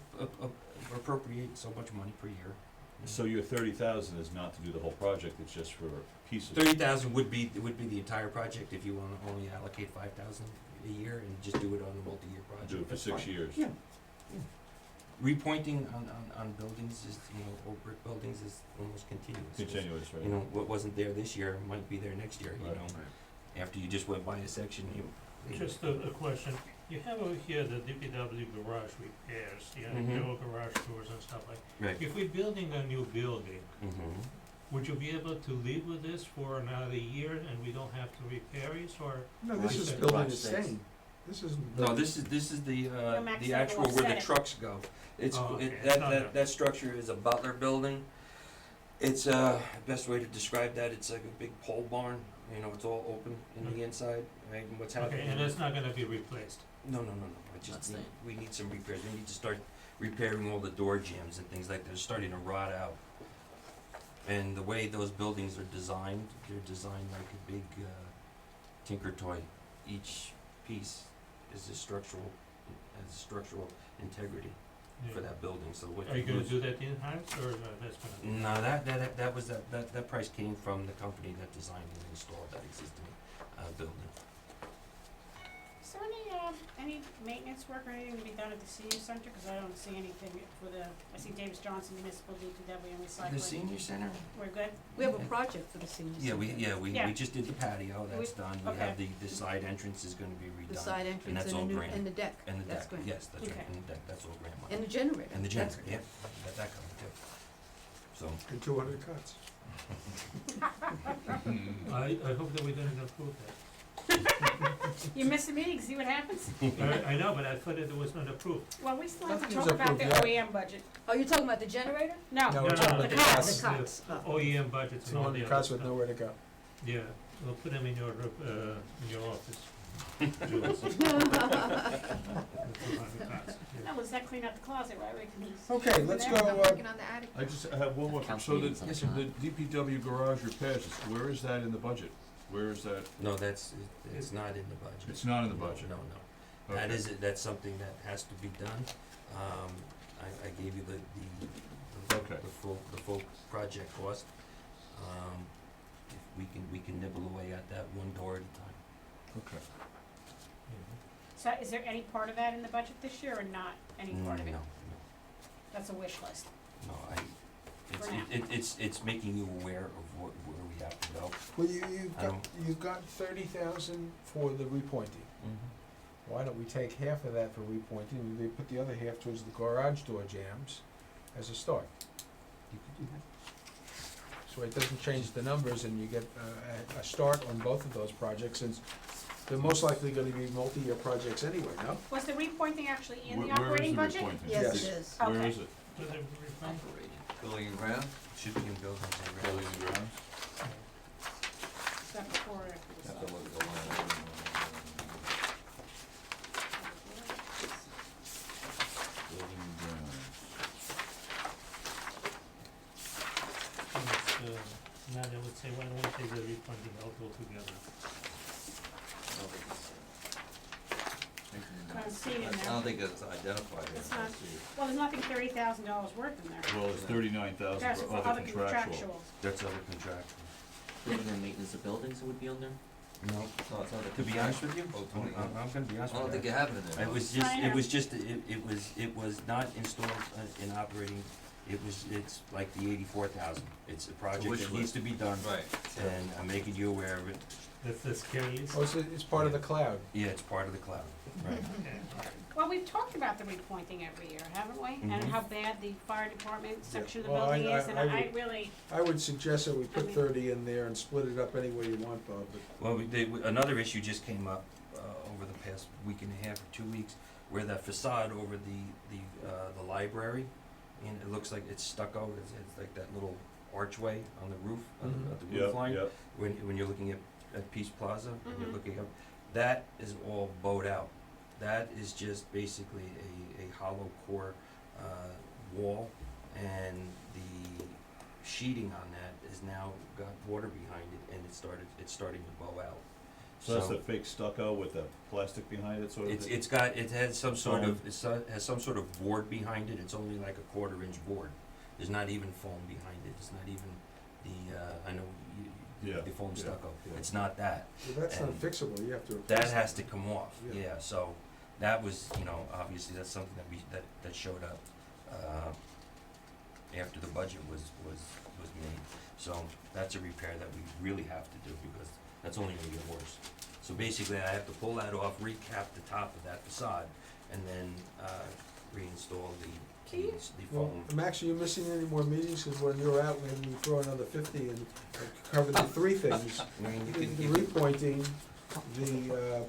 appropriate so much money per year. So your 30,000 is not to do the whole project, it's just for pieces? 30,000 would be the entire project if you wanna only allocate 5,000 a year and just do it on a multi-year project. Do it for That's 6 fine. years? Yeah. Repointing on buildings is, old brick buildings is almost continuous. Continuous, right? What wasn't there this year might be there next year, Right. After you just went by a section, Just a question, you have over here the DPW garage repairs, you know, Mhm. your garage doors and stuff like. Right. If we're building a new building, Mm-hmm. would you be able to live with this for another year and we don't have to repair it, or? No, this Right. is building Garage the space. same. This isn't. No, this is the max the level actual where the offset. trucks go. It's, Oh, okay. it, It's that, not that, a- that structure is a Butler building. It's, best way to describe that, it's like a big pole barn, you know, it's all open in the Okay. inside, right, and what's Okay, happening. and that's not gonna be replaced? No, I Not just, staying. we need some repairs, we need to start repairing all the door jambs and things like that, they're starting to rot out. And the way those buildings are designed, they're designed like a big, tinker toy. Each piece is a structural, has structural integrity Yeah. for that building, so what Are you you gonna lose. do that in-house, or that's gonna? No, that was, that price came from the company that designed and installed that existing, building. Is there any maintenance work or anything to be done at the senior center? Cause I don't see anything for the, I see Davis Johnson Municipal DPW and Recycling. The senior center? We're good? We have a project for the senior center. Yeah, we Yeah. just did the patio, that's done, we okay. have the side entrance is gonna be redone. The side entrance that's and all the new, grant. and the deck. And the That's deck, grant. yes, that's right, Okay. and the deck, that's all grant money. And the generator. And the That's generator, yeah, that coming too. So, And 200 cuts. I hope that we didn't approve that. You miss a meeting, see what happens? I know, but I thought that it was not approved. Well, we still have to Nothing talk is about the approved OEM budget. Oh, you're talking about the generator? No, No, we're talking about the the cots. cuts. The cots. Oh. OEM budgets and all the 200 other cuts with stuff. nowhere to go. Yeah, we'll put them in your office. Jules. The 200 cuts, yeah. no, let's not clean out the closet, right? We can Okay, let's go, I'm working on the attic. I just have one more, Council so the, meetings on the DPW garage repairs, where is that in the budget? Where is that? no, it's not in the budget. It's not in the budget? No, no. Okay. That's something that has to be done. I gave you Okay. the full project cost. If we can nibble away at that one door at a time. Okay. So is there any part of that in the budget this year or not any part of it? No, That's a wish list. no, For now. it's making you aware of where we have to go. well, you've I got, don't- you've got 30,000 for the repointing. Why don't we take half of that for repointing, and they put the other half towards the garage door jams as a start? You could do that. So it doesn't change the numbers, and you get a start on both of those projects, since they're most likely gonna be multi-year projects anyway, no? Was the repointing actually in the Where is operating the budget? repointing? Yes, Yes. it is. Where Okay. is it? So they refund? Operating. Building and ground? Should be in buildings and Building grounds. and grounds? Is that before or after the Have to summer? look at the line item. Building and grounds. Now they would say, why don't we take the refunding out altogether? I don't see it in I there. don't think it's identified here. It's I not. see it. Well, there's nothing $30,000 worth in there. Well, it's 39,000 That's for for other other contractual. contractuals. That's other contractual. Building and maintenance of buildings would be on there? No, No, it's not. to be honest with you, Oh, 20. I'm gonna be honest I don't with think you. you have it in there. It was It's just, not it in was just, it was not installed in operating, it's like the 84,000. It's a project wish that needs list. to be done, Right. and I'm making you aware of it. That's the scariest. Oh, it's part of the cloud. Yeah, it's part of the cloud, right? Okay, all right. Well, we've talked about the repointing every year, haven't we? And Mhm. how bad the fire department section of the Well, building I- is, and I I would- really, I would suggest that we I put mean- 30 in there and split it up any way you want, Bob, but Well, another issue just came up over the past week and a half or 2 weeks, where that facade over the library, and it looks like it's stucco. It's like that little archway on the roof, Mhm. at the roof line. Yep, When you're looking at Peace Plaza, and you're Mhm. looking up, that is all bowed out. That is just basically a hollow core wall, and the sheeting on that is now got water behind it, and it's starting to bow out. so that's the fake stucco with the plastic behind it, sort of? It has some sort of, has some sort of board behind it. It's only like a 1/4-inch board. There's not even foam behind it. It's not even I know Yeah, the foam yeah, stucco. yeah. It's not that. well, that's not And fixable, you have to replace it. That has to come off, Yeah. yeah, so that was, obviously that's something that showed up, after the budget was made. So that's a repair that we really have to do, because that's only gonna get worse. So basically, I have to pull that off, recap the top of that facade, and then, reinstall the Well, foam. Max, are you missing any more meetings? Because when you're out, maybe we throw another 50 and cover the three things. I mean, you The can, repointing, the,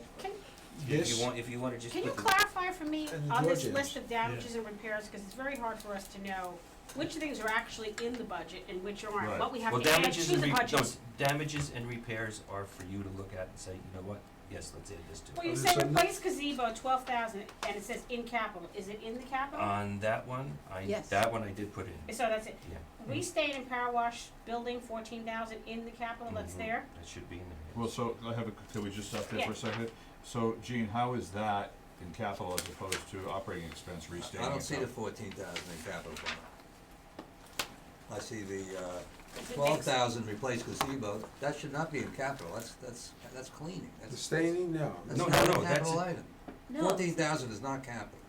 if you wanna just Can you put the, clarify for me And the on this door list jambs. of damages and repairs, because it's very hard for us to know which things are actually in the budget and which aren't, Right. what we have well, to add damages to and the budget. damages and repairs are for you to look at and say, you know what, yes, let's add this to Well, it. you Okay, say so replace gazebo, 12,000, and it says in capital, is it in the capital? On that one, Yes. that one I did put in, So that's it. yeah. We stayed in power wash building, 14,000 in the capital, that's Mhm. there? That should be in there. Well, so, can we just stop there Yeah. for a second? So, Gene, how is that in capital as opposed to operating expense restating? I don't see the account? 14,000 in capital fund. I see the, Is it 12,000 replace gazebo, that should not be in capital, that's cleaning, the that's, staining, no. that's No, not no, a no, that's capital it. item. No. 14,000 is not capital.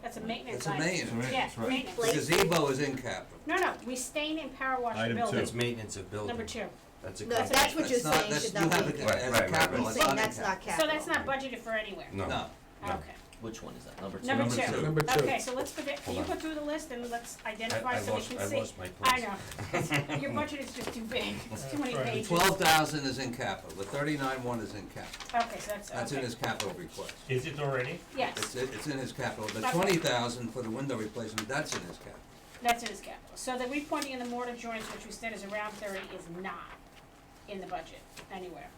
That's a maintenance It's a item. maintenance. Yeah, That's right. maintenance. The gazebo is in capital. No, we stain in power wash the Item building. That's maintenance of building. Number 2. That's a No, capital. that's what you're That's not- saying that's- should you not have be. it Right, as right, a right, capital, right. He's it's saying not in that's capital. not capital. So that's not budgeted for anywhere? No. No. Okay. Which one is that? Number two? Number Number 2. two. Number 2. Okay, so let's forget, can you Hold on. go through the list and let's I identify so we can see? lost my place. I know. Your budget is just too big. It's too many Right. The pages. 12,000 is in capital, the 39,1 is in capital. Okay, so that's, That's in okay. his capital request. Is it already? Yes, It's in his capital. The Okay. 20,000 for the window replacement, that's in his capital. that's in his capital. So the repointing and the mortar joints, which we said is around 30, is not in the budget anywhere.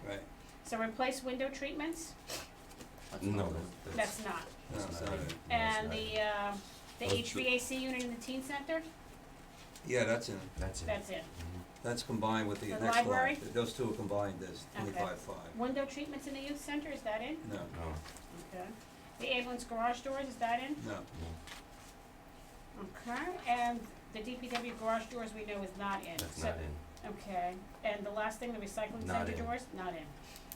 Right. So replace window treatments, That's No, not it. that's not. No, That's no, not no. it. And No, it's the Those- HVAC unit in the teen center, Yeah, that's in. not. That's it. that's it. Mhm. That's combined with the The next line. library? Those two are combined as Okay. 25.5. Window treatments in the youth center, is that in? No, No, Okay. The ambulance garage doors, is that in? no. no, Okay, and the DPW garage doors we know is not in. that's So- not in. Okay, and the last thing, the recycling Not center in. doors, not in.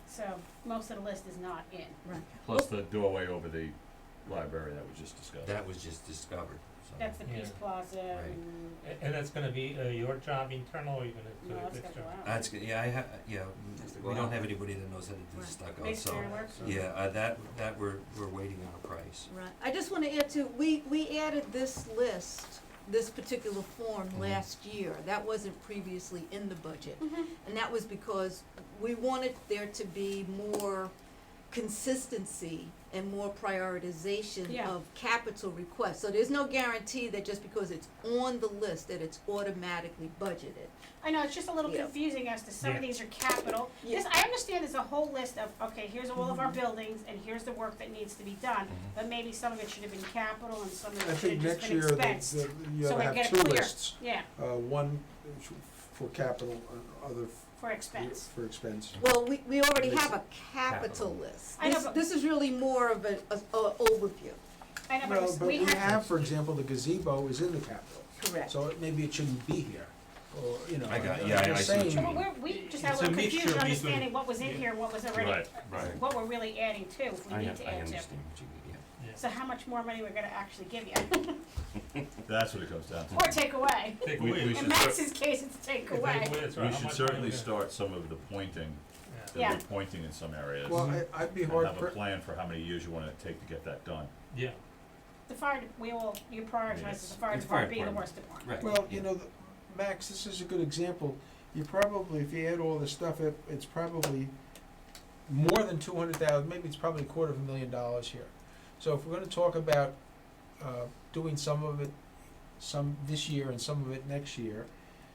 So most of the list is not in. Right. Plus the doorway over the library that we just discussed. That was just discovered, so. That's the Peace Yeah. Plaza Right. and, And that's gonna be your job internal, or you're gonna do no, it that's gotta external? go out. That's good, yeah, Has to go we don't out. have anybody that knows how to do the Right. stucco, Masonry so, works? yeah, that we're waiting on a price. Right. I just wanna add to, we added this list, this particular form Mhm. last year. That wasn't previously in the budget. Mhm. And that was because we wanted there to be more consistency and more prioritization Yeah. of capital requests. So there's no guarantee that just because it's on the list that it's automatically budgeted. I know, it's just a little Yeah. confusing as to some of Yeah. these are capital. Yeah. This, I understand there's a whole list of, okay, here's all of our Mhm. buildings and here's the work that needs to be done. Mhm. But maybe some of it should have been capital and some of I it should think have just next been year, expensed. you So ought we to get have it two clear. lists. Yeah, One for capital and other for expense. for expense. Well, we already List- have a capital capital. list. I know, This, but- this is really more of a overview. I know, No, but but we we have, have, for example, the gazebo is in the capital, Correct. so maybe it shouldn't be here, or, you know. I got- I'm yeah, I just see what you saying- mean. well, we just have a It's a little mixture confusion between- understanding what was in yeah. here, what was already, Right, right. what we're really adding to, if we I need to add to. understand what you mean, yeah. So how much more money we're gonna actually give you, That's what it comes down to. or take away. Take We- away. we In should Max's case, it's take Take away. that's right. We How should much certainly money we start some of the pointing, the Yeah. repointing in some areas. Well, I'd be And hard, have a plan for how many years you want it to take to get that done. Yeah, The fire, you prioritize Yes. the fire It's fire department being the department. worst department. Right. well, yeah. you know, Max, this is a good example. You probably, if you add all this stuff, it's probably more than 200,000, maybe it's probably $250,000 here. So if we're gonna talk about, doing some of it, some this year and some of it next year,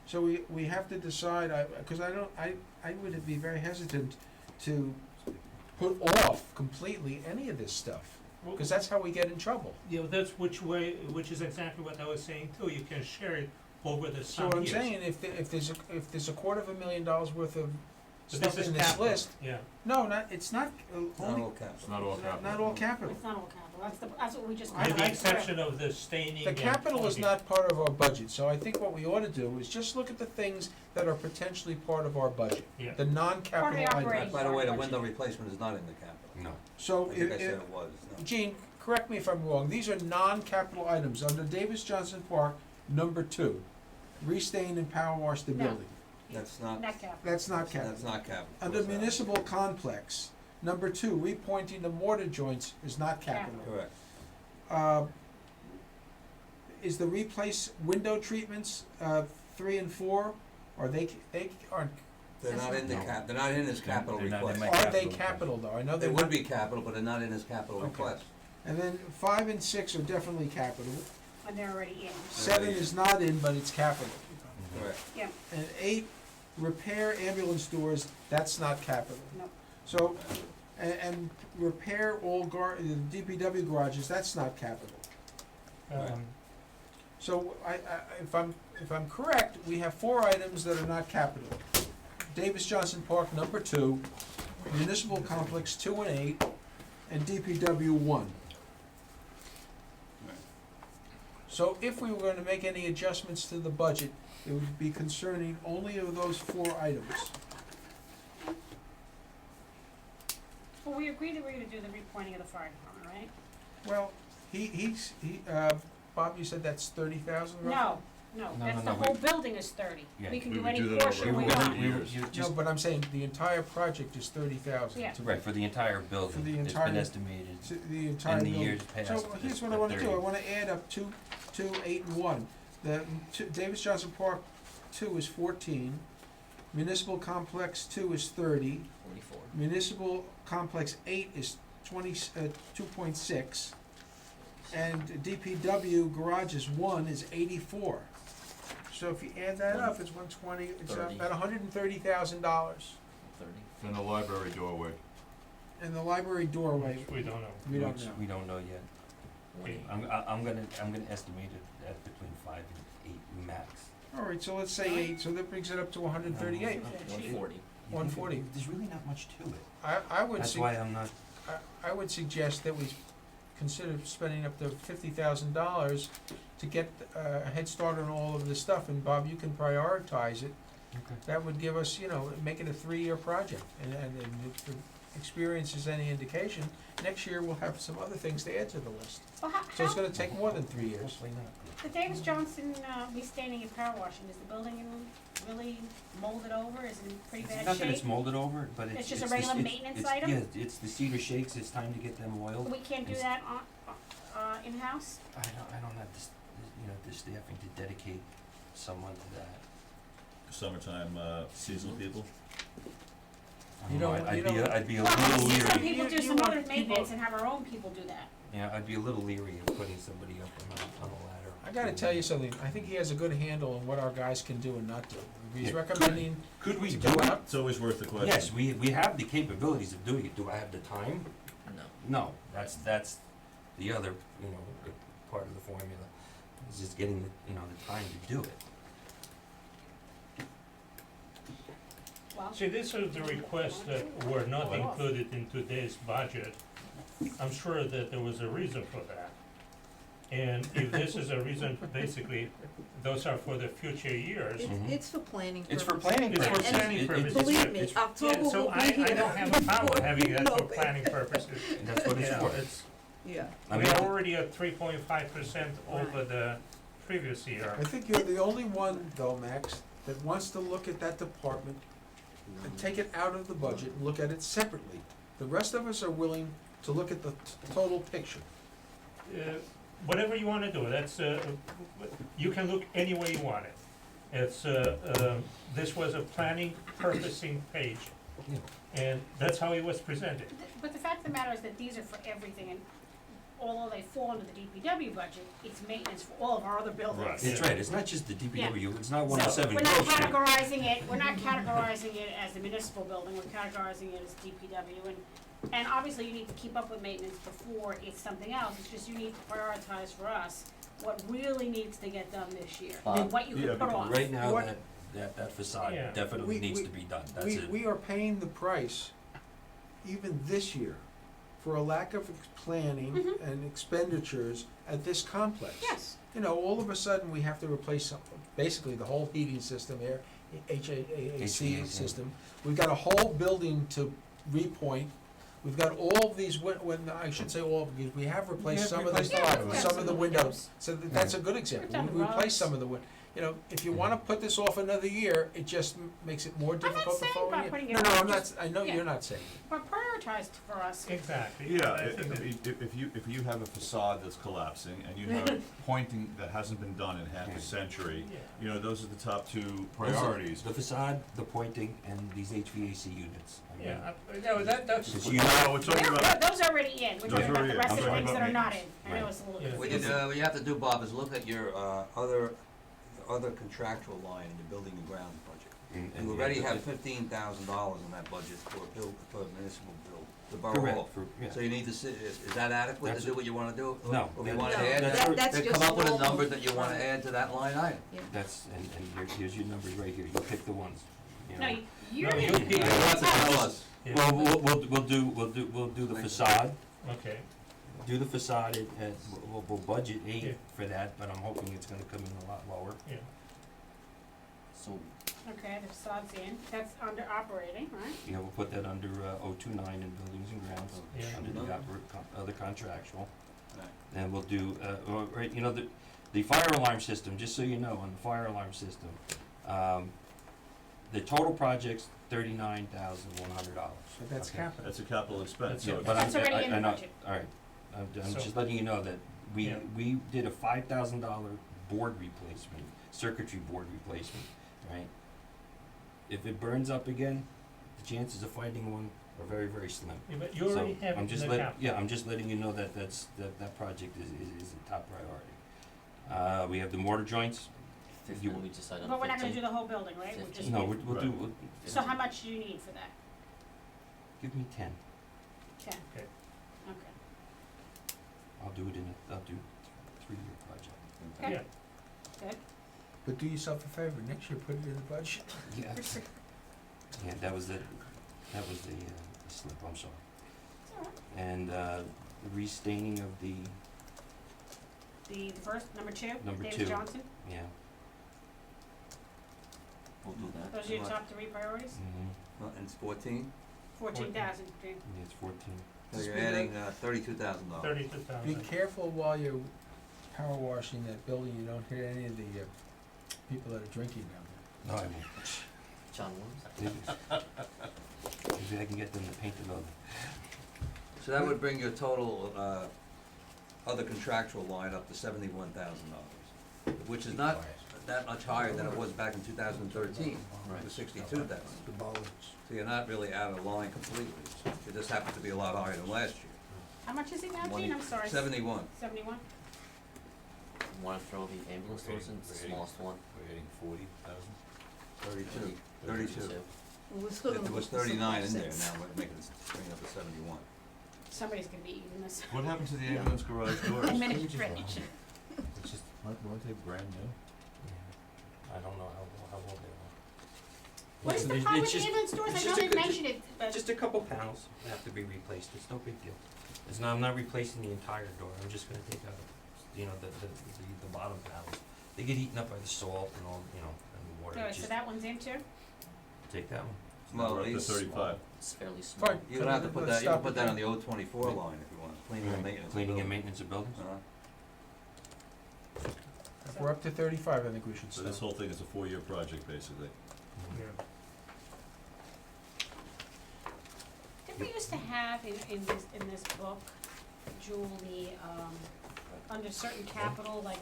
so we have to decide, because I would be very hesitant to put off completely any of this stuff, Well, because that's how we get in trouble. yeah, that's which is exactly what I was saying too, you can share it over the So some what I'm years. saying, if there's $250,000 worth of So stuff this is in this capital. list, Yeah, no, it's not, Not only, all It's capital. not all capital. not all capital. It's not all capital, that's what we just. I- with the I- exception of the staining The and capital is plumbing. not part of our budget, so I think what we ought to do is just look at the things that are potentially part of our budget, Yeah. the non-capital Part of the items. operating. By the way, the window replacement is not in the capital. No. So I think I said it was, no. Gene, correct me if I'm wrong, these are non-capital items, under Davis Johnson Park, number 2, restain and power wash the No. building. That's not, Not capital. That's not capital. that's not capital. Under What's that? municipal complex, number 2, repointing the mortar joints is not capital. Correct. Is the replace window treatments, 3 and 4, are they aren't, They're not in the they're not in his capital They're not in request. my are they capital. capital though? I know They they're would not. be capital, but they're not in his capital Okay. request. And then 5 and 6 are definitely capital. And they're already in. 7 is not in, but it's capital. Correct. Yeah, And 8, repair ambulance doors, that's not capital. no. So, and repair all DPW garages, that's not capital. So if I'm correct, we have 4 items that are not capital. Davis Johnson Park, number 2, municipal complex 2 and 8, and DPW 1. So if we were gonna make any adjustments to the budget, it would be concerning only of those 4 items. Well, we agreed that we were gonna do the repointing of the fire department, right? Well, Bob, you said that's 30,000 roughly? No, No, that's no, the no, whole building is 30. Yeah, We can we do would any do that portion over we a want. couple years. No, but I'm saying the entire project is 30,000. Yeah. Right, for the entire building. For the It's entire- been estimated So the entire in the building. years past. So here's what I wanna do, I wanna add up 2, 8, and 1. The Davis Johnson Park 2 is 14, municipal complex 2 is 30, 44. municipal complex 8 is 2.6, and DPW garages 1 is 84. So if you add that up, it's 120, it's 30. about $130,000. 30. And the library doorway. And the library doorway, We don't know. we don't Which know. we don't know yet. Okay. I'm gonna estimate it at between 5 and 8 max. All right, so let's say 8, so that brings it up to 138. 140. 140. There's really not much to it. I would That's say. why I'm not, I would suggest that we consider spending up to $50,000 to get a head start on all of this stuff, and Bob, you can prioritize it. okay. That would give us, make it a 3-year project, and if the experience is any indication, next year we'll have some other things to add to the list. Well, So it's gonna take more than 3 years. Hopefully not. the Davis Johnson, restaining and power washing, is the building really molded over, is it in pretty bad shape? Not that it's molded over, but It's it's. just a the- regular it's- maintenance it's- item? Yeah, it's the cedar shakes, it's time to get them oiled. We can't do It's- that in-house? I don't have this, the staffing to dedicate someone to that. Summertime, seasonal people? I You don't know, don't- I'd you be, don't- I'd be a Well, little we see some leery, people do You some want other people- maintenance and have our own people do that. yeah, I'd be a little leery of putting somebody up on a ladder. I gotta tell you something, I think he has a good handle on what our guys can do and not do. He's Yeah. recommending, Could we to do go it? out. It's always worth the question. Yes, we have the capabilities of doing it. Do I have the time? No. No, that's the other, part of the formula, is just getting the time to do it. Well, See, these are the requests that were not included in today's budget. I'm sure that there was a reason for that. And if this is a reason, basically, those are for the future years. Mhm. It's for planning It's purposes. for planning It's for purposes. planning It- purposes. Believe me, it's- October Yeah, so will be I here. don't have a problem having that for No. planning purposes. That's what it's You know, for. it's, Yeah. I we're mean, already at 3.5% over the previous year. I think you're the only one, though, Max, that wants to look at that department and take it out of the budget and look at it separately. The rest of us are willing to look at the total picture. Whatever you wanna do, that's, you can look any way you want it. It's, this was a planning purposing page, Yeah. and that's how it was presented. but the fact of the matter is that these are for everything, and although they fall under the DPW budget, it's maintenance for all of our other buildings. Right. It's right, it's not just the DPW, it's not So, 107 we're not Grove Street. we're not categorizing it as a municipal building, we're categorizing it as DPW, and obviously you need to keep up with maintenance before it's something else, it's just you need to prioritize for us what really needs to get done this year, and what you Yeah, can put because off. Right now, What- that facade Yeah. definitely We- needs we- to be done, that's it. We are paying the price, even this year, for a lack of planning Mhm. and expenditures at this complex. Yes, All of a sudden, we have to replace basically the whole heating system here, HVAC HVAC. system. We've got a whole building to repoint. We've got all of these, I should say all, because we have replaced some of replaced the, a lot of some of the windows. So that's a good We've example. done We replaced rugs. some of the you know, if you wanna put this off another year, it just makes it more not difficult the saying following about year. putting it No, no, off, I'm not, just- I know yeah. you're not saying. But prioritized for us. Exactly. Yeah, I think that- if you have a facade that's collapsing and you have pointing that hasn't been done in half a century, Yeah. you know, those are the top two priorities. The facade, the pointing, and these HVAC units. I mean, Yeah, no, that's. Because You you know, we're talking about, Those are already in, we're Those talking are about already the in. rest I'm of the talking things that about are not in, maintenance. I know Right. it's a little Yeah. confusing. What you have to do, Bob, is look at your, other contractual line in your building and grounds budget. and You yeah, already but have it- $15,000 in that budget for a municipal bill, the borough Correct, hall. for, yeah. So you need to is that adequate to That's- do what you wanna do? No, Or you that- wanna No, add that's that? for- that's Then just come up with a normal. number that you wanna add to that line item. Yeah. That's, and here's your numbers right here, you pick the ones, you know. No, you're No, gonna. you pick- You have to tell us. Yeah. Well, we'll do the facade, Okay, do the facade, and we'll budget Yeah. 8 for that, but I'm hoping it's gonna come in a lot lower. yeah. So, Okay, the facade's in, that's under operating, right? You know, we'll put that under 029 in buildings and grounds, Yeah. under the other contractual. Right. And we'll do, right, you know, the fire alarm system, just so you know, on the fire alarm system, the total project's $39,100. But that's Okay. capital. that's a capital expense. That's it. But That's already in the know- budget. All right, I'm So- just letting you know that Yeah. we did a $5,000 board replacement, circuitry board replacement, right? If it burns up again, the chances of finding one are very, very slim. Yeah, but you already So, have I'm it just in the let- capital. Yeah, I'm just letting you know that that project is a top priority. We have the mortar joints. fifteen, we decide on But we're not gonna do 15. the whole building, right? We're just. No, we'll do, Right. So how much do you need for that? give me 10. 10? Okay. Okay. I'll do it I'll do 3-year project. Okay. Yeah, Good. But do yourself a favor, next year put it in the budget. Yeah. Yeah, that was the slip, I'm sorry. It's all right. And, the restaining of the, The first, number 2? Number David 2. Johnson? yeah. We'll do that. Those are your Right. top 3 priorities? Mm-hmm. And it's 14, 14,000, okay. Yeah, it's 14. so Just you're be adding, $32,000. 32,000. Be careful while you're power washing that building, you don't hit any of the people that are drinking down there. No, I won't. John Williams? Maybe I can get them to paint it on. So that would bring your total, other contractual line up to $71,000, which is not that much higher than it was back in 2013, Right. the 62,000. The bollards. So you're not really out of line completely, it just happens to be a lot higher than last year. How much is it now, One- Gene? I'm sorry. 71. 71? Wanna throw the ambulance doors in, it's the smallest one? We're hitting 40,000? 32. 32. 32. Well, we're still gonna It was look for some 39 in there, offsets. now we're making it, bring it up to 71. Somebody's gonna be eating this. What happened to the ambulance garage doors? Administration. It's just, Weren't they brand new? I don't know how old they are. What is the It's problem with the just- ambulance doors? I it's know just a they good- mentioned it, but. Just a couple panels have to be replaced, it's no big deal. I'm not replacing the entire door, I'm just gonna take out, you know, the bottom panels. They get eaten up by the salt and all, you know, and the water. Alright, Just so that one's in too? take that one. Well, We're up to these- 35. It's fairly small. Fine. You don't have to put Let's that, you can stop put it that there. on the 024 line if you want, cleaning and maintenance. of Cleaning and buildings. maintenance of buildings? If we're up to 35, I think we should So stop. this whole thing is a 4-year project, basically. Yeah. Did we used to have in this book, Julie, under certain capital, like,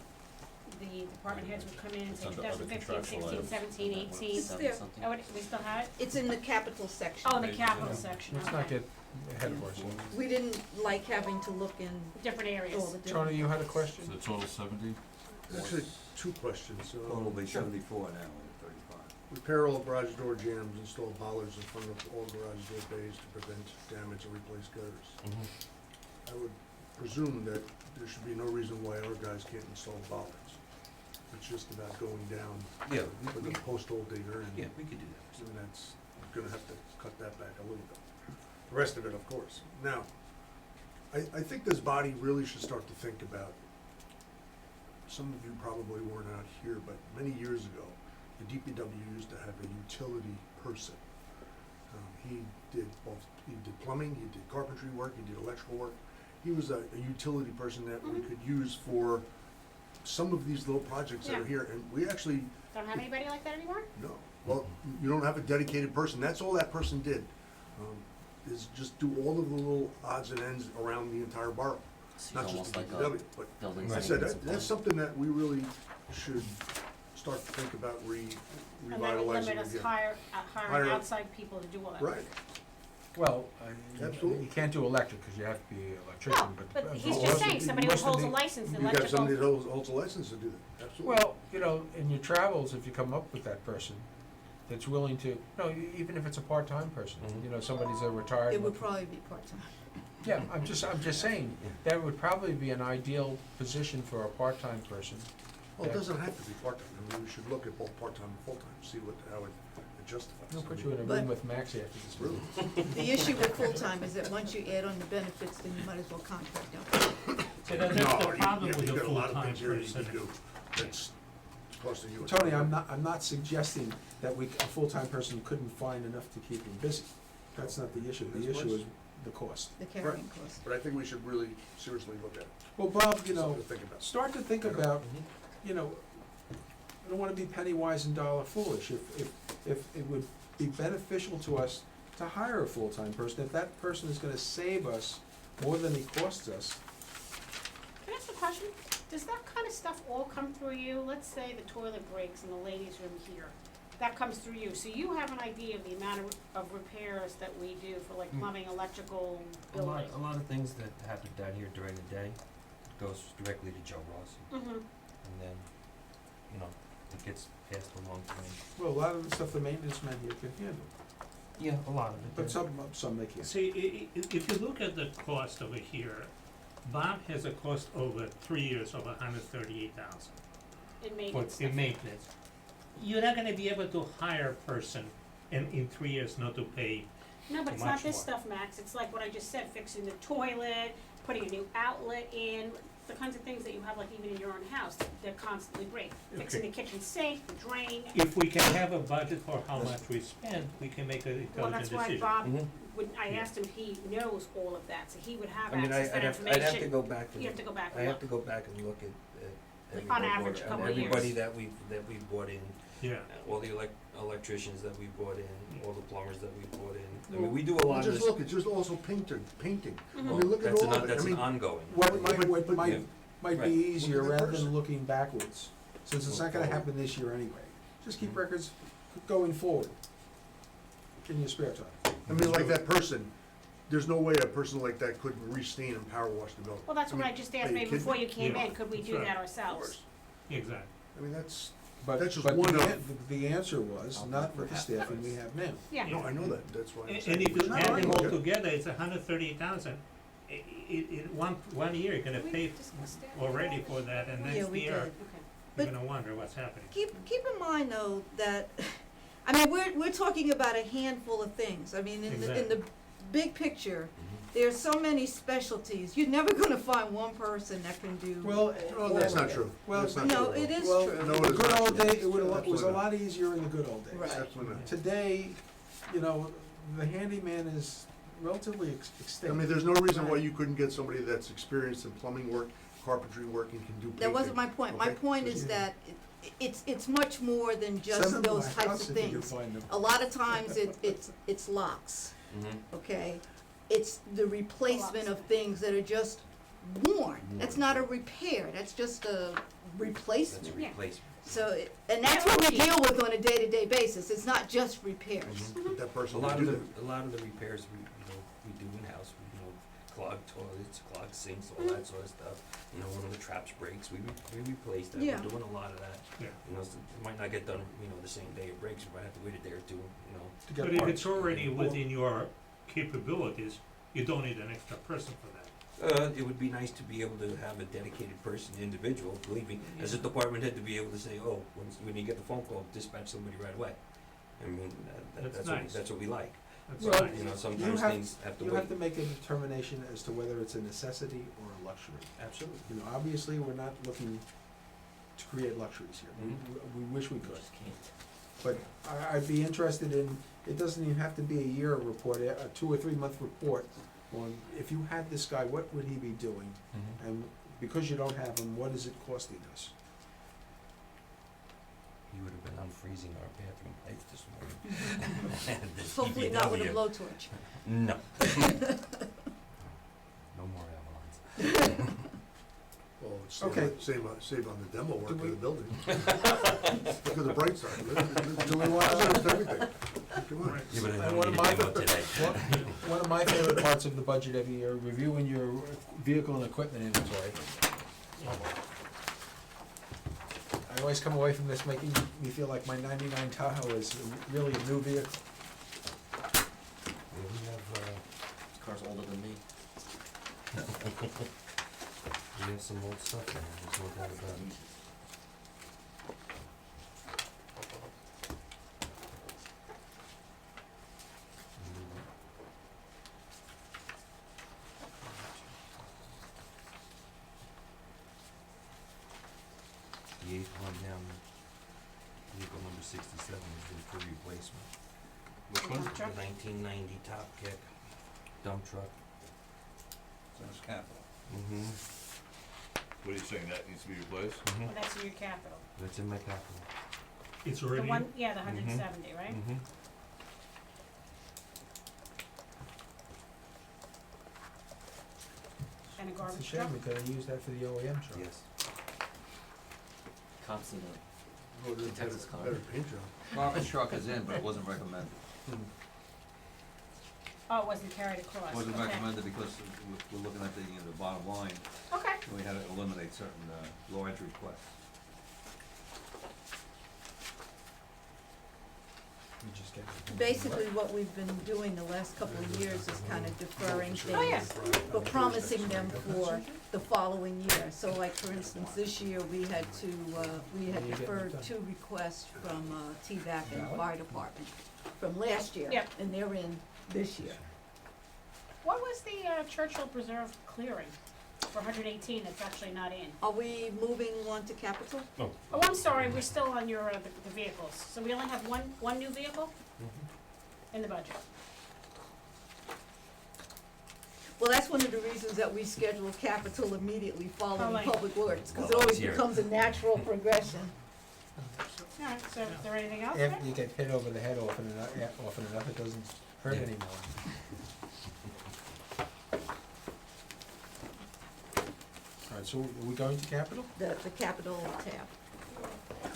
the department heads would come in and It's say under 2015, other 16, contractual 17, 18. It's there. Something. Oh, we still have it? It's in the capital section. Oh, in the capital section, Let's not okay. get ahead of ourselves. We didn't like having to look in Different all areas. the different. Tony, you had a question? So the total 70? Actually, 2 questions. Total will be 74 now, with 35. Repair all garage door jambs, install bollards in front of all garage door bays to prevent damage and replace gutters. Mm-hmm. I would presume that there should be no reason why our guys can't install bollards. It's just about going down Yeah, with a post-hole digger, yeah, and we could do that. that's, gonna have to cut that back a little bit. The rest of it, of course. Now, I think this body really should start to think about, some of you probably weren't out here, but many years ago, the DPW used to have a utility person. He did plumbing, he did carpentry work, he did electrical work. He was a utility person that we could use for some of these little projects that are Yeah. here, and we actually, Don't have anybody like that anymore? no, well, you don't have a dedicated person, that's all that person did, is just do all of the little odds and ends around the entire borough, It's not just almost the like DPW, a but building I said, maintenance that's supply. something that we really should start to think about And that would revitalizing limit us again. hiring Hire- outside people to do all that. Right, Well, Absolutely. you can't do electric, cause you have to be an electrician, No, but. but he's most just of saying, the- somebody who most of holds a the- license, you electrical. got somebody that holds a license to do that, absolutely. Well, you know, in your travels, if you come up with that person that's willing to, no, even if it's a part-time person, Mhm. you know, somebody's a retired. It would looking- probably be part-time. Yeah, I'm just saying, that would probably be an ideal position for a part-time person. Well, it Yeah. doesn't have to be part-time, I mean, we should look at both part-time and full-time, see how it justifies. They'll I put mean, you in a But- room with Maxie after this Really? meeting. The issue with full-time is that once you add on the benefits, then you might as well contract out. So that's the No, problem with you've a got a lot of full-time things here you person. can do that's costing you. a Tony, ton. I'm not suggesting that a full-time person couldn't find enough to keep him busy. That's not the issue. The That's issue what's- is the cost. The carrying cost. But I think we should really seriously look at it, Well, Bob, you know, something to think about. start to think about, you know, I don't wanna be penny wise and dollar foolish. If it would be beneficial to us to hire a full-time person, if that person is gonna save us more than he costs us, Can I ask a question? Does that kind of stuff all come through you? Let's say the toilet breaks in the ladies' room here. That comes through you, so you have an idea of the amount of repairs that we do for like plumbing, electrical, building. A lot of things that happen down here during the day goes directly to Joe Ross, Mm-hmm. and then, you know, it gets passed along to me. well, a lot of the stuff the maintenance man here can handle, Yeah, a lot of it. but some they can't. See, if you look at the cost over here, Bob has a cost over 3 years of $138,000 In for maintenance in stuff. maintenance. You're not gonna be able to hire a person in 3 years not to pay. No, but it's much not this more. stuff, Max. It's like what I just said, fixing the toilet, putting a new outlet in, the kinds of things that you have like even in your own house that constantly break. Fixing the Okay. kitchen sink, the drain. If we can have a budget for how much we spend, we can make an Well, intelligent that's why decision. Bob Mhm. would, I Yeah. asked him, he knows all of that, so he would have I mean, access to that I'd information. have to go back and. You have to go back I and have look. to go back and look at every On work average, order, couple and of years. everybody that we've brought in, Yeah. all the electricians that we brought in, all the plumbers that we brought in. I Well, mean, we do a Well, lot of this. just look, it's just also painting. I Mhm. mean, look at That's all an, of it, I that's an mean, ongoing. What Yeah, might, but- what but- might, Yeah. might be Right. easier Look at that rather than person. looking backwards, since it's not gonna Forward. happen this year anyway. Just keep Mhm. records going forward in your spare time. I mean, like that person, there's no way a person like that could re-stain and power wash the building. Well, that's what I mean, just are asked you maybe kidding before me? you came Yeah. in, could we That's do right. that Of ourselves? course. Exactly. I mean, that's But just but one the of- an- the answer was not with the staffing we have now. Yeah. No, I know that, that's why I'm And saying. if you It's not add them arguing all with it. together, it's 138,000. One year, you're gonna pay already for that, and Yeah, next we year, did. Okay. you're But- gonna wonder what's happening. Keep in mind though that, I mean, we're talking about a handful of things. I mean, in the big picture, there's so many specialties. You're never gonna find one person that can do. Well, Oh, that's all not of true. Well, That's not No, true at it all. is well, true. No, the it is good not old true. day, it was a Absolutely not. lot easier in the good old days. Right. Absolutely not. Today, you know, the handyman is relatively extinct. I mean, there's no reason why you couldn't get somebody that's experienced in plumbing work, carpentry work, and can do painting. That wasn't my point. My Okay? point is that it's much more than just Send them to those my types house of if you can things. find them. A lot of times it's locks, Mm-hmm. okay? It's the replacement of things that are just worn. That's not a repair, that's just a That's replacement. a Yeah. replacement. So, and that's what we deal with on a day-to-day basis. It's not just repairs. Mhm. But that A person lot would of do the, that. a lot of the repairs we do in-house, clogged toilets, clogged sinks, all that sort of stuff. You know, one of the traps breaks, we replace that, Yeah. we're doing a lot of that. Yeah. You know, so it might not get done, the same day it breaks, we might have to wait a day or two, To get But if parts. it's already within your capabilities, you don't need an extra person for that. It would be nice to be able to have a dedicated person, individual, believe me, as a department head, to be able to say, oh, when you get the phone call, dispatch somebody right away. I mean, That's that's nice. what we like. That's Well, nice. You know, sometimes have- things have to You wait. have to make a determination as to whether it's a necessity or a luxury. Absolutely. You know, obviously, we're not looking to create luxuries here. We wish we You could. just can't. But I'd be interested in, it doesn't even have to be a year report, a 2 or 3 month report on, if you had this guy, what would he be doing? And because you don't have them, what is it costing us? You would have been unfreezing our bathroom pipes this morning. This Hopefully not with a DPW. blowtorch. No. No more Avalons. Well, it's Okay. save on the demo work Do of we- the building. Look at the bright side. Do we want to- Everything. Come on. Yeah, but I And don't one of need a my- demo today. One of my favorite parts of the budget every year, reviewing your vehicle and equipment inventory. I always come away from this making me feel like my '99 Tahoe is really a new vehicle. Yeah, we have, This car's older than me. we have some old stuff in here, there's no doubt about it. The eighth one down, vehicle number 67 is due for replacement. Which one? Dump truck? The 1990 Top Kick dump truck. So it's capital. Mm-hmm. What are you saying, that needs to be replaced? Well, that's in your capital. That's in my capital. It's The already, one, yeah, the 170, right? Mm-hmm. And a It's a garbage shame, truck? we could have used that for the OEM truck. Yes. Constantly. Oh, there's Texas car. better paint job. Garbage truck is in, but it wasn't recommended. Oh, it wasn't carried across, It wasn't okay. recommended because we're looking at the, the bottom line, Okay, and we had to eliminate certain, low entry requests. We just get it. Basically, what we've been doing the last couple of years is kind of deferring Oh, yeah. things, but promising them for the following year. So like, for instance, this year, we had deferred 2 requests from, TVAC and the fire department from last year. Yep. And they're in this year. what was the Churchill Preserve clearing for 118 that's actually not in? Are we moving on to capital? Oh, I'm sorry, we're still on your, the vehicles, so we only have one new vehicle in the budget. Well, that's one of the reasons that we schedule capital immediately following Following. public works, because it Well, always it's here. becomes a natural progression. All right, so is there anything else? If Rick? you get hit over the head often enough, it doesn't hurt Yeah. anymore. All right, so are we going to capital? The capital tab.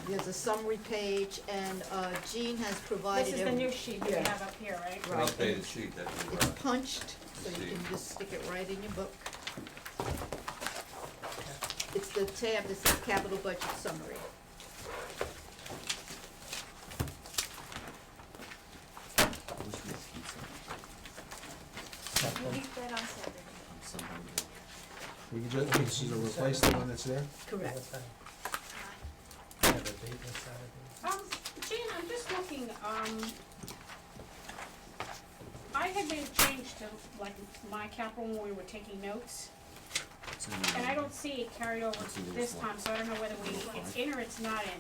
There's a summary page, and Jean has provided. This is the new sheet that we Yeah. have up here, right? An Right, updated and sheet that you, it's punched, so you see. can just stick it right in your book. It's the tab that says capital budget summary. I wish we had pizza. Capital. I'm so hungry. We can just, this is a replace the one that's there? Correct. Jean, I'm just looking, I had made a change to, like, my capital when we were taking notes, It's in the- and I don't see it carried over It's in to this this one. time, so I don't know whether it's in or it's not in.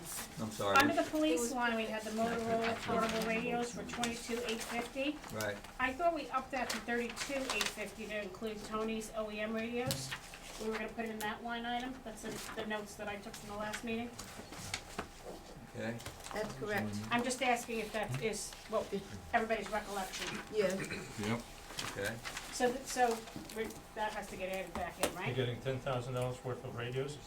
I'm sorry. Under the police line, we had the Motorola portable radios for 22,850. Right, I thought we upped that to 32,850 to include Tony's OEM radios. We were gonna put it in that line item, that's in the notes that I took from the last meeting. okay. That's correct. I'm just asking if that is, well, everybody's recollection. Yeah, Yep. Okay. So that has to get added back in, you're right? getting $10,000 worth of radios?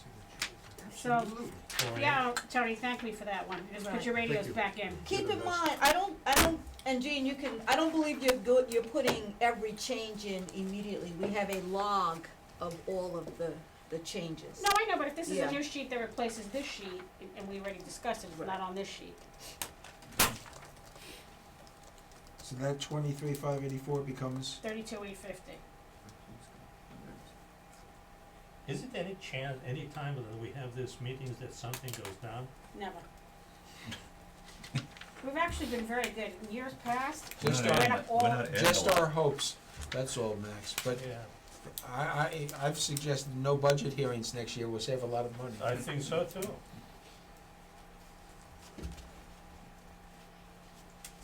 So, For yeah, Tony, thank me for that one, just put your radios back in. keep in mind, I don't, and Jean, I don't believe you're putting every change in immediately. We have a log of all of the changes. No, I know, but if this is Yeah. a new sheet that replaces this sheet, and we already discussed it, it's not on this sheet. So that 23,584 becomes, 32,850. Is it any chance, any time that we have these meetings that something goes down? Never. We've actually been very good. In years past, Just we went up all, just our hopes, that's all, Max, but Yeah, I've suggested no budget hearings next year, we'll save a lot of money. I think so too.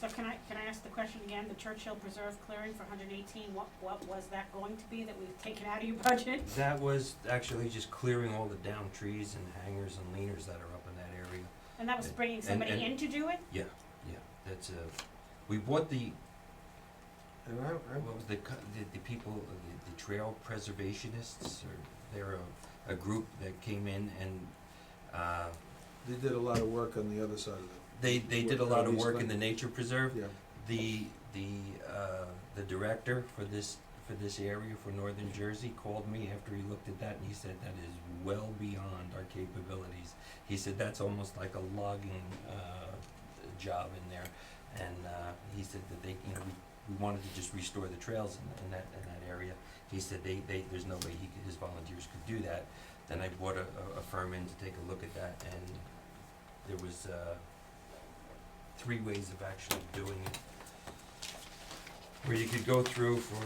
so can I ask the question again, the Churchill Preserve clearing for 118, what was that going to be that we've taken out of your budget? That was actually just clearing all the down trees and hangers and leaners that are up in that area. And that was bringing And- somebody and- in to do it? Yeah, that's, we bought the, And what was the people, the trail preservationists, or they're a group that came in and, they did a lot of work on the other side of it. they did a lot of work in the nature preserve. Yeah. The director for this area for northern Jersey called me after he looked at that, and he said that is well beyond our capabilities. He said that's almost like a logging job in there, and he said that they, we wanted to just restore the trails in that area. He said there's no way his volunteers could do that. Then I brought a firm in to take a look at that, and there was 3 ways of actually doing it. Where you could go through for,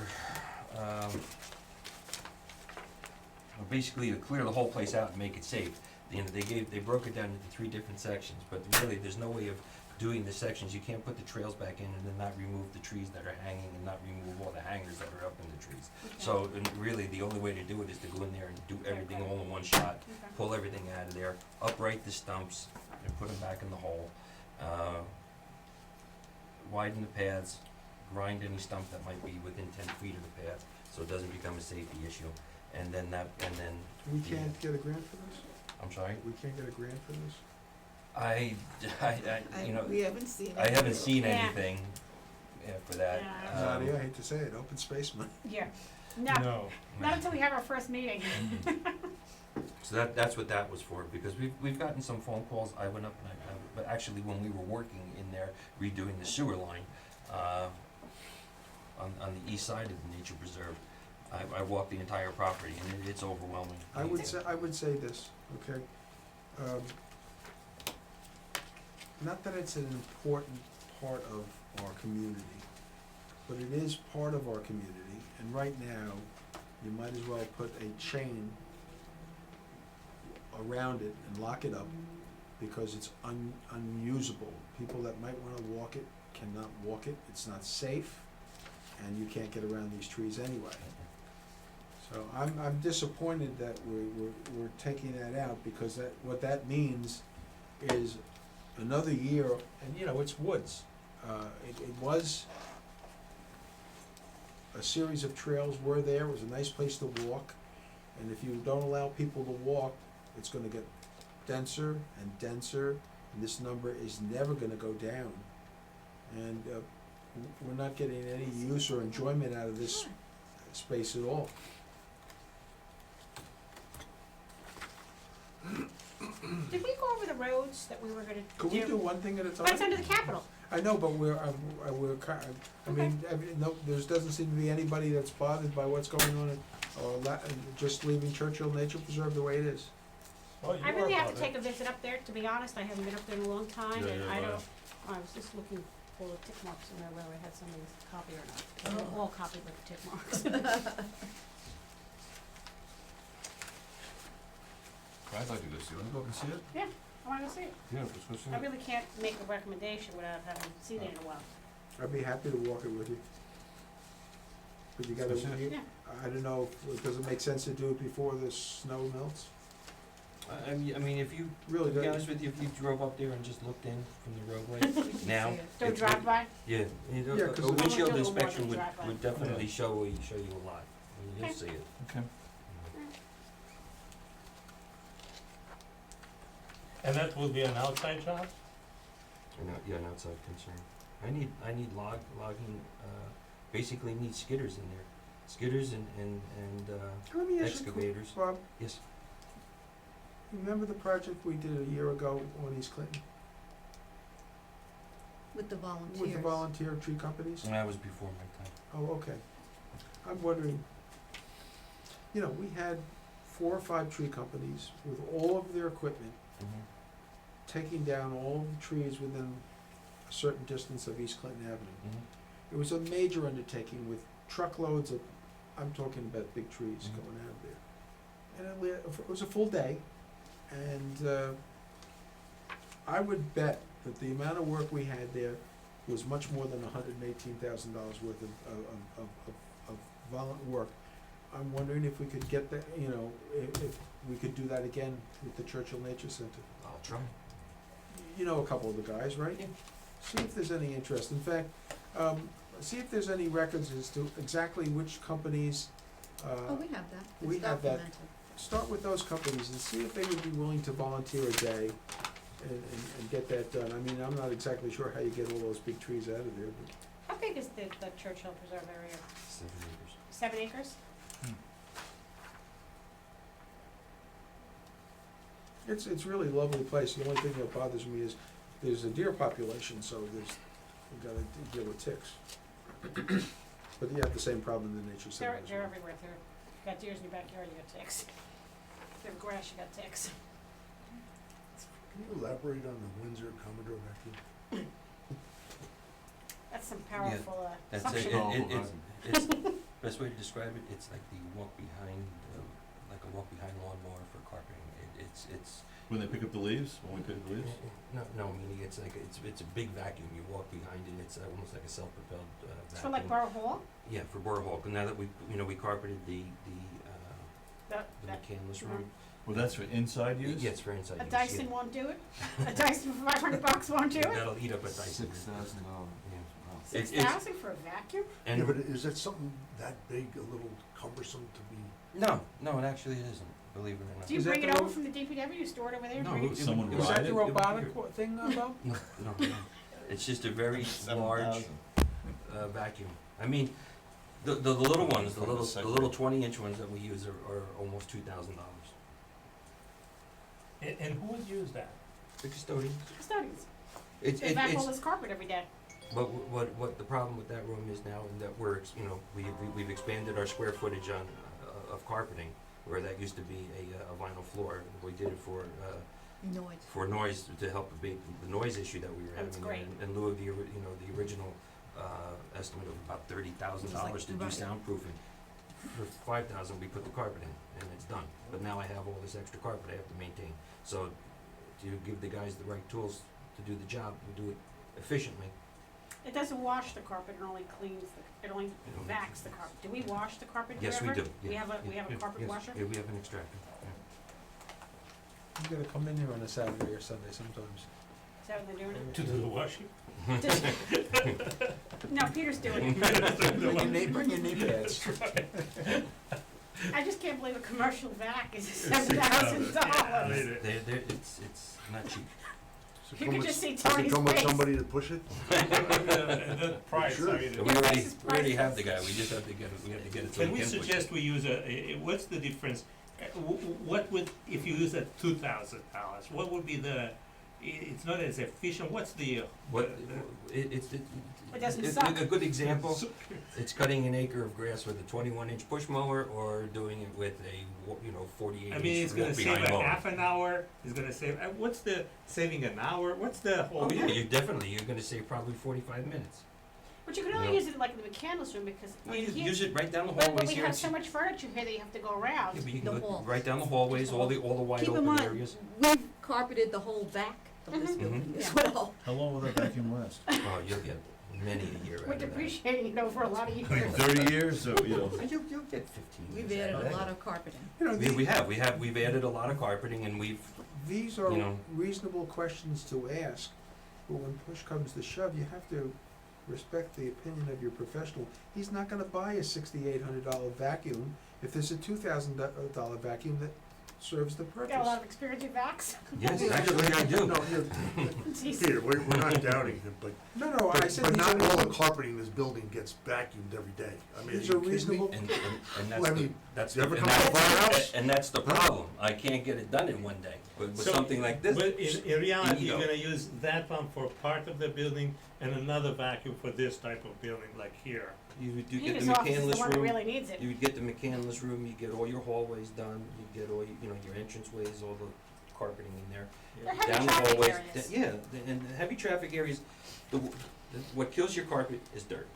basically to clear the whole place out and make it safe. They broke it down into 3 different sections, but really, there's no way of doing the sections. You can't put the trails back in and then not remove the trees that are hanging and not remove all the hangers that are up in the trees. Okay. So, and really, the only way to do it is to go in there and do everything all in one shot, Okay. pull everything out of there, upright the stumps, and put them back in the hole. Widen the paths, grind any stump that might be within 10 feet of the path, so it doesn't become a safety issue. And then We can't get a grant for this? I'm sorry? We can't get a grant for this? We haven't seen it. I haven't seen Yeah. anything for that. Yeah. Nadia, I hate to say it, open space money. Yeah. No, not until we have our first meeting. So that's what that was for, because we've gotten some phone calls. I went up and but actually when we were working in there redoing the sewer line, on the east side of the nature preserve, I walked the entire property and it's overwhelming. I would say this, okay? Not that it's an important part of our community, but it is part of our community, and right now, you might as well put a chain around it and lock it up, because it's unusable. People that might wanna walk it cannot walk it, it's not safe, and you can't get around these trees anyway. So I'm disappointed that we're taking that out, because what that means is another year, and it's woods. It was, a series of trails were there, it was a nice place to walk, and if you don't allow people to walk, it's gonna get denser and denser, and this number is never gonna go down. And we're not getting any use or enjoyment out of this space at all. Did we go over the roads that we were gonna do? Could we do one thing at a But it's time? under the Capitol. I know, but there doesn't seem to be anybody that's bothered by what's going on, just leaving Churchill Nature Preserve the way it is. I really have to take a visit up there, to be honest. I haven't been up there in a long time, Yeah, and yeah, I right. don't, I was just looking for the tick marks in there, whether I had somebody's copy or not. They're all copied with the tick marks. I'd like to go see it. Wanna go up and see it? Yeah, I wanna go see it. Yeah, let's go see I it. really can't make a recommendation without having seen it in a while. I'd be happy to walk it with you. But you gotta, That's it. Yeah. I don't know, does it make sense to do it before the snow melts? I mean, if you, Really, to be don't honest you? with you, if you drove up there and just looked in from the roadway, now. Don't it drive would- by? Yeah, Yeah, 'cause a it's- windshield I wanna do a little more inspection than would, drive by. would definitely show you a lot. You'll Okay. see it. Okay. And that will be an outside job? Yeah, an outside concern. I need logging, basically need skidders in there. Skidders and Let me ask you a quick- excavators. Bob, Yes, remember the project we did a year ago on East Clinton? With the volunteers. With the volunteer tree companies? and that was before my time. Oh, okay. I'm wondering, we had 4 or 5 tree companies with all of their equipment taking down all of the trees within a certain distance of East Clinton Avenue. It was a major undertaking with truckloads of, I'm talking about big trees Mhm. going out of there. And it was a full day, and I would bet that the amount of work we had there was much more than $118,000 worth of work. I'm wondering if we could get that, you know, if we could do that again with the Churchill Nature Center. I'll try. You know a couple of the guys, right? Yeah. See if there's any interest. In fact, see if there's any records as to exactly which companies, Oh, we have that. we It's have that. documented. Start with those companies and see if they would be willing to volunteer a day and get that done. I mean, I'm not exactly sure how you get all those big trees out of there, but How big is the Churchill Preserve area? 7 acres. 7 acres? it's really a lovely place. The only thing that bothers me is there's a deer population, so you gotta deal with ticks. But you have the same problem in the nature center as They're well. everywhere. If you've got deers in your backyard, you got ticks. If you have grass, you got ticks. Can you elaborate on the Windsor Commodore vacuum? That's some powerful That's suction. it's best way to describe it. It's like the walk behind, like a walk behind lawnmower for carpeting. It's When they pick up the leaves, when we pick up the leaves? no, meaning it's like it's a big vacuum. You walk behind it. It's almost like a self-propelled It's vacuum. for like Borough Hall? Yeah, for Borough Hall. 'Cause now that we carpeted the That, McCandless mhm. room. Well, that's for inside use? Yeah, it's for inside A use. Dyson won't do it? A Dyson for $500 won't do Yeah. it? That'll eat up a Dyson. $6,000. Yeah. It's- 6,000 for a vacuum? And Yeah, but is that something that big, a little cumbersome to be? no, it actually isn't. Believe it or not. Do you Is that bring it the over ro- from the DPW, you store it over there? No, bring it- Someone Is that ride the it? robotic thing, Bob? No. It's just a very large vacuum. I mean, the little ones, the little 20-inch ones that we use are almost $2,000. And who would use that? The custodians. Custodians. It's They vac all this carpet every day. but what the problem with that room is now, and that we've expanded our square footage on of carpeting, where that used to be a vinyl floor. We did it for noise to help abate the noise issue that we were having. That's great. In lieu of the original estimate of about $30,000 to do Right. soundproofing. For $5,000, we put the carpet in, and it's done. But now I have all this extra carpet I have to maintain. So to give the guys the right tools to do the job and do it efficiently. It doesn't wash the carpet, it only cleans it only vacs the carpet. Do we wash the carpet here Yes, we ever? do. We Yeah, have a yeah, carpet yes. washer? Yeah, we have an extractor. You gotta come in here on a Saturday or Sunday sometimes. Is that what they're doing? To do the washing? No, Peter's doing it. Bring your knee pads. I just can't believe a commercial vac is $7,000. It's not cheap. So You could just see does it Tony's come with face. somebody to push it? The price, Sure. I mean, So Yes, we already have the guy. We just have to get it. We have to get it. so Can we can push it. suggest we use what's the difference? What would, if you use a $2,000, what would be it's not as efficient, what's the? It doesn't it's suck. a good example. It's cutting an acre of grass with a 21-inch push mower, or doing it with a 48-inch I mean, it's gonna walk save behind a mower. half an hour, it's gonna save, what's the, saving an hour, what's the whole? Oh yeah, you're gonna save probably 45 minutes. But you can only No. use it like in the McCandless room because Use it right down the But hallways we here. have and so much furniture here that you have to go around. Yeah, but you The can go hall. right down the hallways, all the wide Keep in open mind, areas. we've carpeted the whole back of this Mhm. building as Yeah. well. How long will that vacuum last? Oh, you'll get many a year out We're of that. depreciating it over a lot of years. Like 30 years, or, You'll get 15 We've years out added of a that. lot of carpeting. You know, We've added a lot of carpeting, and these are you know. reasonable questions to ask, but when push comes to shove, you have to respect the opinion of your professional. He's not gonna buy a $6,800 vacuum if there's a $2,000 vacuum that serves the purpose. Got a lot of experience with vacs. Yes, actually I do. No, Jeez. Peter, we're not doubting it, but, No, I said but these not are all the reasonable- carpeting in this building gets vacuumed every day. I mean, These are are you kidding me? reasonable. And Well, I that's the, mean, that's you the, ever and come to a firehouse? that's the problem. I can't get it done in one day. With So, something like this. But in reality, you you're know. gonna use that one for part of the building and another vacuum for this type of building, like here. You get the Peter's office is the McCandless one that room. really needs it. You would get the McCandless room. You get all your hallways done. You get all your entranceways, all the carpeting in there. They're heavy Down the traffic hallways. areas. And the heavy traffic areas. What kills your carpet is dirt.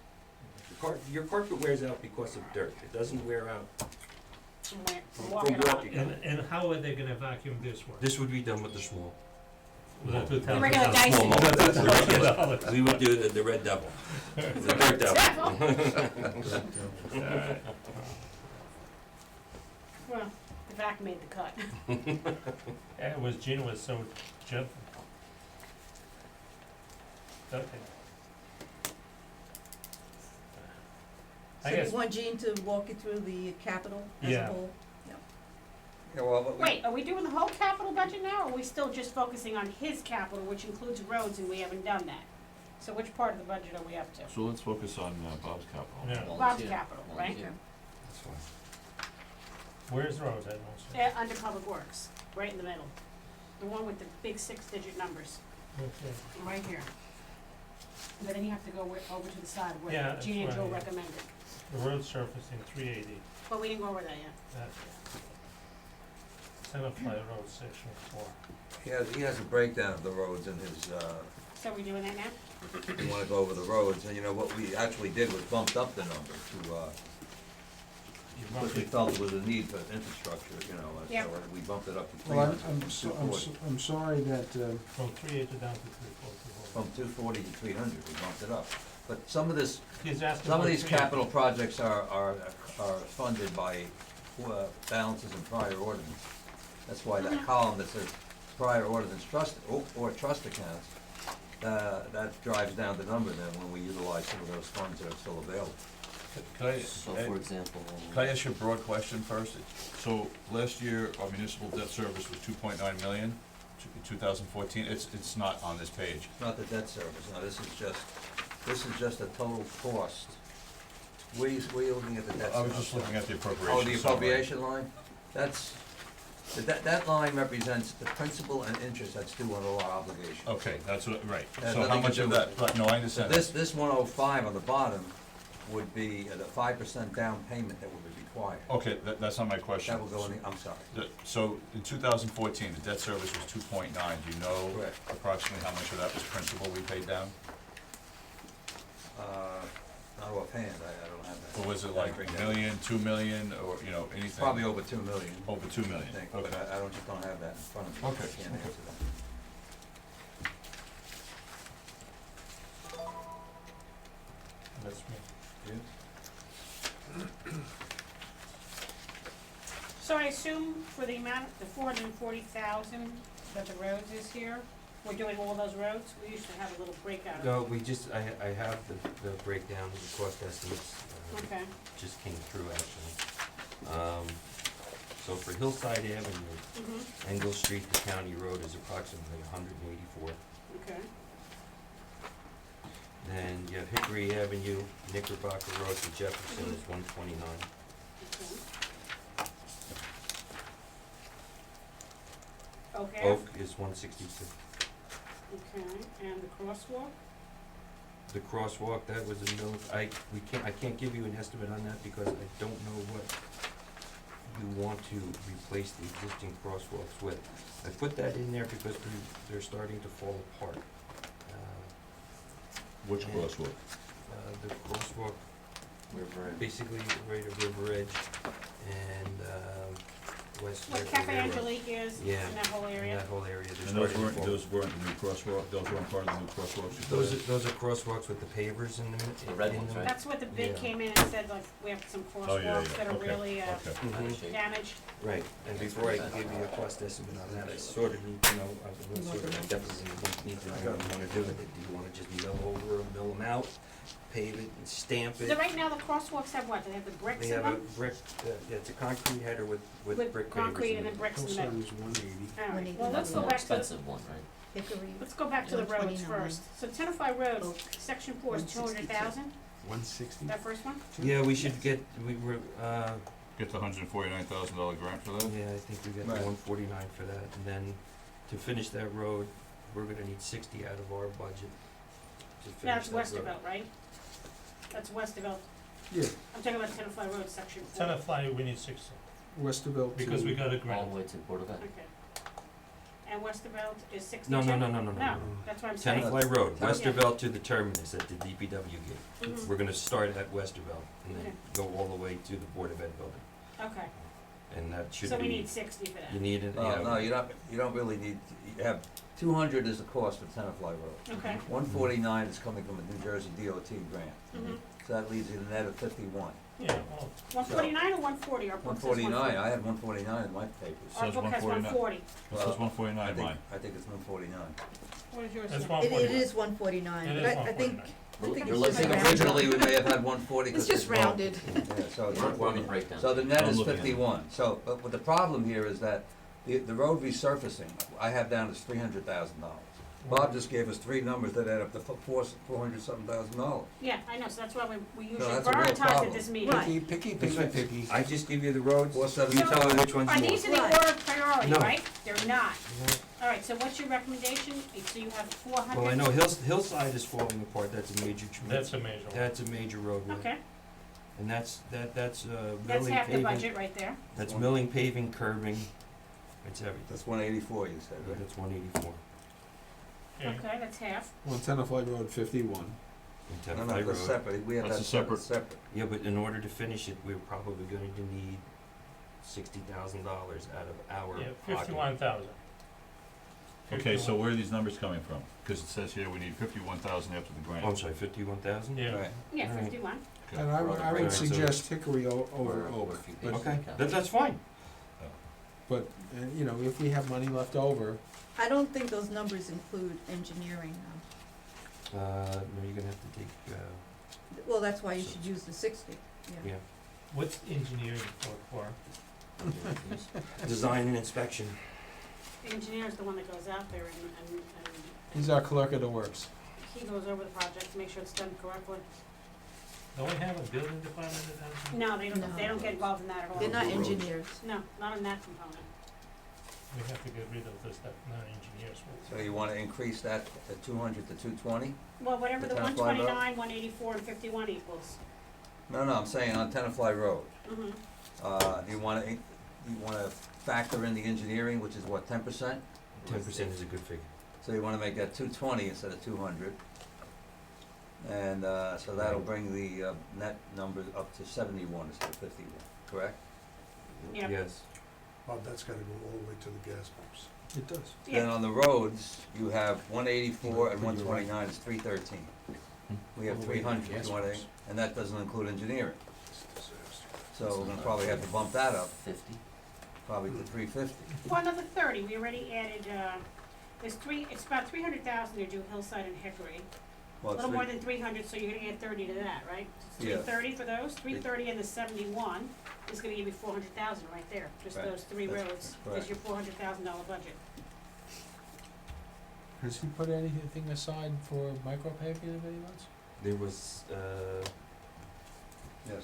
Your carpet wears out because of dirt. It doesn't wear out From from walking around. walking. And how are they gonna vacuum this one? This would be done with the small. Was that $2,000? The regular Small Dyson. moment. $2,000. We would do the red devil, the dirt devil. Alright. Well, the vac made the cut. Yeah, it was, Gina was so gentle. Okay. I So guess, you want Jean to walk you through the capital as a Yeah. whole? Yeah, well, but we, Wait, are we doing the whole capital budget now, or are we still just focusing on his capital, which includes roads, and we haven't done that? So which part of the budget are we up to? So let's focus on Bob's capital. yeah, Bob's Volunteer. capital, right? Volunteer. That's fine. where's roads, I don't see. Under Public Works, right in the middle. The one with the big 6-digit numbers, Okay. right here. But then you have to go over to the side Yeah, where that's Gene and Joe right, yeah. recommended. The road surfacing, 380, But we didn't go over that yet. that's Tenafly Road, section 4. he has a breakdown of the roads in his, So we doing that now? you wanna go over the roads, and you know, what we actually did was bumped up the number to, because we felt there was a need for infrastructure, you know, Yeah. so we bumped it up to Well, 300. I'm sorry that, From 380 down to 340. From 240 to 300, we bumped it up. But some of this, He's asking some of for these 380. capital projects are funded by balances in prior ordinance. That's why that column that says prior ordinance trust, or trust accounts, that drives down the number then when we utilize some of those funds that are still available. Can I, So for example, can I ask you a broad question first? So last year, our municipal debt service was 2.9 million, in 2014, it's not on this page. It's not the debt service, no, this is just a total cost. Where you looking at the debt service? I was just looking at the appropriation. Oh, the appropriation line? That's, that line represents the principal and interest that's due on all our obligations. Okay, that's what, right. Has So how nothing to much do of with that, no, I So understand. this 105 on the bottom would be the 5% down payment that would be required. Okay, that's not my question. That will go in the, I'm sorry. So in 2014, the debt service was 2.9. Do you know Correct. approximately how much of that was principal we paid down? Not offhand, I don't have that. Or was it like a million, 2 million, or, you know, anything? Probably over 2 million. Over 2 I million, think, okay. but I just don't have that in front of me. Okay, I can't okay. answer that. That's me. So I assume for the amount, the 440,000 that the roads is here, we're doing all those roads? We used to have a little breakout. No, we just, I have the breakdown, the cost estimates, Okay, just came through actually. So for Hillside Avenue, mhm, Engel Street, the county road is approximately 184. okay, Then you have Hickory Avenue, Knickerbocker Road to Jefferson is 129. okay. Okay, Oak is 162. okay, and the crosswalk? The crosswalk, that was a note, I can't give you an estimate on that because I don't know what you want to replace the existing crosswalks with. I put that in there because they're starting to fall apart. Which Yeah. crosswalk? The crosswalk, River Edge. basically right at River Edge and, West. Where Cafe Angelique is, Yeah. in that whole In area? that whole area, they're And those starting to weren't, fall. those weren't the new crosswalk, those weren't part of the new crosswalks? you Those put are, in? those are crosswalks with the pavers in them. The red ones, right? That's what the bid Yeah. came in and said, like, we have some Oh, yeah, crosswalks that yeah, are okay, really, okay. Out of Mhm. shape. damaged. Right, and before I can give you a cost estimate on that, I sort of need to know, I definitely need to know what you wanna do with it. Do you wanna just mill over them, mill them out, pave it and stamp So it? right now, the crosswalks have what? They have the bricks They in have a them? brick, yeah, it's a concrete header with brick pavers concrete in and then it. bricks in the middle. Hillside is 180. Alright, well, One let's The go more back to, expensive one, right? Hickory, let's go back to the roads 129. first. So Tenafly Road, Oak, section 4 is 200,000, 160? that first one? Yeah, we should get, we were, Get the $149,000 grant for that? yeah, I think we got Right. the 149 for that, and then to finish that road, we're gonna need 60 out of our budget to finish That's that road. Westervelt, right? That's Westervelt. yeah, I'm talking about Tenafly Road, section 4. Tenafly, we need 60, Westervelt to. because we got a All grant. the way to Board of Ed. Okay. And Westervelt is 62? No, no, No, that's what I'm saying. Tenafly Road, Yeah. Westervelt to the terminus at the DPW gate. Mhm. We're gonna start at Westervelt and then Okay. go all the way to the Board of Ed building. Okay. and that should be. So we need 60 for that. You need it, No, you don't really need, you have, 200 is the cost for Tenafly Road. Okay. 149 is coming from a New Jersey DOT grant, Mhm. so that leaves you a net of 51. Yeah, well, 149 or 140? Our book says 149, I had 149 in my papers. Our Says book has 149. 140. It says 149 mine. I think it's 149. What is yours? that's say? 149. It is 149, It but is I think, 149. I think You're it's looking just I think at rounded. originally we may have had 140 It's because just rounded. Yeah, so it's Run the 140. breakdown. So the net I'm is looking at it. 51. So, but the problem here is that the road resurfacing, I have down as $300,000. Bob just gave us three numbers that add up to $400-something thousand. Yeah, I know, so that's why we usually that's a real prioritize at problem. this meeting. Right. Picky. I just give you the roads, Four seven you tell me which one's Are yours. these in the Right. order of priority, No. right? They're not. All right, so what's your recommendation? So you have 400? Well, I know Hillside is falling apart, that's a major, That's a major one. that's a major roadway. Okay, And that's that's milling, half the paving, budget right there. that's milling, paving, curbing, it's everything. That's 184, you said, right? That's 184. Yeah. Okay, that's half. On Tenafly Road 51. In No, Tenafly no, Road. that's separate. We have That's that a separate- separate. Yeah, but in order to finish it, we're probably going to need $60,000 out of our Yeah, pocket. 51,000. Okay, so where are these numbers coming from? Cause it says here we need 51,000 after the grant. Oh, I'm sorry, 51,000? Yeah. Right. Yeah, All right. 51. Okay. And I would Right, so- suggest Hickory over Or Oak. if you But, pay Okay, for that's fine. but, you know, if we have money left over, I don't think those numbers include engineering though. No, you're gonna have to take, Well, that's why you should use the 60, yeah, What's engineering for? design and inspection. The engineer's the one that goes out there and he's our clerk of the works. he goes over the project to make sure it's done correctly. Don't we have a building department that does? No, they No. don't get involved in that at all. They're not Roads. engineers. No, not in that component. We have to get rid of this, that non-engineers. So you wanna increase that at 200 to 220? Well, whatever the The Tenafly Road? 129, 184, and 51 equals. No, I'm saying on Tenafly Road. Mm-hmm. You wanna factor in the engineering, which is what, 10%? 10% is a good figure. So you wanna make that 220 instead of 200. And, so that'll bring the, net number up to 71 instead of 51, correct? Yeah. Yes. Bob, that's gotta go all the way to the gas pumps. It does. Then Yeah, on the roads, you have 184 and 129 is 313. We have All the way to the 300, gas you wanna, pumps. and that doesn't include engineering. It's a disaster. So we're gonna probably have to bump that up, 50. probably to 350. well, another 30, we already added, it's about 300,000 to do Hillside and Hickory. A Well, it's little more three- than 300, so you're gonna add 30 to that, right? So Yeah. 330 for those, 330 and the 71 is gonna give you 400,000 right there, just Right. those three That's roads, correct. is your $400,000 budget. Has he put anything aside for micro paving of any months? There was, Yes.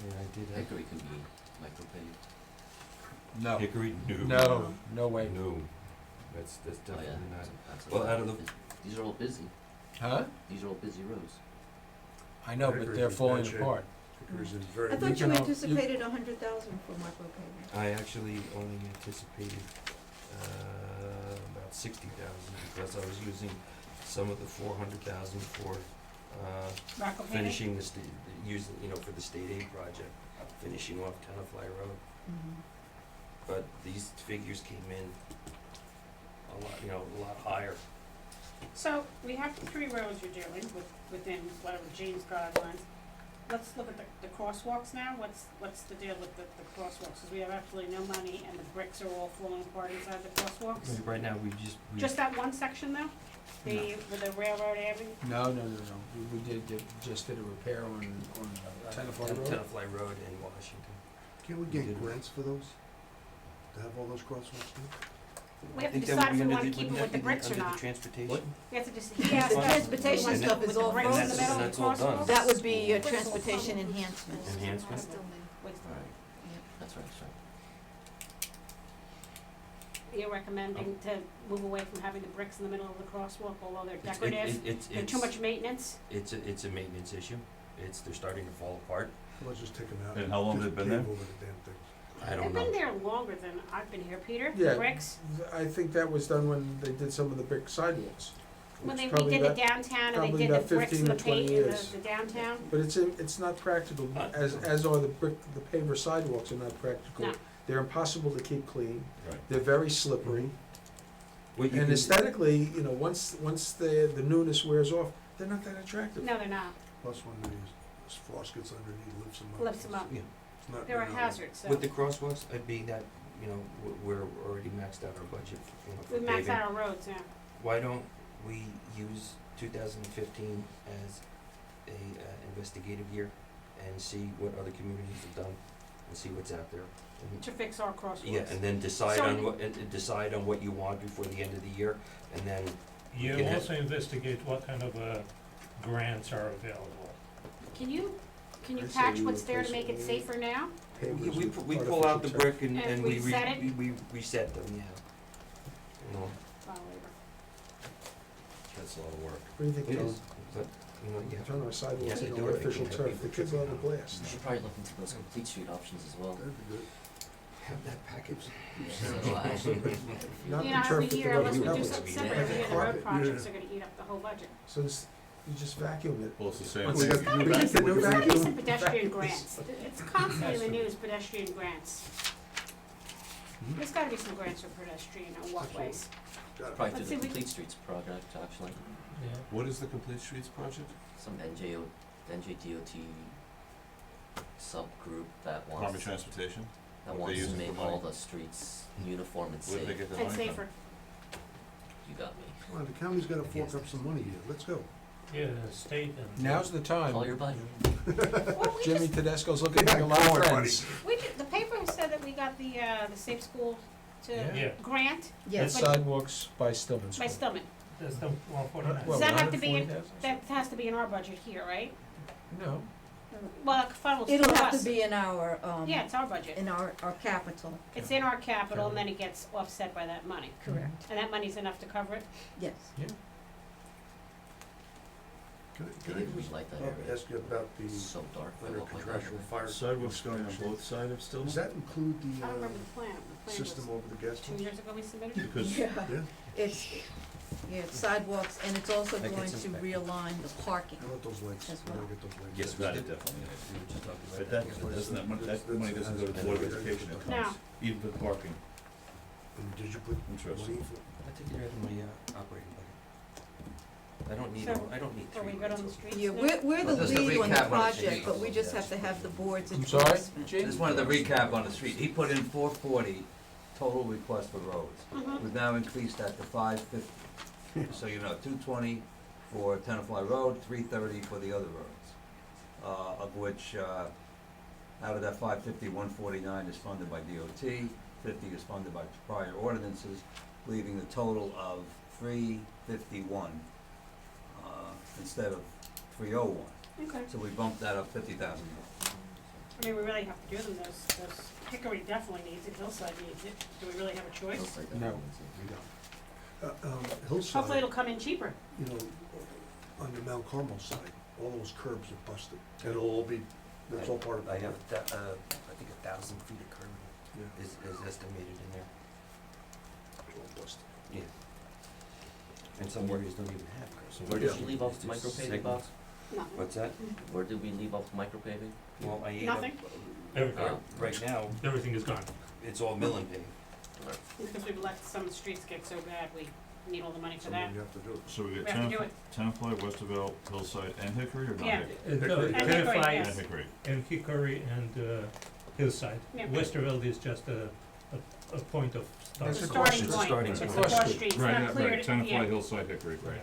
yeah, I did have. Hickory can be micropaved. No. Hickory, No, no way. No, that's Oh, yeah. definitely not. That's a Well, lot. out of the- These are all busy. Huh? These are all busy roads. I know, but they're falling apart. Hickory's in very. I thought you can al- anticipated 100,000 for micropaving. I actually only anticipated, about 60,000 because I was using some of the 400,000 for, Rocco paving? finishing the using, for the state aid project, finishing off Tenafly Road. Mhm. But these figures came in a lot higher. So, we have the three roads you're doing within whatever Gene's guidelines. Let's look at the crosswalks now, what's the deal with the crosswalks, cause we have absolutely no money and the bricks are all falling apart inside the crosswalks. Right now, we Just that one section though, with the railroad avenue? No. We just did a repair on Tenafly Road. Tenafly Road in Washington. Can't we We get did. grants for those? To have all those crosswalks done? We have to Think that decide if we under wanna the- keep it wouldn't with the that be bricks or under the not. transportation? What? We have to just, he asked The us. transportation with stuff the is all bricks in the frozen. middle of That's the all done. crosswalks? That would be transportation enhancements. Enhancement? Right. That's right, that's right. You're recommending to move away from having the bricks in the middle of the crosswalk, although they're It's- decorative, it's they're too much maintenance? It's a maintenance issue. They're starting to fall apart. Let's just take them out. And how long Just have they been there? pave over the damn thing. I don't They've been know. there longer than I've been here, Peter, Yeah. the bricks. I think that was done when they did some of the brick sidewalks. When which they probably redid the about- downtown and probably they did about the bricks 15 and or the 20 paint and years. the downtown, But it's not practical, as are the paver sidewalks are not practical. No. They're impossible to keep clean, Right. they're very slippery, What you and can- aesthetically, you know, once the newness wears off, they're not that attractive. no, they're not, Plus when this frost gets underneath, lifts them up. lifts them up, Yeah. It's not, they're a you know, hazard, so. With the crosswalks, being that, you know, we're already maxed out our budget, you know, for We max paving. out our roads, yeah. Why don't we use 2015 as a investigative year and see what other communities have done and see what's out there? And- To fix our crosswalks. Yeah, and then decide So- on what, decide on what you want before the end of the year, and then You can have- also investigate what kind of grants are available. Can you I'd say patch we what's there to replace make it all the safer now? Pavers we with pull out the artificial brick and, And and we reset it? we reset them, yeah. You know, File labor. That's a lot of work. What do you think, it Tom? is, but, you know, you have Turn our You sidewalks have to into do it. artificial You have turf, people the kids will have a tripping out. blast. You should probably look into those complete street options as well. That'd be good. have that package. So, actually, Not You the know, turf every that the year, road unless we do covers. something Yeah. separate, every year the road Carpet, projects are gonna eat up the whole budget. So you just vacuum it. Well, it's the same. Once We it's- got to do we that. get the new We got to There's vacuum. some pedestrian grants, it's constantly in the news, pedestrian grants. There's gotta be some grants for pedestrian walkways. Got it. probably through Let's the see, we- Complete Streets project, actually. Yeah. What is the Complete Streets project? Some NJDOT subgroup that Department of wants, Transportation? that What they wants to use it make for all money? the streets uniform and Where did they safe. get their And money from? safer. You got me. Come on, the county's gotta fork up some money here, let's go. Yeah, state and. Now's the time. Call your buddy. Well, we Jimmy just, Tedesco's looking like a Yeah, lot of call it, friends. the paper said that we got the Safe School Yeah. Yeah. grant That's Yes, But- sidewalks by Stillman by School. Stillman. That's the 149. Well, Does that have to be in, 140,000? that has to be in our budget here, right? No, Well, it funnels it'll through have to us. be in our, Yeah, it's our budget. in our capital, It's in our capital and then it gets offset by that money. correct, And that money's enough to cover it? yes. Can They I didn't just really like that uh, area. ask you about It's the so dark. I under walk like that. contractual fire? Sidewalks going on inspection? both sides of Stillman? Does that include I don't the remember the plan. The plan system was over the gas 2 pumps? years ago we submitted. Because Yeah, Yeah, it's, yeah, it's sidewalks, and it's also That going gets to inspected. realign the parking. how about those lights? As We gotta well. get those lights. Yes, that it definitely is. But that money doesn't go to Board of Education, it No. comes, even for parking. And did you put Interesting. money for? I take it out of my operating budget. I don't need, So, I don't need Are three we good on the lights. streets? Yeah, now? we're the Well, just to lead on the recap on the project, street. but we just have to have the board's I'm sorry, endorsement. Gene? Just wanted to recap on the street. He put in 440 total request for roads. Mhm. We've now increased that to 550. So you know, 220 for Tenafly Road, 330 for the other roads. Of which, out of that 550, 149 is funded by DOT, 50 is funded by prior ordinances, leaving a total of 351, instead of 301. Okay. So we bumped that up 50,000. I mean, we really have to do them. Those Hickory definitely needs it, Hillside needs it. Do we really have a choice? Looks like that. No. We don't. Hillside, Hopefully it'll come in cheaper. you know, on the Mount Carmel side, all those curbs are busted. And it'll all be, that's all part of it. I have, I think 1,000 feet of curb Yeah, is estimated in there. it's all busted. Yeah. And some areas don't even have curbs. So Where Yeah. did you leave off It's the just micropaving, segments. Bob? Nothing. What's that? Where did we leave off the micropaving? Well, I ate up, Nothing, Everything, right now, everything is gone. it's all mill and pave. because we've let some streets get so bad, we need all the money for Something that. you have to do. So we We got have to do it. Tenafly, Westerville, Hillside, and Hickory, or not Yeah. Hickory? No, Hickory. And Hickory, Tenafly yes. And Hickory. and Hickory and Hillside. Yeah. Westerville is just a point of start. That's It's a a starting cross- it's a point. starting It's point. the cross Cross streets, Right, not cleared, Tenafly, yeah. Hillside, Hickory, right.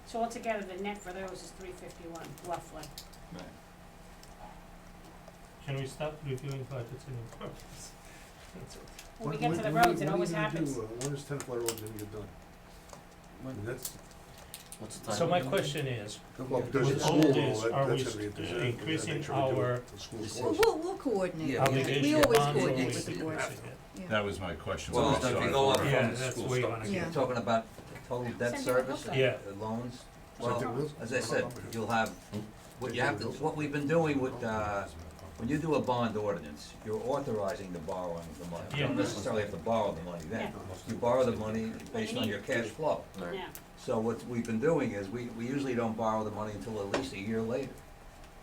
So altogether, the net for those is 351, roughly. Right. Can we stop reviewing budgets and improvements? That's it. When we get to the roads, it always happens. When is Tenafly Road gonna get done? I mean, that's, What's the time? So my question is, well, because With it's all school and this, all that, are that's we gonna be a disaster. increasing Make sure we do it. our The school's Well, Well, closed. we'll coordinate, Yeah, with obligation we always bonds, or coordinate we with the should board. increase it? Yeah. That was my question. Well, So if you go up Yeah, from that's school where you stuff, wanna Yeah. get. talking about total Same debt thing with service, Hillside. Yeah. loans. Same thing Well, with- as I said, you'll have, what you have to, what we've been doing with, when you do a bond ordinance, you're authorizing the borrowing of the money. You don't Yeah. necessarily have to borrow the money then. Yeah. You borrow the money based on your cash flow. Right. Yeah, So what we've been doing is, we usually don't borrow the money until at least a year later.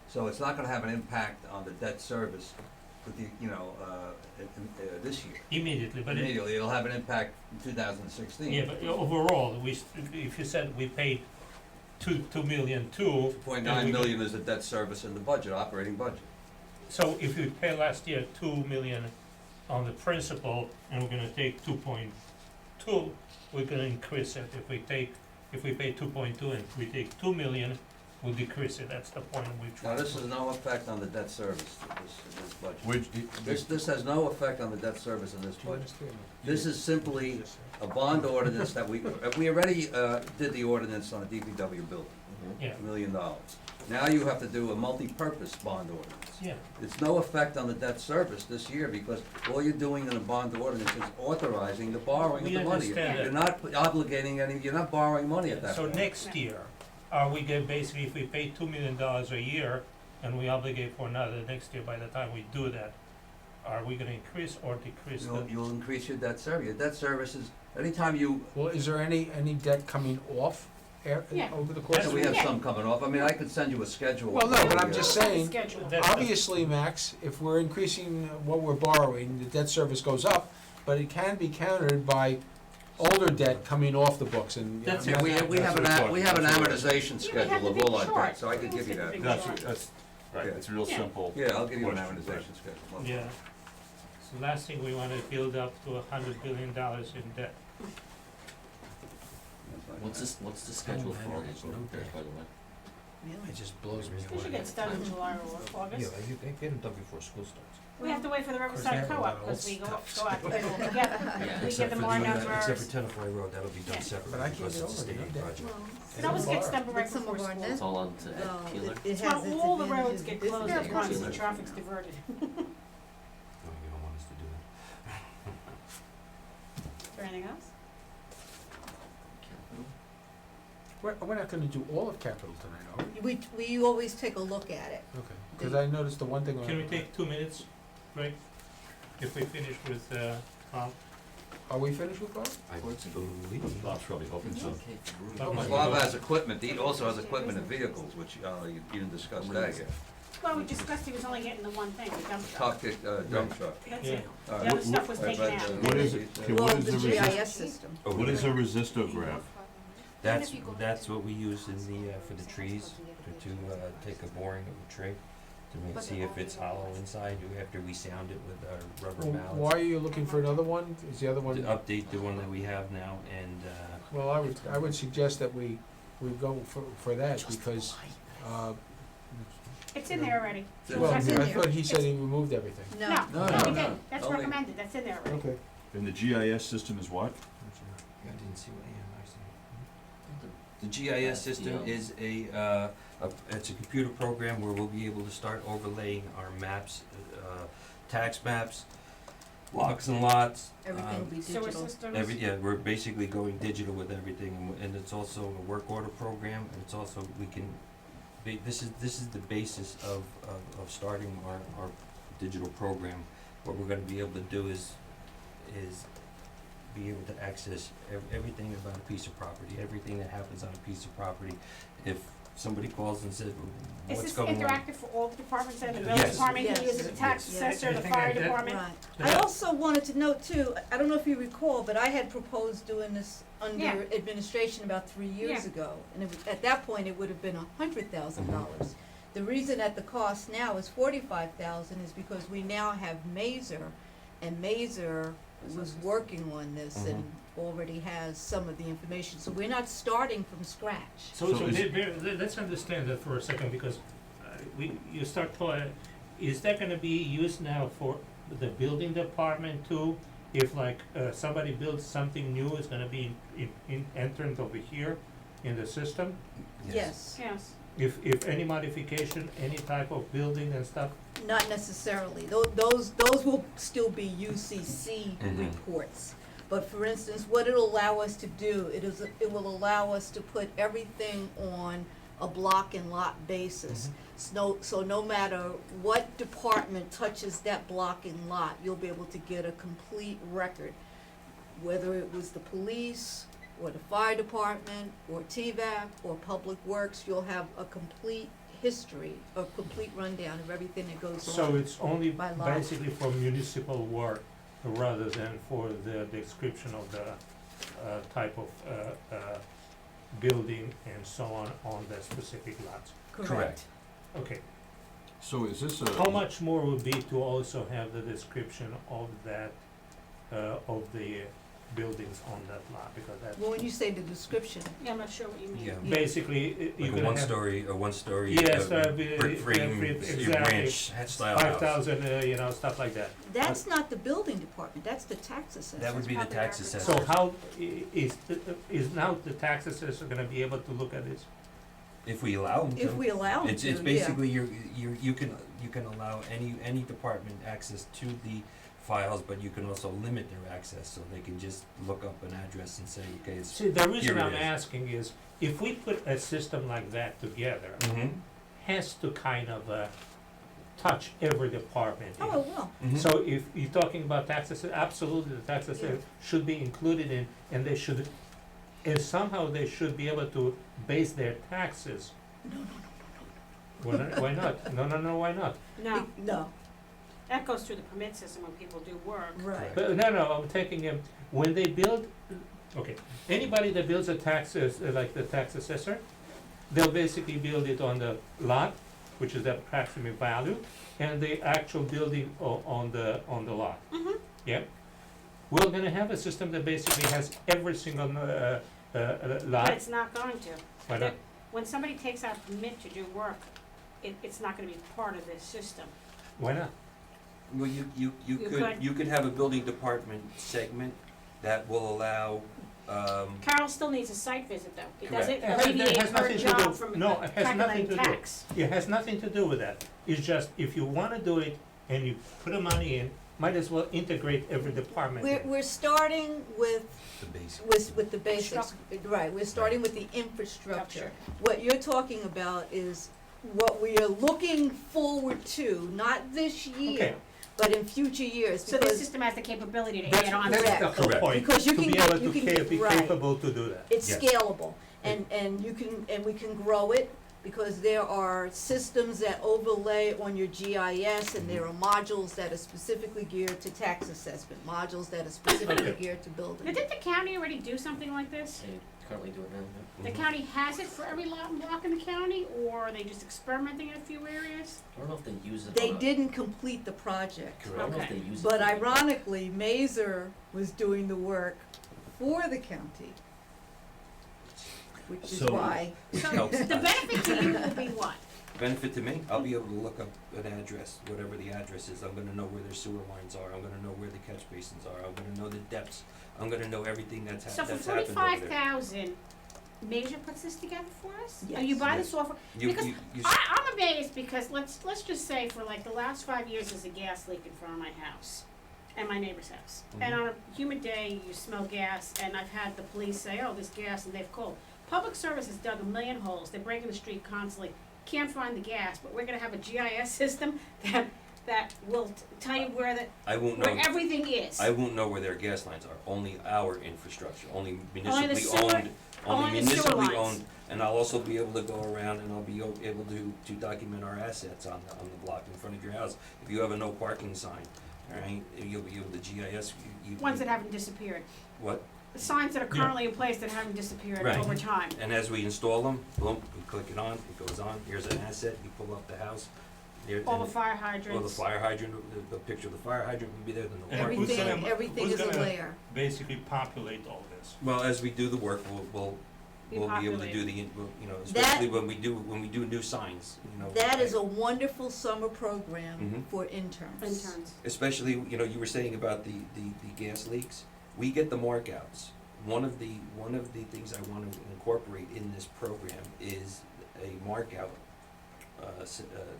So it's not gonna have an impact on the debt service with the, this year. Immediately, but it, Immediately, it'll have an impact in 2016. yeah, but overall, if you said we paid two million two. 2.9 million is the debt service in the budget, operating budget. So if we pay last year 2 million on the principal, and we're gonna take 2.2, we're gonna increase it. If we pay 2.2 and we take 2 million, we'll decrease it. That's the point we try. Now, this has no effect on the debt service, this budget. Which, This has no effect on the debt service in this budget. This is simply a bond ordinance that we already, did the ordinance on a DPW building, Yeah, $1 million. Now you have to do a multi-purpose bond ordinance. yeah. It's no effect on the debt service this year, because all you're doing in a bond ordinance is authorizing the borrowing of We the money. understand that. You're not obligating any, you're not borrowing money at that So point. next year, are we gonna basically, if we pay $2 million a year and we obligate for another next year, by the time we do that, are we gonna increase or decrease the? You'll increase your debt service. Your debt service is, anytime you, Well, is there any debt coming off Yeah. over the course yeah, of we the have Yeah. some coming off. I mean, I could send you a schedule. Well, no, but I'm just saying, schedule. That's the- obviously, Max, if we're increasing what we're borrowing, the debt service goes up, but it can be countered by older debt coming off the books and. That's Yeah, we have That's what an amortization Yeah, we schedule have the of big all our chart. debt, so I could give you Let's that. get the big that's, chart. that's, right, Yeah. it's real Yeah. simple. Yeah, I'll give you an Question, amortization schedule. Yeah. So last thing, we wanna build up to $100 billion in debt. What's the schedule for all these repairs, by the way? It just blows me We should get started in July or August. you get them done before school starts. We have to wait for the they Riverside have a lot Co-op, of because old we go stuff out there all together. Yeah. We Except give them for our the, numbers. except for Tenafly Road, that'll be Yeah. done separately But I can't because get it's a over it, state aid no project. It always gets done But right some before of our school. It's all on to Ed Well, Keeler. it It's has when its all the roads advantages, get but closed this at is once advantages. and traffic's diverted. No, you don't want us to do that. Is there anything else? We're not gonna do all of capital tonight, are we? We always take a look at it. Okay, cause I noticed the one thing on. Can we take 2 minutes break? If we finish with, Bob? Are we finished with Bob? I believe. Bob's probably hoping so. Okay, for Bob might Bob go. has equipment, he also has equipment and vehicles, which, you didn't discuss that yet. Well, we discussed he was only getting the one thing, the dump truck. Top kick, dump truck. That's Yeah. it. All The right. other stuff was taken out. What is it? Okay, Well, what is the the GIS system. What is a resistograph? That's what we use in the, for the trees, to take a boring of a tree, to see if it's hollow inside, after we sound it with our rubber Well, mallets. why are you looking for another one? Is the other To one? update the one that we have now, and, Well, I would suggest that we go for that because, It's in there already. well, That's in I there. thought he said he removed everything. No, No. no, No, we no, did. That's only- recommended. That's in there already. Okay. And the GIS system is what? I didn't see what the GIS system is it's a computer program where we'll be able to start overlaying our maps, tax maps, locks and lots. Everything will be Sewer digital. systems. We're basically going digital with everything, and it's also a work order program, and it's also, this is the basis of starting our digital program. What we're gonna be able to do is be able to access everything about a piece of property, everything that happens on a piece of property. If somebody calls and says, Is what's this going on? interactive for all the departments and the building Yes. department, Yes. he uses the tax Yes. assessor, the Anything fire like that? department? Right. Yeah. I also wanted to note too, I don't know if you recall, but I had proposed doing this under Yeah. administration about 3 years Yeah. ago. And at that point, it would have been $100,000. The reason that the cost now is $45,000 is because we now have Mazer, and Mazer was working on this and already has some of the information. So we're not starting from scratch. So let's understand that for a second, because you start talking, is that gonna be used now for the building department too? If like, somebody builds something new, it's gonna be entered over here in the system? Yes, Yes. If any modification, any type of building and stuff? not necessarily. Those will still be UCC reports. But for instance, what it'll allow us to do, it will allow us to put everything on a block and lot basis. So no matter what department touches that block and lot, you'll be able to get a complete record. Whether it was the police, or the fire department, or TVAC, or Public Works, you'll have a complete history, a complete rundown of everything that goes on. So it's only by law. basically for municipal work rather than for the description of the type of building and so on the specific lots. Correct. Okay, So is this a? how much more would be to also have the description of that, of the buildings on that lot, because that, Well, when you say the description, Yeah, I'm not sure what you mean. Yeah. basically, you're Like a gonna have one-story, Yes, brick frame, exactly. ranch style house. 5,000, stuff like that. that's not the building department, that's the tax assessor. That would be the Probably tax our- assessor. So how is now the tax assessor gonna be able to look at this? If we allow them to. If we allow them to, It's yeah. basically, you can allow any department access to the files, but you can also limit their access, so they can just look up an address and say, okay, it's. See, the reason Here it I'm is. asking is, if we put a system like that together, Mm-hmm, has to kind of touch every department. Oh, it will. mm-hmm. So if you're talking about taxes, absolutely, the tax assessor should be included in, and they should, and somehow they should be able to base their taxes. Why not? Why not? No, why not? No, No, that goes through the permit system when people do work. right. But no, I'm taking him, when they build, okay, anybody that builds a taxes, like the tax assessor, they'll basically build it on the lot, which is the approximate value, and the actual building on the lot. Mm-hmm. Yeah? We're gonna have a system that basically has every single, But lot. it's not going to. Why not? When somebody takes out a permit to do work, it's not gonna be part of this system. Why not? Well, you You could. you could have a building department segment that will allow, Carol still needs a site visit though. It Correct. doesn't It has- alleviate has her nothing to job do- from no, it has nothing calculating to do. tax. It has nothing to do with that. It's just, if you wanna do it and you put the money in, might as well integrate every department in. We're starting with the basic. with the basics, right, we're starting with the infrastructure. What you're talking about is what we are looking forward to, not this year, Okay. but in future years, So this because system has the capability to That's, add on. that's Correct. the whole Correct. point, Because you to can be get- able you to can get- be right. capable to do that. it's Yes. scalable, and you can, and we can grow it, because there are systems that overlay on your GIS, and there are modules that are specifically geared to tax assessment, modules that are specifically Okay. geared to Now, building. did the county already do something like this? They currently do it now, yeah. The county has it for every lot and block in the county, or are they just experimenting in a few areas? I don't know if they use it They on a- didn't complete the project. I don't know if Okay. they use it. But on a- ironically, Mazer was doing the work for the county, which is So- why, Which So helps the us. benefit to you will be what? Benefit to me, I'll be able to look up an address, whatever the address is, I'm gonna know where their sewer lines are, I'm gonna know where the catch basins are, I'm gonna know the depths, I'm gonna know everything that's So for happened over there. 45,000, Major puts this together for us? Or you Yes. buy the Yes. software? You- because you- you s- I'm amazed because let's just say for like the last 5 years there's a gas leak in front of my house and my neighbor's house. And Mhm. on a humid day you smell gas and I've had the police say, oh, there's gas, and they've called. Public Service has dug a million holes, they're breaking the street constantly, can't find the gas, but we're gonna have a GIS system that will tell you where I won't know, where everything is. I won't know where their gas lines are, only our infrastructure, only the municipally sewer- owned, only only the sewer municipally lines. owned. And I'll also be able to go around and I'll be able to document our assets on the block in front of your house. If you have a no parking sign, alright, you'll be able to GIS, you. Ones that haven't disappeared. What? The signs that are currently in place that haven't disappeared Right. over time. And as we install them, boom, we click it on, it goes on, here's an asset, you pull up the house. There, All the and fire Well, the hydrants. fire hydrant, the picture of the fire hydrant would be there, then the And parking. who's everything, gonna- everything who's is a gonna- layer. Basically populate all this. Well, as we do the work, we'll Be be able to populated. do especially when we do new signs, That is a wonderful summer program Mhm. for interns. Interns. Especially, you were saying about the gas leaks, we get the markouts. One of the things I want to incorporate in this program is a markout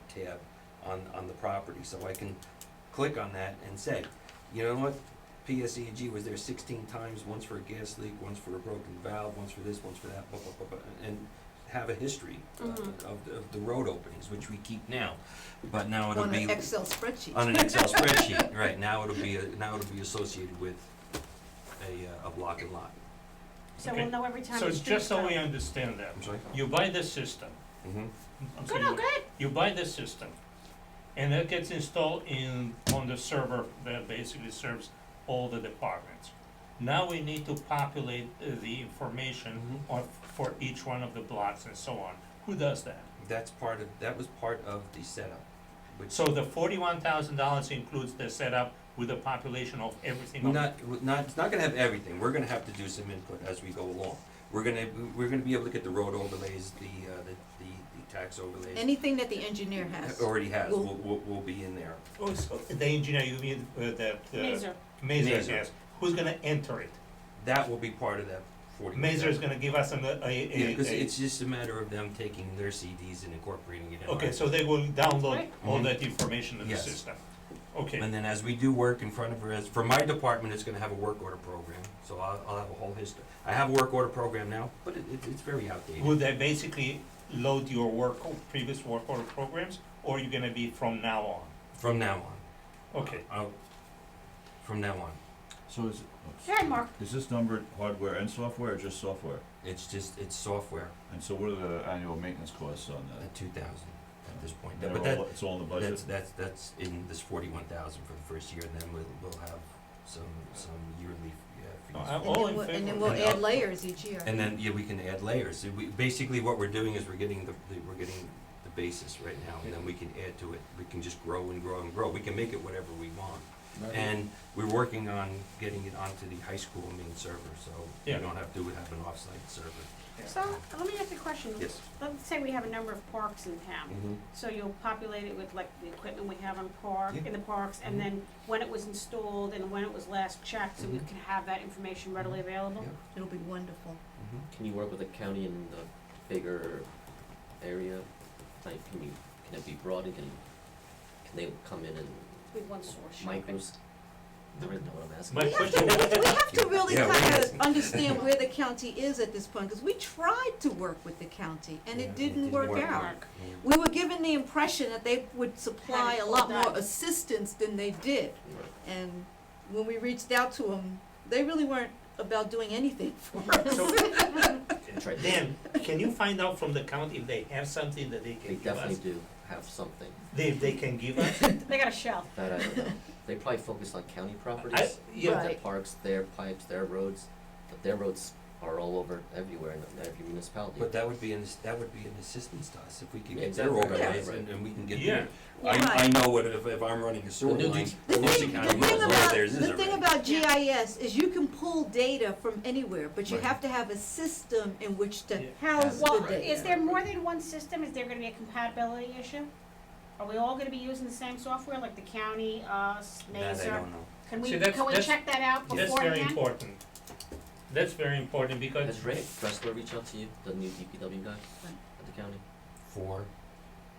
tab on the property, so I can click on that and say, you know what, PSE&G was there 16 times, once for a gas leak, once for a broken valve, once for this, once for that, blah, blah, blah, blah, and have a history Mhm. of the road openings, which we keep now. But now it'll On be an Excel spreadsheet. on an Excel spreadsheet, right, now it'll be associated with a block and lot. So Okay. we'll know every time So the streets just so come. we understand that, I'm sorry? you buy this system, Mm-hmm. I'm Good, sorry, no, good. you buy this system, and that gets installed on the server that basically serves all the departments. Now we need to populate the information Mhm. for each one of the blocks and so on. Who does that? That was part of the setup, which. So the $41,000 includes the setup with the population of everything We're on it's not gonna have everything, we're gonna have to do some input as we go along. We're gonna be able to get the road overlays, the tax overlays. Anything that the engineer has. Already has, Will- will be in there. Oh, so the engineer, you mean that Mazer. Mazer Mazer. has, who's gonna enter it? That will be part of that 40. Mazer is gonna give us Yeah, cause it's just a matter of them taking their CDs and incorporating it in. Okay, ours. so they will download Right. all Mhm. that information in the Yes. system. Okay, And then as we do work in front of her, for my department, it's gonna have a work order program, so I'll have a whole history. I have a work order program now, but it's very outdated. would they basically load your previous work order programs, or are you gonna be from now on? From now on. Okay, From now on. So is, Go ahead, Mark. is this numbered hardware and software, or just software? It's software And so what are the annual maintenance costs on that? at 2,000 at this point. They're But all- it's all in the budget? that's in this 41,000 for the first year, and then we'll have some yearly No, fees. I'm And all then in we'll, and favor then of we'll that. add layers each year. And then, yeah, we can add layers. So basically what we're doing is we're getting the basis right now, and then we can add to it. We can just grow and grow and grow. We can make it whatever we want. And we're working on getting it onto the high school main server, so we Yeah. don't have to have an off-site server. So, let me ask you a question. Yes. Let's say we have a number of parks in town. Mm-hmm. So you'll populate it with like the equipment we have in Yeah. in the parks, and Mhm. then when it was installed and when it was last checked, so we Mhm. can have that information readily available? Yeah. It'll be wonderful. Mm-hmm. Can you work with the county in the bigger area? Like, can it be brought in, can they come in and With one source. shopping. micros? I don't know what I'm asking. My We have question to, was, we have to really Yeah, kind we- of understand where the county is at this point, because we tried to work with the county, and Yeah, it didn't work out. Mark. We were given the impression that they would supply Had it a all lot more done. assistance than they did. Right. And when we reached out to them, they really weren't about doing anything for us. so, Try this. Dan, can you find out from the county if they have something that they They can give us? definitely do have something. They can give us? They got a shelf. That I don't know. They probably focus on county I, properties, yeah, Right. their parks, their pipes, their roads, but their roads are all over everywhere in every municipality. But that would be an assistance to us if we could Yeah, get their exactly. overlays Yeah. and we can get Yeah. their. Yeah. I know what, if I'm running a sewer new line, D- The Mercer thing, County knows what theirs is the thing already. about GIS is you can pull data from anywhere, but you Right. have to have a system in which to Yeah. house the Well, data. is there more than one system? Is there gonna be a compatibility issue? Are we all gonna be using the same software, like the county, us, That I Mazer? don't know. Can See, we, that's- can we that's- check that out That's beforehand? very important. That's very important because Has Ray Dressler reach out to you, the new DPW guy at the county? For,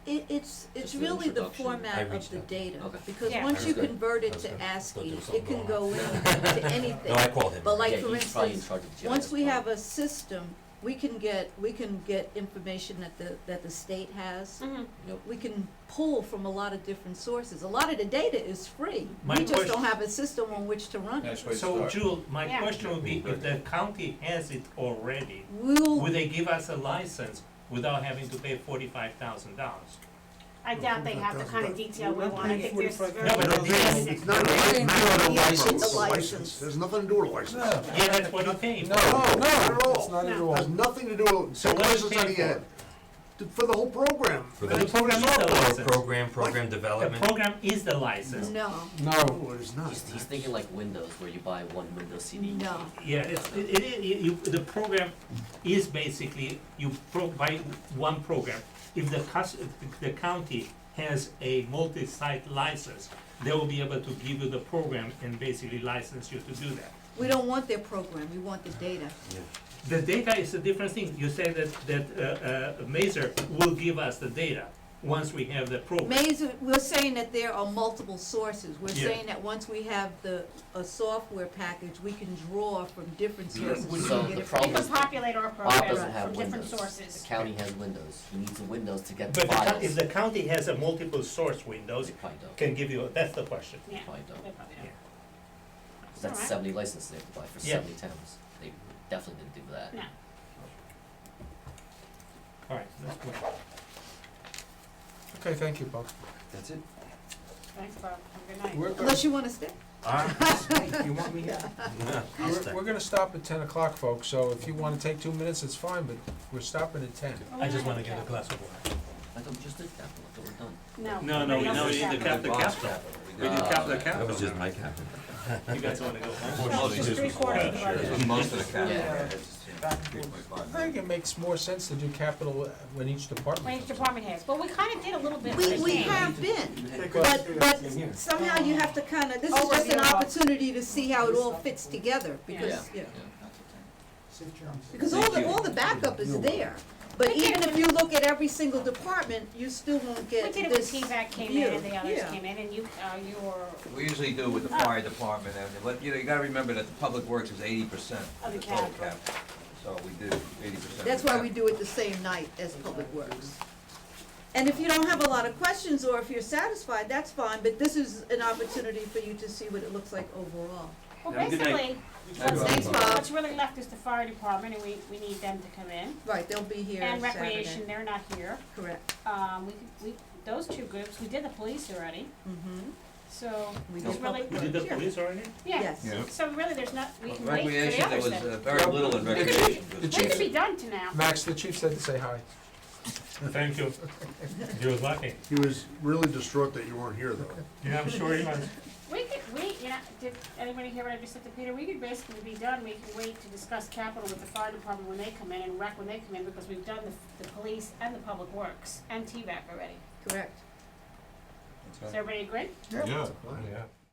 It's Just an really the introduction. I format of reached the out. data, Okay. because Yeah. once you That's good. convert it That's to good. Thought ASCII, there was it can something go wrong. into anything. no, I called him. But like, Yeah, for he's probably in instance, charge of GIS once we part. have a system, we can get information that the state has. Mhm. Yep. We can pull from a lot of different sources. A lot of the data is free. My We just question- don't have a system on which to run it. Nice way to So, start. Jewel, my Yeah. question would be, if the county has it already, We'll, would they give us a license without having to pay $45,000? I doubt they have the kind of detail we want. I think there's very No, but the- basic. It's not a Right. license. It's a license. License. There's nothing to do with a license. Yeah, that's what you pay for. No, not at all. It's not at No. all. Has nothing to do with, So so what are you license on paying the for? end. For the whole program. For But the the program is the for license. program The development. program is the license. no, No, No, it is not. He's thinking like Windows, where you buy one Windows CD. no. Yeah, the program is basically, buy one program. If the county has a multi-site license, they will be able to give you the program and basically license you to do that. We don't want their program, we want the data. Yeah. The data is a different thing. You say that Mazer will give us the data. once we have the proof. We're saying that there are multiple sources. We're Yeah. saying that once we have a software package, we can draw from different sources. So We the can get it from problem We is can populate our Bob program doesn't have from different Windows. sources. The county has Windows. He needs a Windows to get the But files. if the county has a multiple source Windows, They probably don't. can give you, that's the question. Yeah, Probably don't. they probably don't. Yeah. 'Cause that's Alright. 70 licenses they have to buy for Yeah. 70 towns. They definitely didn't do that. No. All right, that's good. Okay, thank you, Bob. That's it. Thanks, Bob. Have a good night. We're gonna, Unless you wanna stay. you want me here? We're gonna stop at 10 o'clock, folks, so if you wanna take 2 minutes, it's fine, but we're stopping at 10. Oh, I just we're wanna not get a capital. glass of water. I thought we just did capital. I thought we're done. No. No, everybody else is we need the capital. capital. We did capital That capital. was just my capital. You guys wanna go home? No, it's just 3/4 of the budget. Most of the capital, Yeah. it's, I think it makes more sense to do capital when each department. When each comes in. department has, but we kinda did a little bit We with we the game. have been, but somehow you have to kinda, this is just an Overview. opportunity to see how it all fits together, because, Yeah. because all the backup is there. But We did even it if when- you look at every single department, you still won't We get did it when this T-VAC came view. in and the others Yeah. came in, and you were We usually do with the fire department, but, you know, you gotta remember that the public works is 80% Of of the the total capital. capital. So we do 80%. That's why we do it the same night as Public Works. And if you don't have a lot of questions, or if you're satisfied, that's fine, but this is an opportunity for you to see what it looks like overall. Well, Have a good night. basically, Thanks, Bob. what's really left is the fire department, and we need them to come in. Right, they'll be here And Saturday. recreation, they're not here. Correct. Those two groups, we did the police already, Mm-hmm. so We there's did really, public You did the Yeah. police already? yeah. Yes. Yeah. So really, there's not, we can wait for the Recreation, there others was then. very little in recreation. The We chief, could be done to now. Max, the chief said to say hi. Thank you. You was lucky. He was really distraught that you weren't here, though. Yeah, I'm sure he was. Did anybody hear what I just said to Peter? We could basically be done, we can wait to discuss capital with the fire department when they come in, and rec when they come in, because we've done the police and the public works, and T-VAC already. Correct. Does everybody agree? Yeah. Yeah.